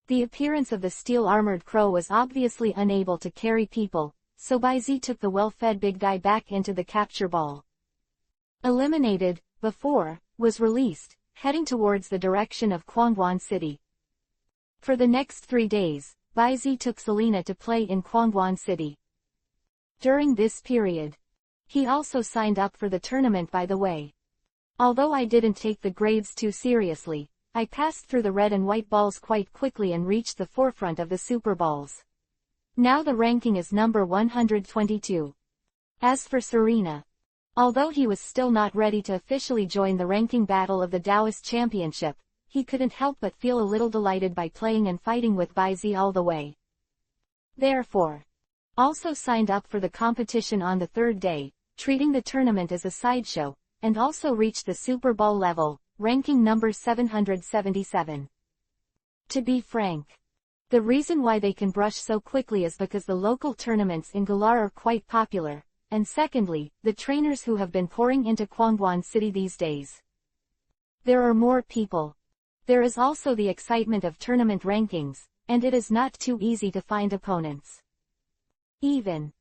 Speaker 1: The appearance of the steel-armored crow was obviously unable to carry people, so Baizi took the well-fed big guy back into the capture ball. Eliminated, before, was released, heading towards the direction of Kwangwon City. For the next 3 days, Baizi took Selena to play in Kwangwon City. During this period, he also signed up for the tournament by the way. Although I didn't take the grades too seriously, I passed through the red and white balls quite quickly and reached the forefront of the super balls. Now the ranking is number 122. As for Serena, although he was still not ready to officially join the ranking battle of the Taoist Championship, he couldn't help but feel a little delighted by playing and fighting with Baizi all the way. Therefore, also signed up for the competition on the 3rd day, treating the tournament as a sideshow, and also reached the Super Bowl level, ranking number 777. To be frank, the reason why they can brush so quickly is because the local tournaments in Galar are quite popular, and secondly, the trainers who have been pouring into Kwangwon City these days. There are more people. There is also the excitement of tournament rankings, and it is not too easy to find opponents. Even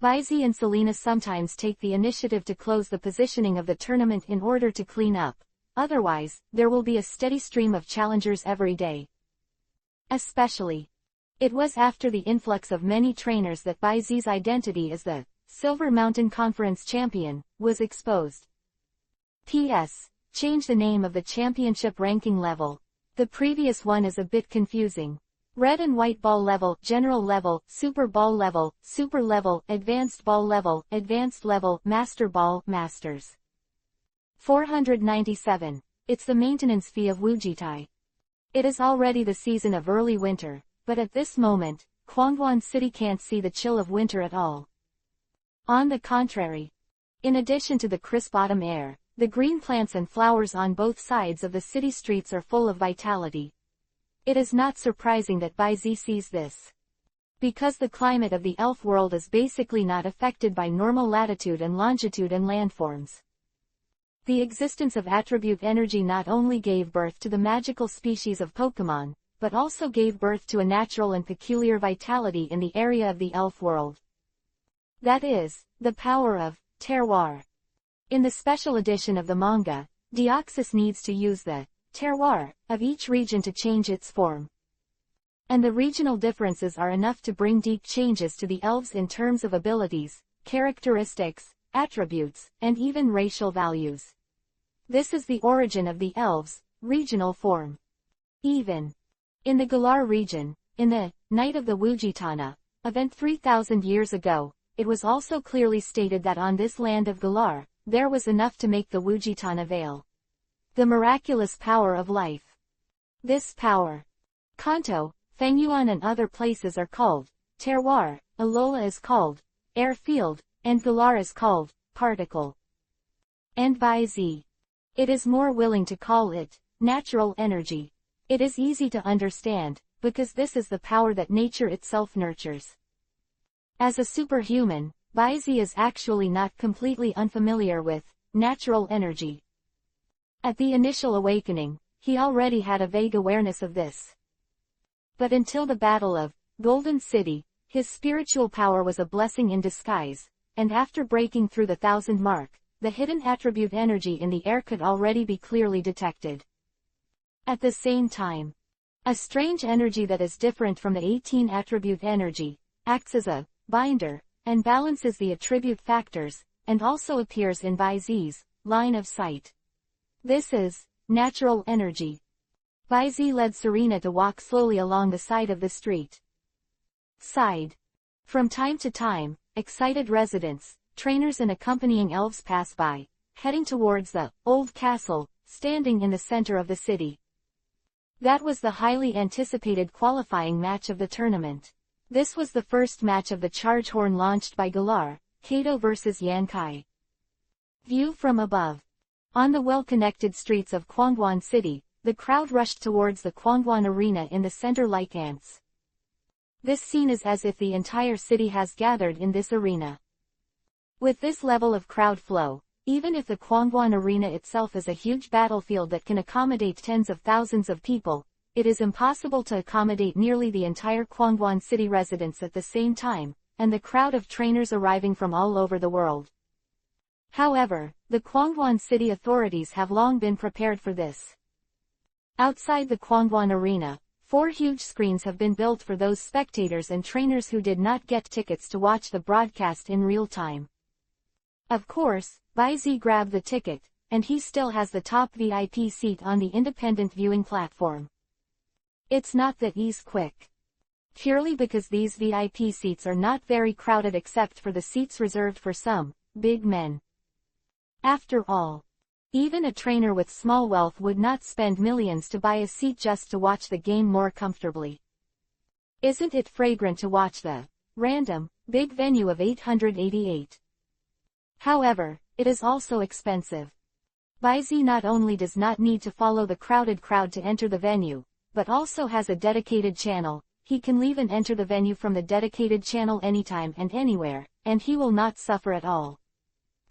Speaker 1: Baizi and Selena sometimes take the initiative to close the positioning of the tournament in order to clean up, otherwise, there will be a steady stream of challengers every day. Especially, it was after the influx of many trainers that Baizi's identity as the Silver Mountain Conference champion was exposed. P.S. Change the name of the championship ranking level. The previous one is a bit confusing. Red and white ball level, general level, super level, advanced level, master ball, masters. 497. It's the maintenance fee of Wujitai. It is already the season of early winter, but at this moment, Kwangwon City can't see the chill of winter at all. On the contrary, in addition to the crisp autumn air, the green plants and flowers on both sides of the city streets are full of vitality. It is not surprising that Baizi sees this. Because the climate of the elf world is basically not affected by normal latitude and longitude and landforms. The existence of attribute energy not only gave birth to the magical species of Pokemon, but also gave birth to a natural and peculiar vitality in the area of the elf world. That is, the power of terroir. In the special edition of the manga, Deoxys needs to use the terroir of each region to change its form. And the regional differences are enough to bring deep changes to the elves in terms of abilities, characteristics, attributes, and even racial values. This is the origin of the elves' regional form. Even in the Galar region, in the Night of the Wujitana event 3,000 years ago, it was also clearly stated that on this land of Galar, there was enough to make the Wujitana veil. The miraculous power of life. This power, Kanto, Fengyuan and other places are called terroir, Alola is called airfield, and Galar is called particle. And by Z, it is more willing to call it natural energy. It is easy to understand, because this is the power that nature itself nurtures. As a superhuman, Baizi is actually not completely unfamiliar with natural energy. At the initial awakening, he already had a vague awareness of this. But until the Battle of Golden City, his spiritual power was a blessing in disguise, and after breaking through the 1,000 mark, the hidden attribute energy in the air could already be clearly detected. At the same time, a strange energy that is different from the 18 attribute energy, acts as a binder, and balances the attribute factors, and also appears in Baizi's line of sight. This is natural energy. Baizi led Serena to walk slowly along the side of the street. From time to time, excited residents, trainers and accompanying elves pass by, heading towards the old castle, standing in the center of the city. That was the highly anticipated qualifying match of the tournament. This was the first match of the charge horn launched by Galar, Kato vs Yankai. View from above. On the well-connected streets of Kwangwon City, the crowd rushed towards the Kwangwon Arena in the center like ants. This scene is as if the entire city has gathered in this arena. With this level of crowd flow, even if the Kwangwon Arena itself is a huge battlefield that can accommodate tens of thousands of people, it is impossible to accommodate nearly the entire Kwangwon City residents at the same time, and the crowd of trainers arriving from all over the world. However, the Kwangwon City authorities have long been prepared for this. Outside the Kwangwon Arena, 4 huge screens have been built for those spectators and trainers who did not get tickets to watch the broadcast in real time. Of course, Baizi grabbed the ticket, and he still has the top VIP seat on the independent viewing platform. It's not that he's quick. Purely because these VIP seats are not very crowded except for the seats reserved for some big men. After all, even a trainer with small wealth would not spend millions to buy a seat just to watch the game more comfortably. Isn't it fragrant to watch the random, big venue of 888? However, it is also expensive. Baizi not only does not need to follow the crowded crowd to enter the venue, but also has a dedicated channel. He can leave and enter the venue from the dedicated channel anytime and anywhere, and he will not suffer at all.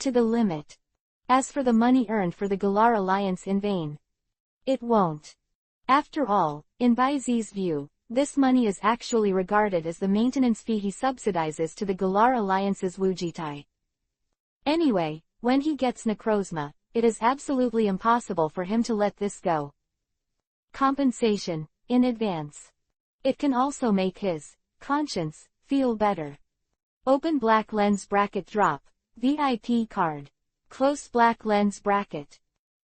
Speaker 1: To the limit. As for the money earned for the Galar Alliance in vain, it won't. After all, in Baizi's view, this money is actually regarded as the maintenance fee he subsidizes to the Galar Alliance's Wujitai. Anyway, when he gets Necrozma, it is absolutely impossible for him to let this go. Compensation, in advance. It can also make his conscience feel better. Open black lens bracket drop, VIP card. Close black lens bracket.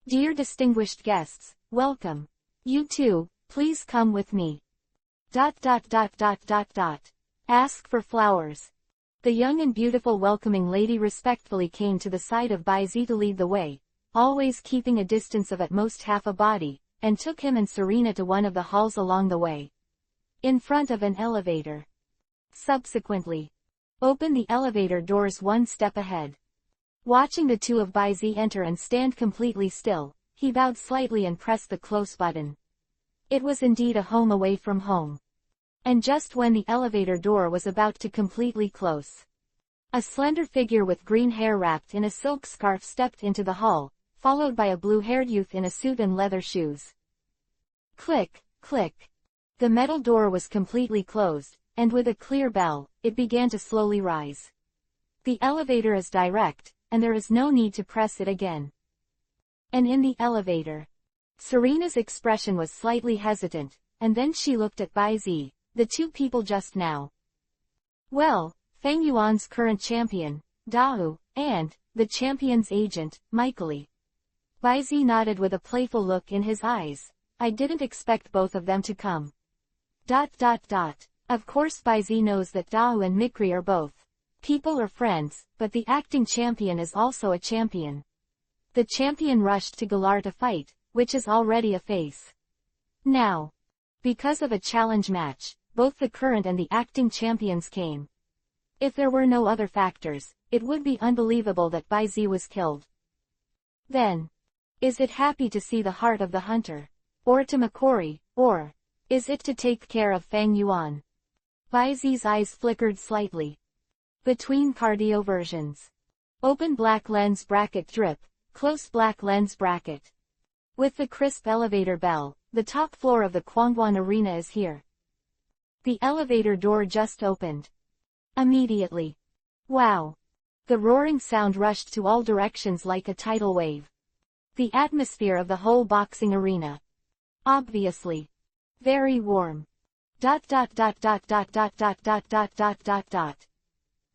Speaker 1: Dear distinguished guests, welcome. You too, please come with me. ... Ask for flowers. The young and beautiful welcoming lady respectfully came to the side of Baizi to lead the way, always keeping a distance of at most half a body, and took him and Serena to one of the halls along the way. In front of an elevator. Subsequently, open the elevator doors one step ahead. Watching the two of Baizi enter and stand completely still, he bowed slightly and pressed the close button. It was indeed a home away from home. And just when the elevator door was about to completely close, a slender figure with green hair wrapped in a silk scarf stepped into the hall, followed by a blue-haired youth in a suit and leather shoes. Click, click. The metal door was completely closed, and with a clear bell, it began to slowly rise. The elevator is direct, and there is no need to press it again. And in the elevator, Serena's expression was slightly hesitant, and then she looked at Baizi, the two people just now. Well, Feng Yuan's current champion, Dao, and the champion's agent, Michaeli. Baizi nodded with a playful look in his eyes. I didn't expect both of them to come. ... Of course Baizi knows that Dao and Mikri are both people or friends, but the acting champion is also a champion. The champion rushed to Galar to fight, which is already a face. Now, because of a challenge match, both the current and the acting champions came. If there were no other factors, it would be unbelievable that Bai Zi was killed. Then, is it happy to see the heart of the hunter? Or to Makori, or is it to take care of Fang Yuan? Bai Zi's eyes flickered slightly. Between cardio versions. Open black lens bracket drip, close black lens bracket. With the crisp elevator bell, the top floor of the Kwangwon Arena is here. The elevator door just opened. Immediately. Wow! The roaring sound rushed to all directions like a tidal wave. The atmosphere of the whole boxing arena. Obviously. Very warm. ...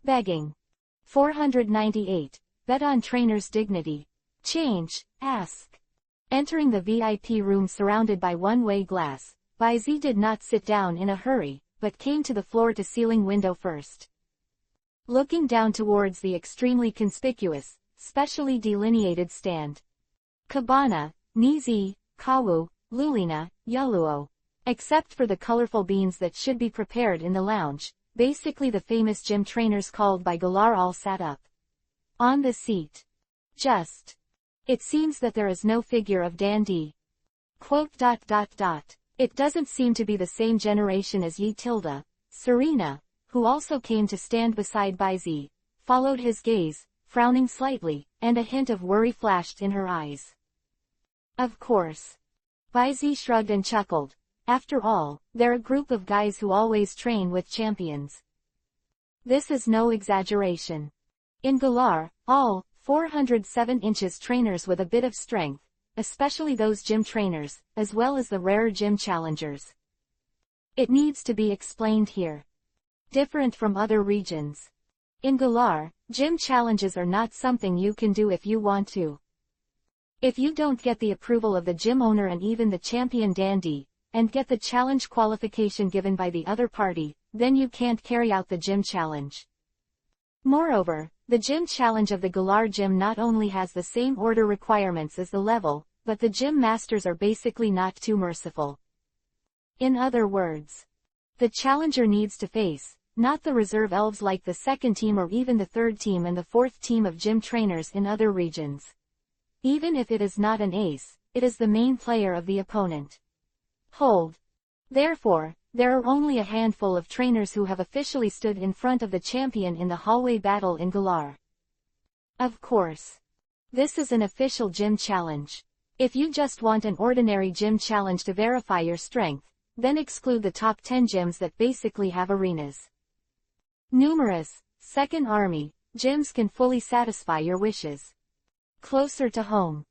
Speaker 1: Begging. 498. Bet on trainer's dignity. Change, ask. Entering the VIP room surrounded by one-way glass, Bai Zi did not sit down in a hurry, but came to the floor-to-ceiling window first. Looking down towards the extremely conspicuous, specially delineated stand. Cabana, Nizi, Kawu, Lulina, Yuluo. Except for the colorful beans that should be prepared in the lounge, basically the famous gym trainers called by Galar all sat up. On the seat. Just. It seems that there is no figure of dandy. Quote. It doesn't seem to be the same generation as Yi Tilda. Serena, who also came to stand beside Bai Zi, followed his gaze, frowning slightly, and a hint of worry flashed in her eyes. Of course. Bai Zi shrugged and chuckled. After all, they're a group of guys who always train with champions. This is no exaggeration. In Galar, all 407 inches trainers with a bit of strength, especially those gym trainers, as well as the rarer gym challengers. It needs to be explained here. Different from other regions. In Galar, gym challenges are not something you can do if you want to. If you don't get the approval of the gym owner and even the champion dandy, and get the challenge qualification given by the other party, then you can't carry out the gym challenge. Moreover, the gym challenge of the Galar gym not only has the same order requirements as the level, but the gym masters are basically not too merciful. In other words, the challenger needs to face, not the reserve elves like the second team or even the third team and the fourth team of gym trainers in other regions. Even if it is not an ace, it is the main player of the opponent. Hold. Therefore, there are only a handful of trainers who have officially stood in front of the champion in the hallway battle in Galar. Of course. This is an official gym challenge. If you just want an ordinary gym challenge to verify your strength, then exclude the top 10 gyms that basically have arenas. Numerous, second army, gyms can fully satisfy your wishes. Closer to home.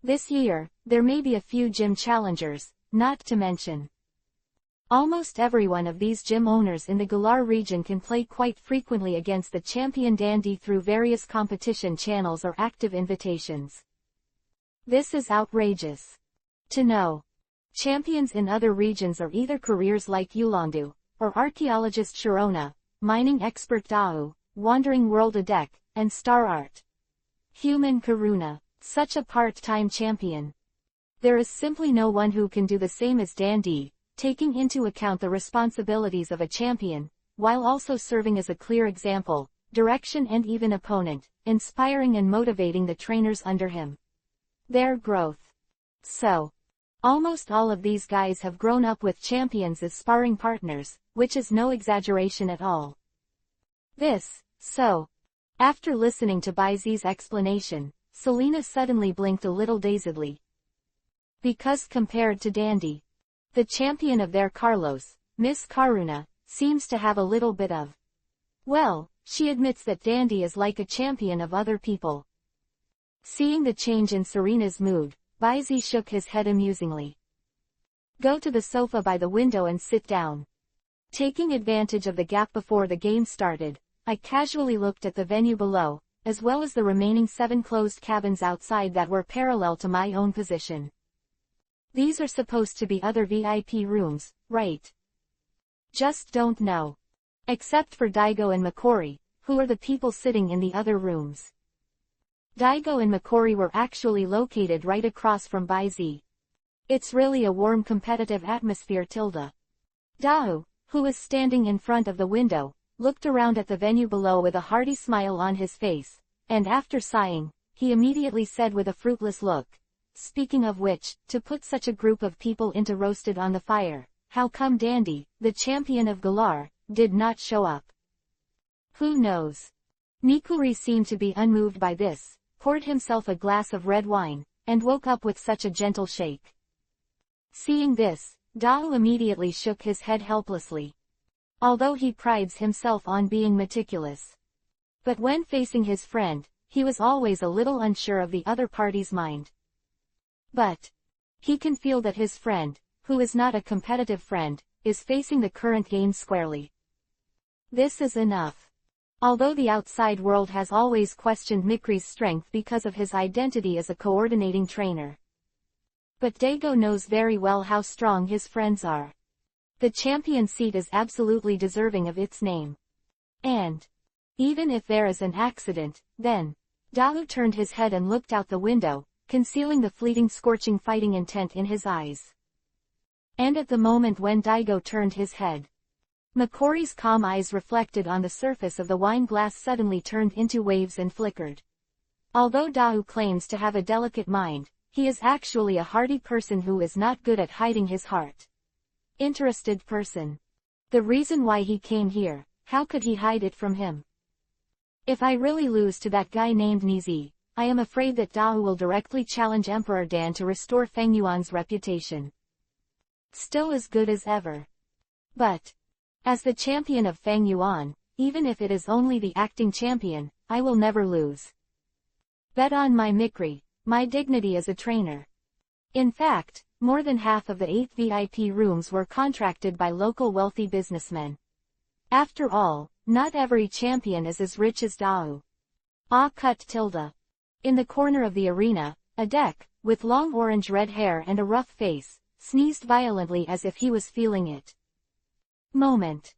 Speaker 1: This year, there may be a few gym challengers, not to mention. Almost every one of these gym owners in the Galar region can play quite frequently against the champion dandy through various competition channels or active invitations. This is outrageous. To know. Champions in other regions are either careers like Yulongdu, or archaeologist Sharona, mining expert Dao, wandering world Adek, and star art. Human Karuna, such a part-time champion. There is simply no one who can do the same as dandy, taking into account the responsibilities of a champion, while also serving as a clear example, direction and even opponent, inspiring and motivating the trainers under him. Their growth. So, almost all of these guys have grown up with champions as sparring partners, which is no exaggeration at all. After listening to Bai Zi's explanation, Selena suddenly blinked a little dazedly. Because compared to Dandy, the champion of their Carlos, Miss Karuna, seems to have a little bit of. Well, she admits that Dandy is like a champion of other people. Seeing the change in Serena's mood, Bai Zi shook his head amusingly. Go to the sofa by the window and sit down. Taking advantage of the gap before the game started, I casually looked at the venue below, as well as the remaining 7 closed cabins outside that were parallel to my own position. These are supposed to be other VIP rooms, right? Just don't know. Except for Daigo and Makori, who are the people sitting in the other rooms. Daigo and Makori were actually located right across from Bai Zi. It's really a warm competitive atmosphere. Dao, who is standing in front of the window, looked around at the venue below with a hearty smile on his face, and after sighing, he immediately said with a fruitless look, "Speaking of which, to put such a group of people into roasted on the fire, how come Dandy, the champion of Galar, did not show up?" "Who knows?" Mikuri seemed to be unmoved by this, poured himself a glass of red wine, and woke up with such a gentle shake. Seeing this, Dao immediately shook his head helplessly. Although he prides himself on being meticulous. But when facing his friend, he was always a little unsure of the other party's mind. But he can feel that his friend, who is not a competitive friend, is facing the current game squarely. This is enough. Although the outside world has always questioned Mikuri's strength because of his identity as a coordinating trainer. But Daigo knows very well how strong his friends are. The champion seat is absolutely deserving of its name. And even if there is an accident, then Dao turned his head and looked out the window, concealing the fleeting scorching fighting intent in his eyes. And at the moment when Daigo turned his head, Mikuri's calm eyes reflected on the surface of the wine glass suddenly turned into waves and flickered. Although Dao claims to have a delicate mind, he is actually a hardy person who is not good at hiding his heart. Interested person. The reason why he came here, how could he hide it from him? If I really lose to that guy named Nizi, I am afraid that Dao will directly challenge Emperor Dan to restore Feng Yuan's reputation. Still as good as ever. But as the champion of Feng Yuan, even if it is only the acting champion, I will never lose. Bet on my Mikuri, my dignity as a trainer. In fact, more than half of the 8 VIP rooms were contracted by local wealthy businessmen. After all, not every champion is as rich as Dao. Cut tilde. In the corner of the arena, a deck, with long orange-red hair and a rough face, sneezed violently as if he was feeling it. Moment.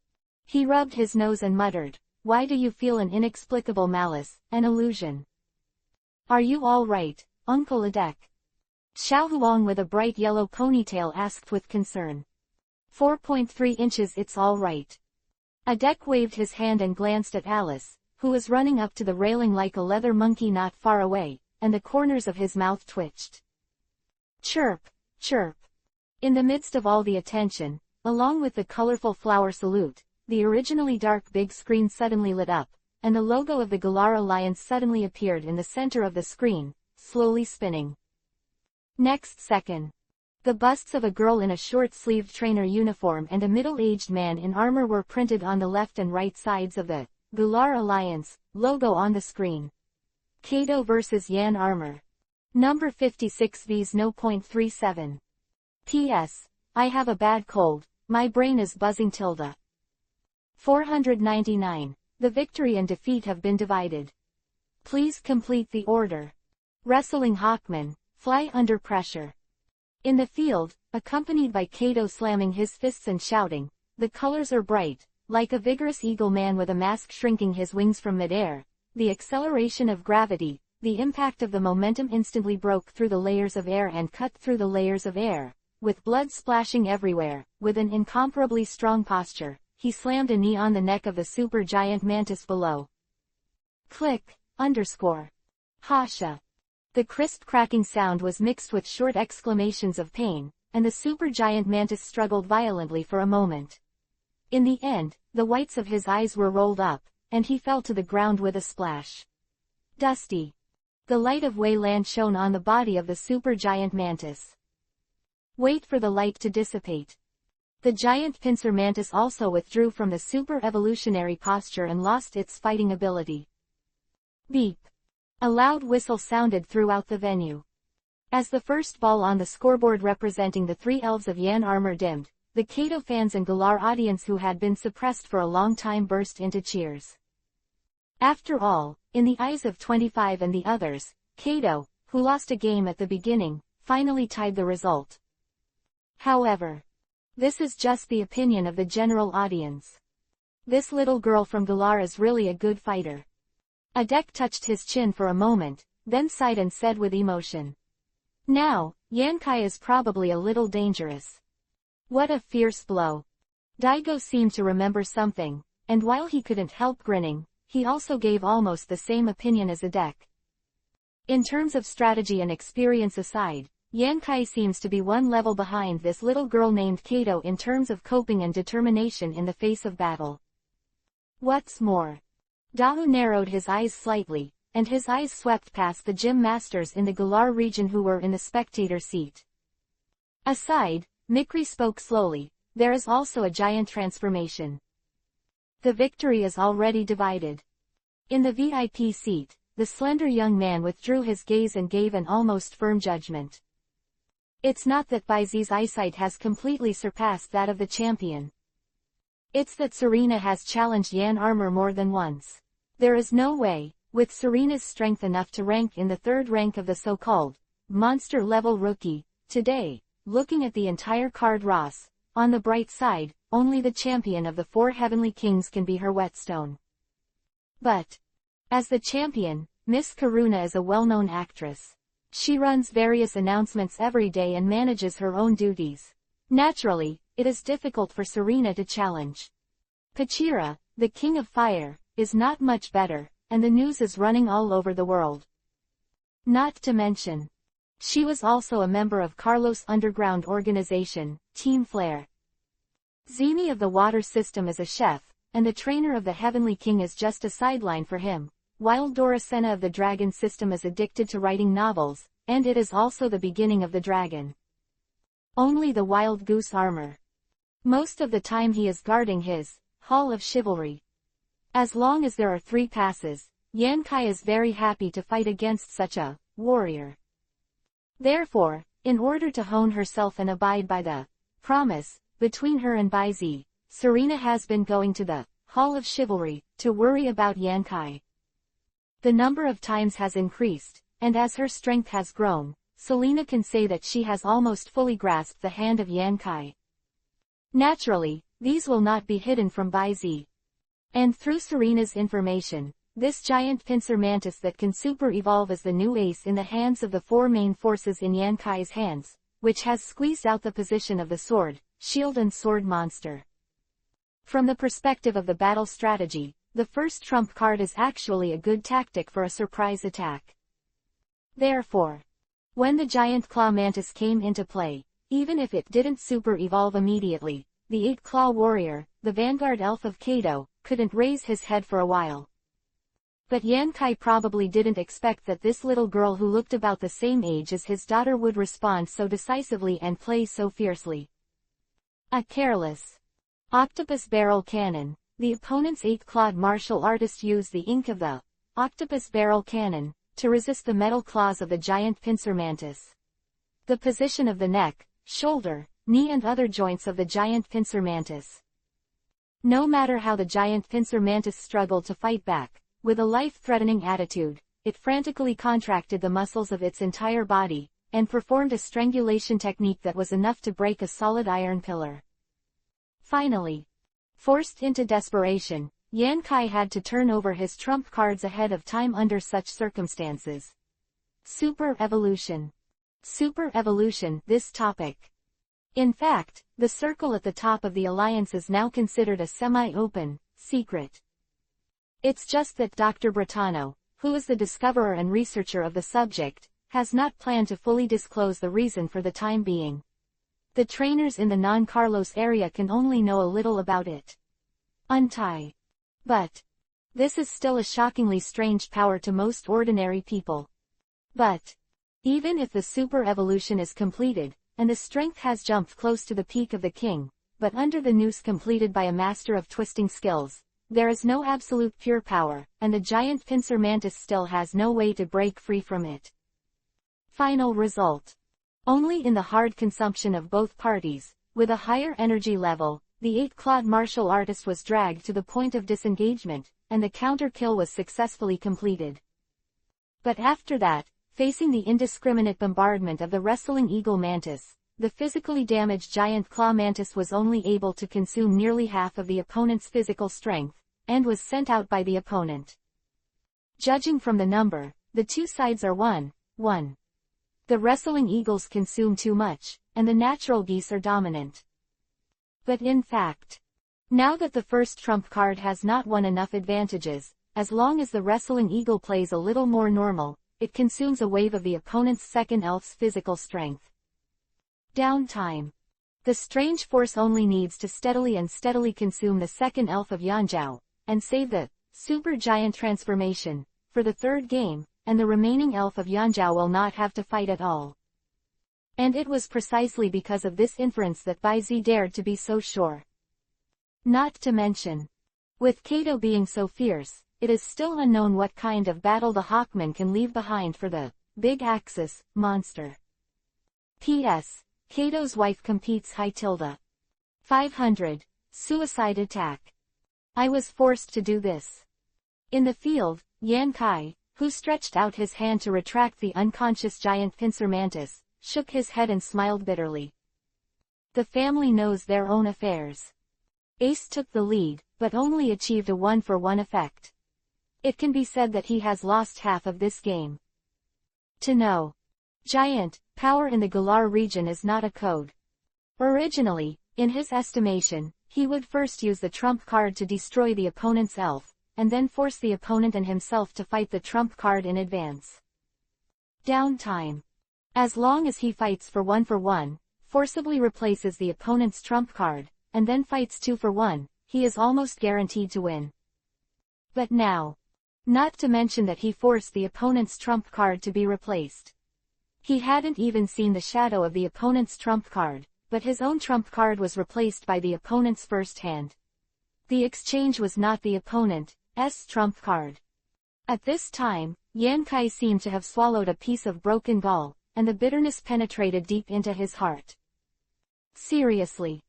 Speaker 1: He rubbed his nose and muttered, "Why do you feel an inexplicable malice, an illusion? Are you all right, Uncle Adek?" Xiao Huang with a bright yellow ponytail asked with concern. 4.3 inches. It's all right. Adek waved his hand and glanced at Alice, who was running up to the railing like a leather monkey not far away, and the corners of his mouth twitched. Chirp, chirp. In the midst of all the attention, along with the colorful flower salute, the originally dark big screen suddenly lit up, and the logo of the Galar Alliance suddenly appeared in the center of the screen, slowly spinning. Next second, the busts of a girl in a short-sleeved trainer uniform and a middle-aged man in armor were printed on the left and right sides of the Galar Alliance logo on the screen. Kato vs. Yan Armor. Number 56 vs. No.37. P.S. I have a bad cold, my brain is buzzing tilde. 499. The victory and defeat have been divided. Please complete the order. Wrestling Hawkman, fly under pressure. In the field, accompanied by Kato slamming his fists and shouting, the colors are bright, like a vigorous eagle man with a mask shrinking his wings from midair. The acceleration of gravity, the impact of the momentum instantly broke through the layers of air and cut through the layers of air. With blood splashing everywhere, with an incomparably strong posture, he slammed a knee on the neck of the super giant mantis below. Click, underscore. Hasha. The crisp cracking sound was mixed with short exclamations of pain, and the super giant mantis struggled violently for a moment. In the end, the whites of his eyes were rolled up, and he fell to the ground with a splash. Dusty. The light of Wayland shone on the body of the super giant mantis. Wait for the light to dissipate. The giant pincer mantis also withdrew from the super evolutionary posture and lost its fighting ability. Beep. A loud whistle sounded throughout the venue. As the first ball on the scoreboard representing the 3 elves of Yan Armor dimmed, the Kato fans and Galar audience who had been suppressed for a long time burst into cheers. After all, in the eyes of 25 and the others, Kato, who lost a game at the beginning, finally tied the result. However, this is just the opinion of the general audience. This little girl from Galar is really a good fighter. Adek touched his chin for a moment, then sighed and said with emotion. Now, Yankai is probably a little dangerous. What a fierce blow. Daigo seemed to remember something, and while he couldn't help grinning, he also gave almost the same opinion as Adek. In terms of strategy and experience aside, Yankai seems to be one level behind this little girl named Kato in terms of coping and determination in the face of battle. What's more, Dahu narrowed his eyes slightly, and his eyes swept past the gym masters in the Galar region who were in the spectator seat. Aside, Mikri spoke slowly, there is also a giant transformation. The victory is already divided. In the VIP seat, the slender young man withdrew his gaze and gave an almost firm judgment. It's not that Baizi's eyesight has completely surpassed that of the champion. It's that Serena has challenged Yan Armour more than once. There is no way, with Serena's strength enough to rank in the third rank of the so-called monster-level rookie. Today, looking at the entire card Ross, on the bright side, only the champion of the four heavenly kings can be her whetstone. But, as the champion, Miss Karuna is a well-known actress. She runs various announcements every day and manages her own duties. Naturally, it is difficult for Serena to challenge. Pachira, the king of fire, is not much better, and the news is running all over the world. Not to mention, she was also a member of Carlos' underground organization, Team Flare. Zimi of the water system is a chef, and the trainer of the Heavenly King is just a sideline for him, while Doracena of the dragon system is addicted to writing novels, and it is also the beginning of the dragon. Only the wild goose armor. Most of the time he is guarding his Hall of Chivalry. As long as there are 3 passes, Yankai is very happy to fight against such a warrior. Therefore, in order to hone herself and abide by the promise between her and Baizi, Serena has been going to the Hall of Chivalry to worry about Yankai. The number of times has increased, and as her strength has grown, Selena can say that she has almost fully grasped the hand of Yankai. Naturally, these will not be hidden from Baizi. And through Serena's information, this giant pincer mantis that can super-evolve as the new ace in the hands of the 4 main forces in Yankai's hands, which has squeezed out the position of the sword, shield and sword monster. From the perspective of the battle strategy, the first trump card is actually a good tactic for a surprise attack. Therefore, when the giant claw mantis came into play, even if it didn't super-evolve immediately, the 8-claw warrior, the vanguard elf of Kato, couldn't raise his head for a while. But Yankai probably didn't expect that this little girl who looked about the same age as his daughter would respond so decisively and play so fiercely. A careless octopus barrel cannon. The opponent's 8-clawed martial artist used the ink of the octopus barrel cannon to resist the metal claws of the giant pincer mantis. The position of the neck, shoulder, knee and other joints of the giant pincer mantis. No matter how the giant pincer mantis struggled to fight back, with a life-threatening attitude, it frantically contracted the muscles of its entire body, and performed a strangulation technique that was enough to break a solid iron pillar. Finally, forced into desperation, Yankai had to turn over his trump cards ahead of time under such circumstances. Super evolution. Super evolution, this topic. In fact, the circle at the top of the alliance is now considered a semi-open secret. It's just that Dr. Bretano, who is the discoverer and researcher of the subject, has not planned to fully disclose the reason for the time being. The trainers in the non-Carlos area can only know a little about it. Untie. But this is still a shockingly strange power to most ordinary people. But even if the super evolution is completed, and the strength has jumped close to the peak of the king, but under the noose completed by a master of twisting skills, there is no absolute pure power, and the giant pincer mantis still has no way to break free from it. Final result. Only in the hard consumption of both parties, with a higher energy level, the 8-clawed martial artist was dragged to the point of disengagement, and the counter-kill was successfully completed. But after that, facing the indiscriminate bombardment of the wrestling eagle mantis, the physically damaged giant claw mantis was only able to consume nearly half of the opponent's physical strength, and was sent out by the opponent. Judging from the number, the two sides are 1-1. The wrestling eagles consume too much, and the natural geese are dominant. But in fact, Now that the first trump card has not won enough advantages, as long as the wrestling eagle plays a little more normal, it consumes a wave of the opponent's second elf's physical strength. Downtime. The strange force only needs to steadily consume the second elf of Yanjiao, and save the super giant transformation for the third game, and the remaining elf of Yanjiao will not have to fight at all. And it was precisely because of this inference that Bai Zi dared to be so sure. Not to mention, with Kato being so fierce, it is still unknown what kind of battle the Hawkman can leave behind for the Big Axis monster. P.S. Kato's wife competes high tilde. 500. Suicide attack. I was forced to do this. In the field, Yan Kai, who stretched out his hand to retract the unconscious giant pincer mantis, shook his head and smiled bitterly. The family knows their own affairs. Ace took the lead, but only achieved a 1-for-1 effect. It can be said that he has lost half of this game. To know giant power in the Galar region is not a code. Originally, in his estimation, he would first use the trump card to destroy the opponent's elf, and then force the opponent and himself to fight the trump card in advance. Downtime. As long as he fights for 1-for-1, forcibly replaces the opponent's trump card, and then fights 2-for-1, he is almost guaranteed to win. But now, not to mention that he forced the opponent's trump card to be replaced. He hadn't even seen the shadow of the opponent's trump card, but his own trump card was replaced by the opponent's first hand. The exchange was not the opponent's trump card. At this time, Yan Kai seemed to have swallowed a piece of broken gall, and the bitterness penetrated deep into his heart. Seriously.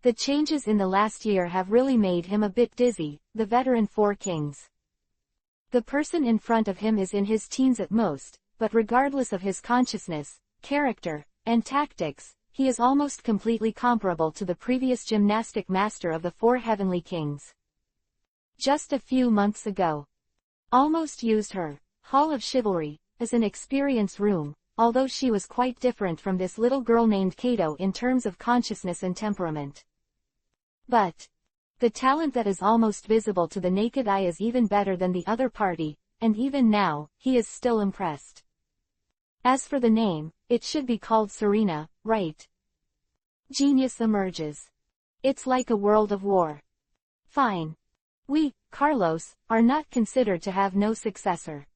Speaker 1: The changes in the last year have really made him a bit dizzy, the veteran Four Kings. The person in front of him is in his teens at most, but regardless of his consciousness, character, and tactics, he is almost completely comparable to the previous gymnastic master of the Four Heavenly Kings. Just a few months ago, almost used her Hall of Chivalry as an experience room, although she was quite different from this little girl named Kato in terms of consciousness and temperament. But the talent that is almost visible to the naked eye is even better than the other party, and even now, he is still impressed. As for the name, it should be called Serena, right? Genius emerges. It's like a world of war. Fine. We, Carlos, are not considered to have no successor.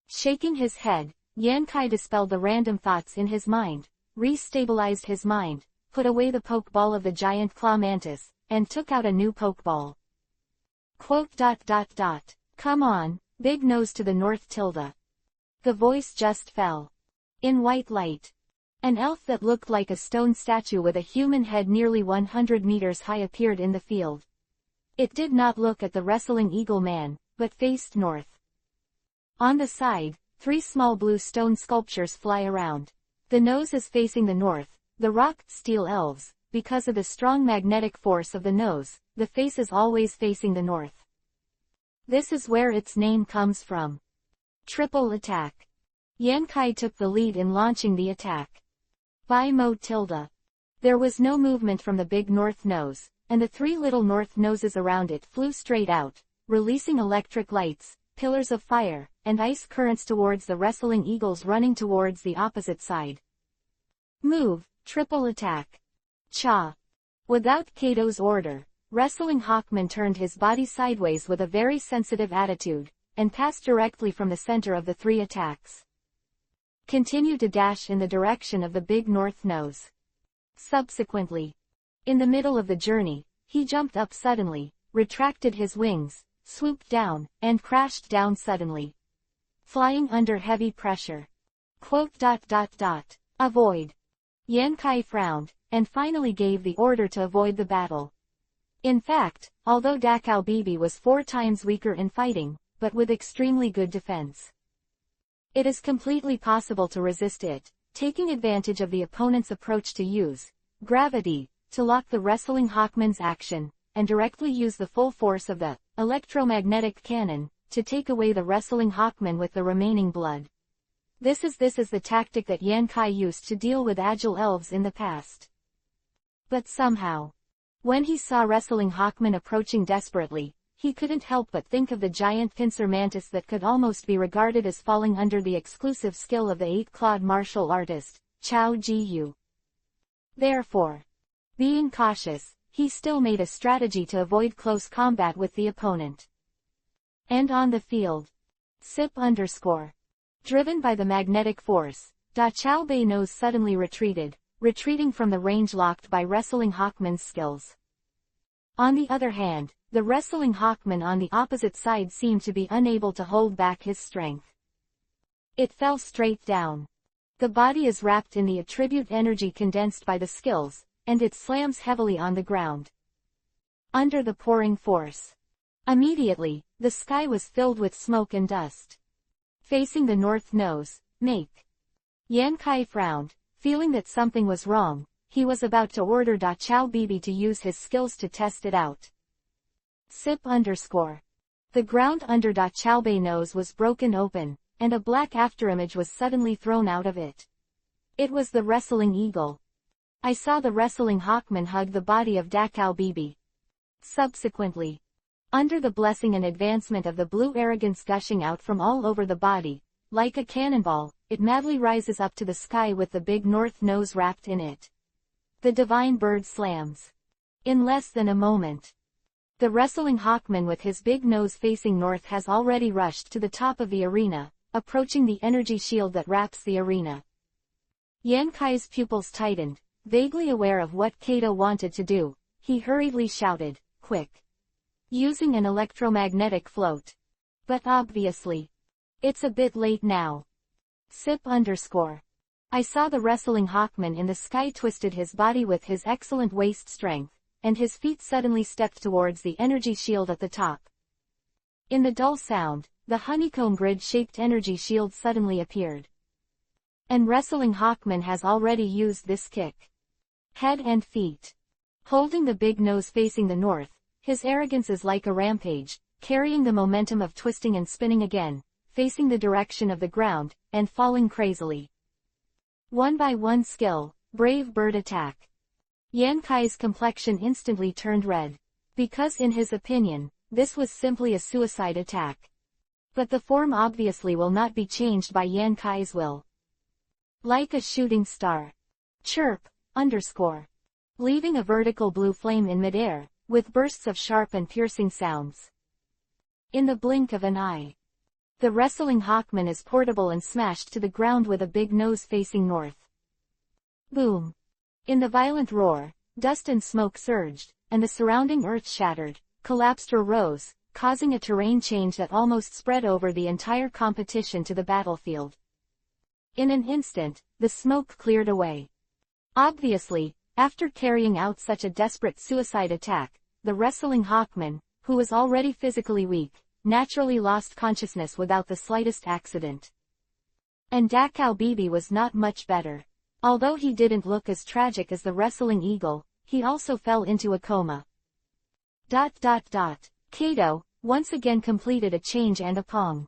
Speaker 1: Shaking his head, Yan Kai dispelled the random thoughts in his mind, re-stabilized his mind, put away the pokeball of the giant claw mantis, and took out a new pokeball. Quote. Come on, big nose to the north tilde. The voice just fell. In white light. An elf that looked like a stone statue with a human head nearly 100 meters high appeared in the field. It did not look at the wrestling eagle man, but faced north. On the side, 3 small blue stone sculptures fly around. The nose is facing the north, the rocked steel elves, because of the strong magnetic force of the nose, the face is always facing the north. This is where its name comes from. Triple attack. Yan Kai took the lead in launching the attack. By mode tilde. There was no movement from the big north nose, and the 3 little north noses around it flew straight out, releasing electric lights, pillars of fire, and ice currents towards the wrestling eagles running towards the opposite side. Move, triple attack. Cha. Without Kato's order, Wrestling Hawkman turned his body sideways with a very sensitive attitude, and passed directly from the center of the 3 attacks. Continued to dash in the direction of the big north nose. Subsequently, in the middle of the journey, he jumped up suddenly, retracted his wings, swooped down, and crashed down suddenly. Flying under heavy pressure. Quote. Avoid. Yan Kai frowned, and finally gave the order to avoid the battle. In fact, although Dakao Bibi was 4 times weaker in fighting, but with extremely good defense. It is completely possible to resist it, taking advantage of the opponent's approach to use gravity, to lock the wrestling Hawkman's action, and directly use the full force of the electromagnetic cannon, to take away the wrestling Hawkman with the remaining blood. This is the tactic that Yan Kai used to deal with agile elves in the past. But somehow, When he saw Wrestling Hawkman approaching desperately, he couldn't help but think of the giant pincer mantis that could almost be regarded as falling under the exclusive skill of the eight-clawed martial artist, Chao Ji-yu. Therefore, being cautious, he still made a strategy to avoid close combat with the opponent. And on the field, Driven by the magnetic force, Da Chao Bei Nose suddenly retreating from the range locked by Wrestling Hawkman's skills. On the other hand, the Wrestling Hawkman on the opposite side seemed to be unable to hold back his strength. It fell straight down. The body is wrapped in the attribute energy condensed by the skills, and it slams heavily on the ground. Under the pouring force. Immediately, the sky was filled with smoke and dust. Facing the north nose, Make. Yan Kai frowned, feeling that something was wrong. He was about to order Da Chao Bibi to use his skills to test it out. The ground under Da Chao Bei Nose was broken open, and a black afterimage was suddenly thrown out of it. It was the wrestling eagle. I saw the Wrestling Hawkman hug the body of Da Chao Bibi. Subsequently, under the blessing and advancement of the blue arrogance gushing out from all over the body, like a cannonball, it madly rises up to the sky with the big north nose wrapped in it. The divine bird slams. In less than a moment, the Wrestling Hawkman with his big nose facing north has already rushed to the top of the arena, approaching the energy shield that wraps the arena. Yan Kai's pupils tightened, vaguely aware of what Kato wanted to do. He hurriedly shouted, "Quick! Using an electromagnetic float." But obviously, it's a bit late now. I saw the Wrestling Hawkman in the sky twisted his body with his excellent waist strength, and his feet suddenly stepped towards the energy shield at the top. In the dull sound, the honeycomb grid-shaped energy shield suddenly appeared. And Wrestling Hawkman has already used this kick. Head and feet. Holding the big nose facing the north, his arrogance is like a rampage, carrying the momentum of twisting and spinning again, facing the direction of the ground, and falling crazily. One by one skill, brave bird attack. Yan Kai's complexion instantly turned red, because in his opinion, this was simply a suicide attack. But the form obviously will not be changed by Yan Kai's will. Like a shooting star. Chirp, leaving a vertical blue flame in midair, with bursts of sharp and piercing sounds. In the blink of an eye, the Wrestling Hawkman is portable and smashed to the ground with a big nose facing north. Boom! In the violent roar, dust and smoke surged, and the surrounding earth shattered, collapsed or rose, causing a terrain change that almost spread over the entire competition to the battlefield. In an instant, the smoke cleared away. Obviously, after carrying out such a desperate suicide attack, the Wrestling Hawkman, who was already physically weak, naturally lost consciousness without the slightest accident. And Da Chao Bibi was not much better. Although he didn't look as tragic as the Wrestling Eagle, he also fell into a coma. Kato, once again completed a change and a pong.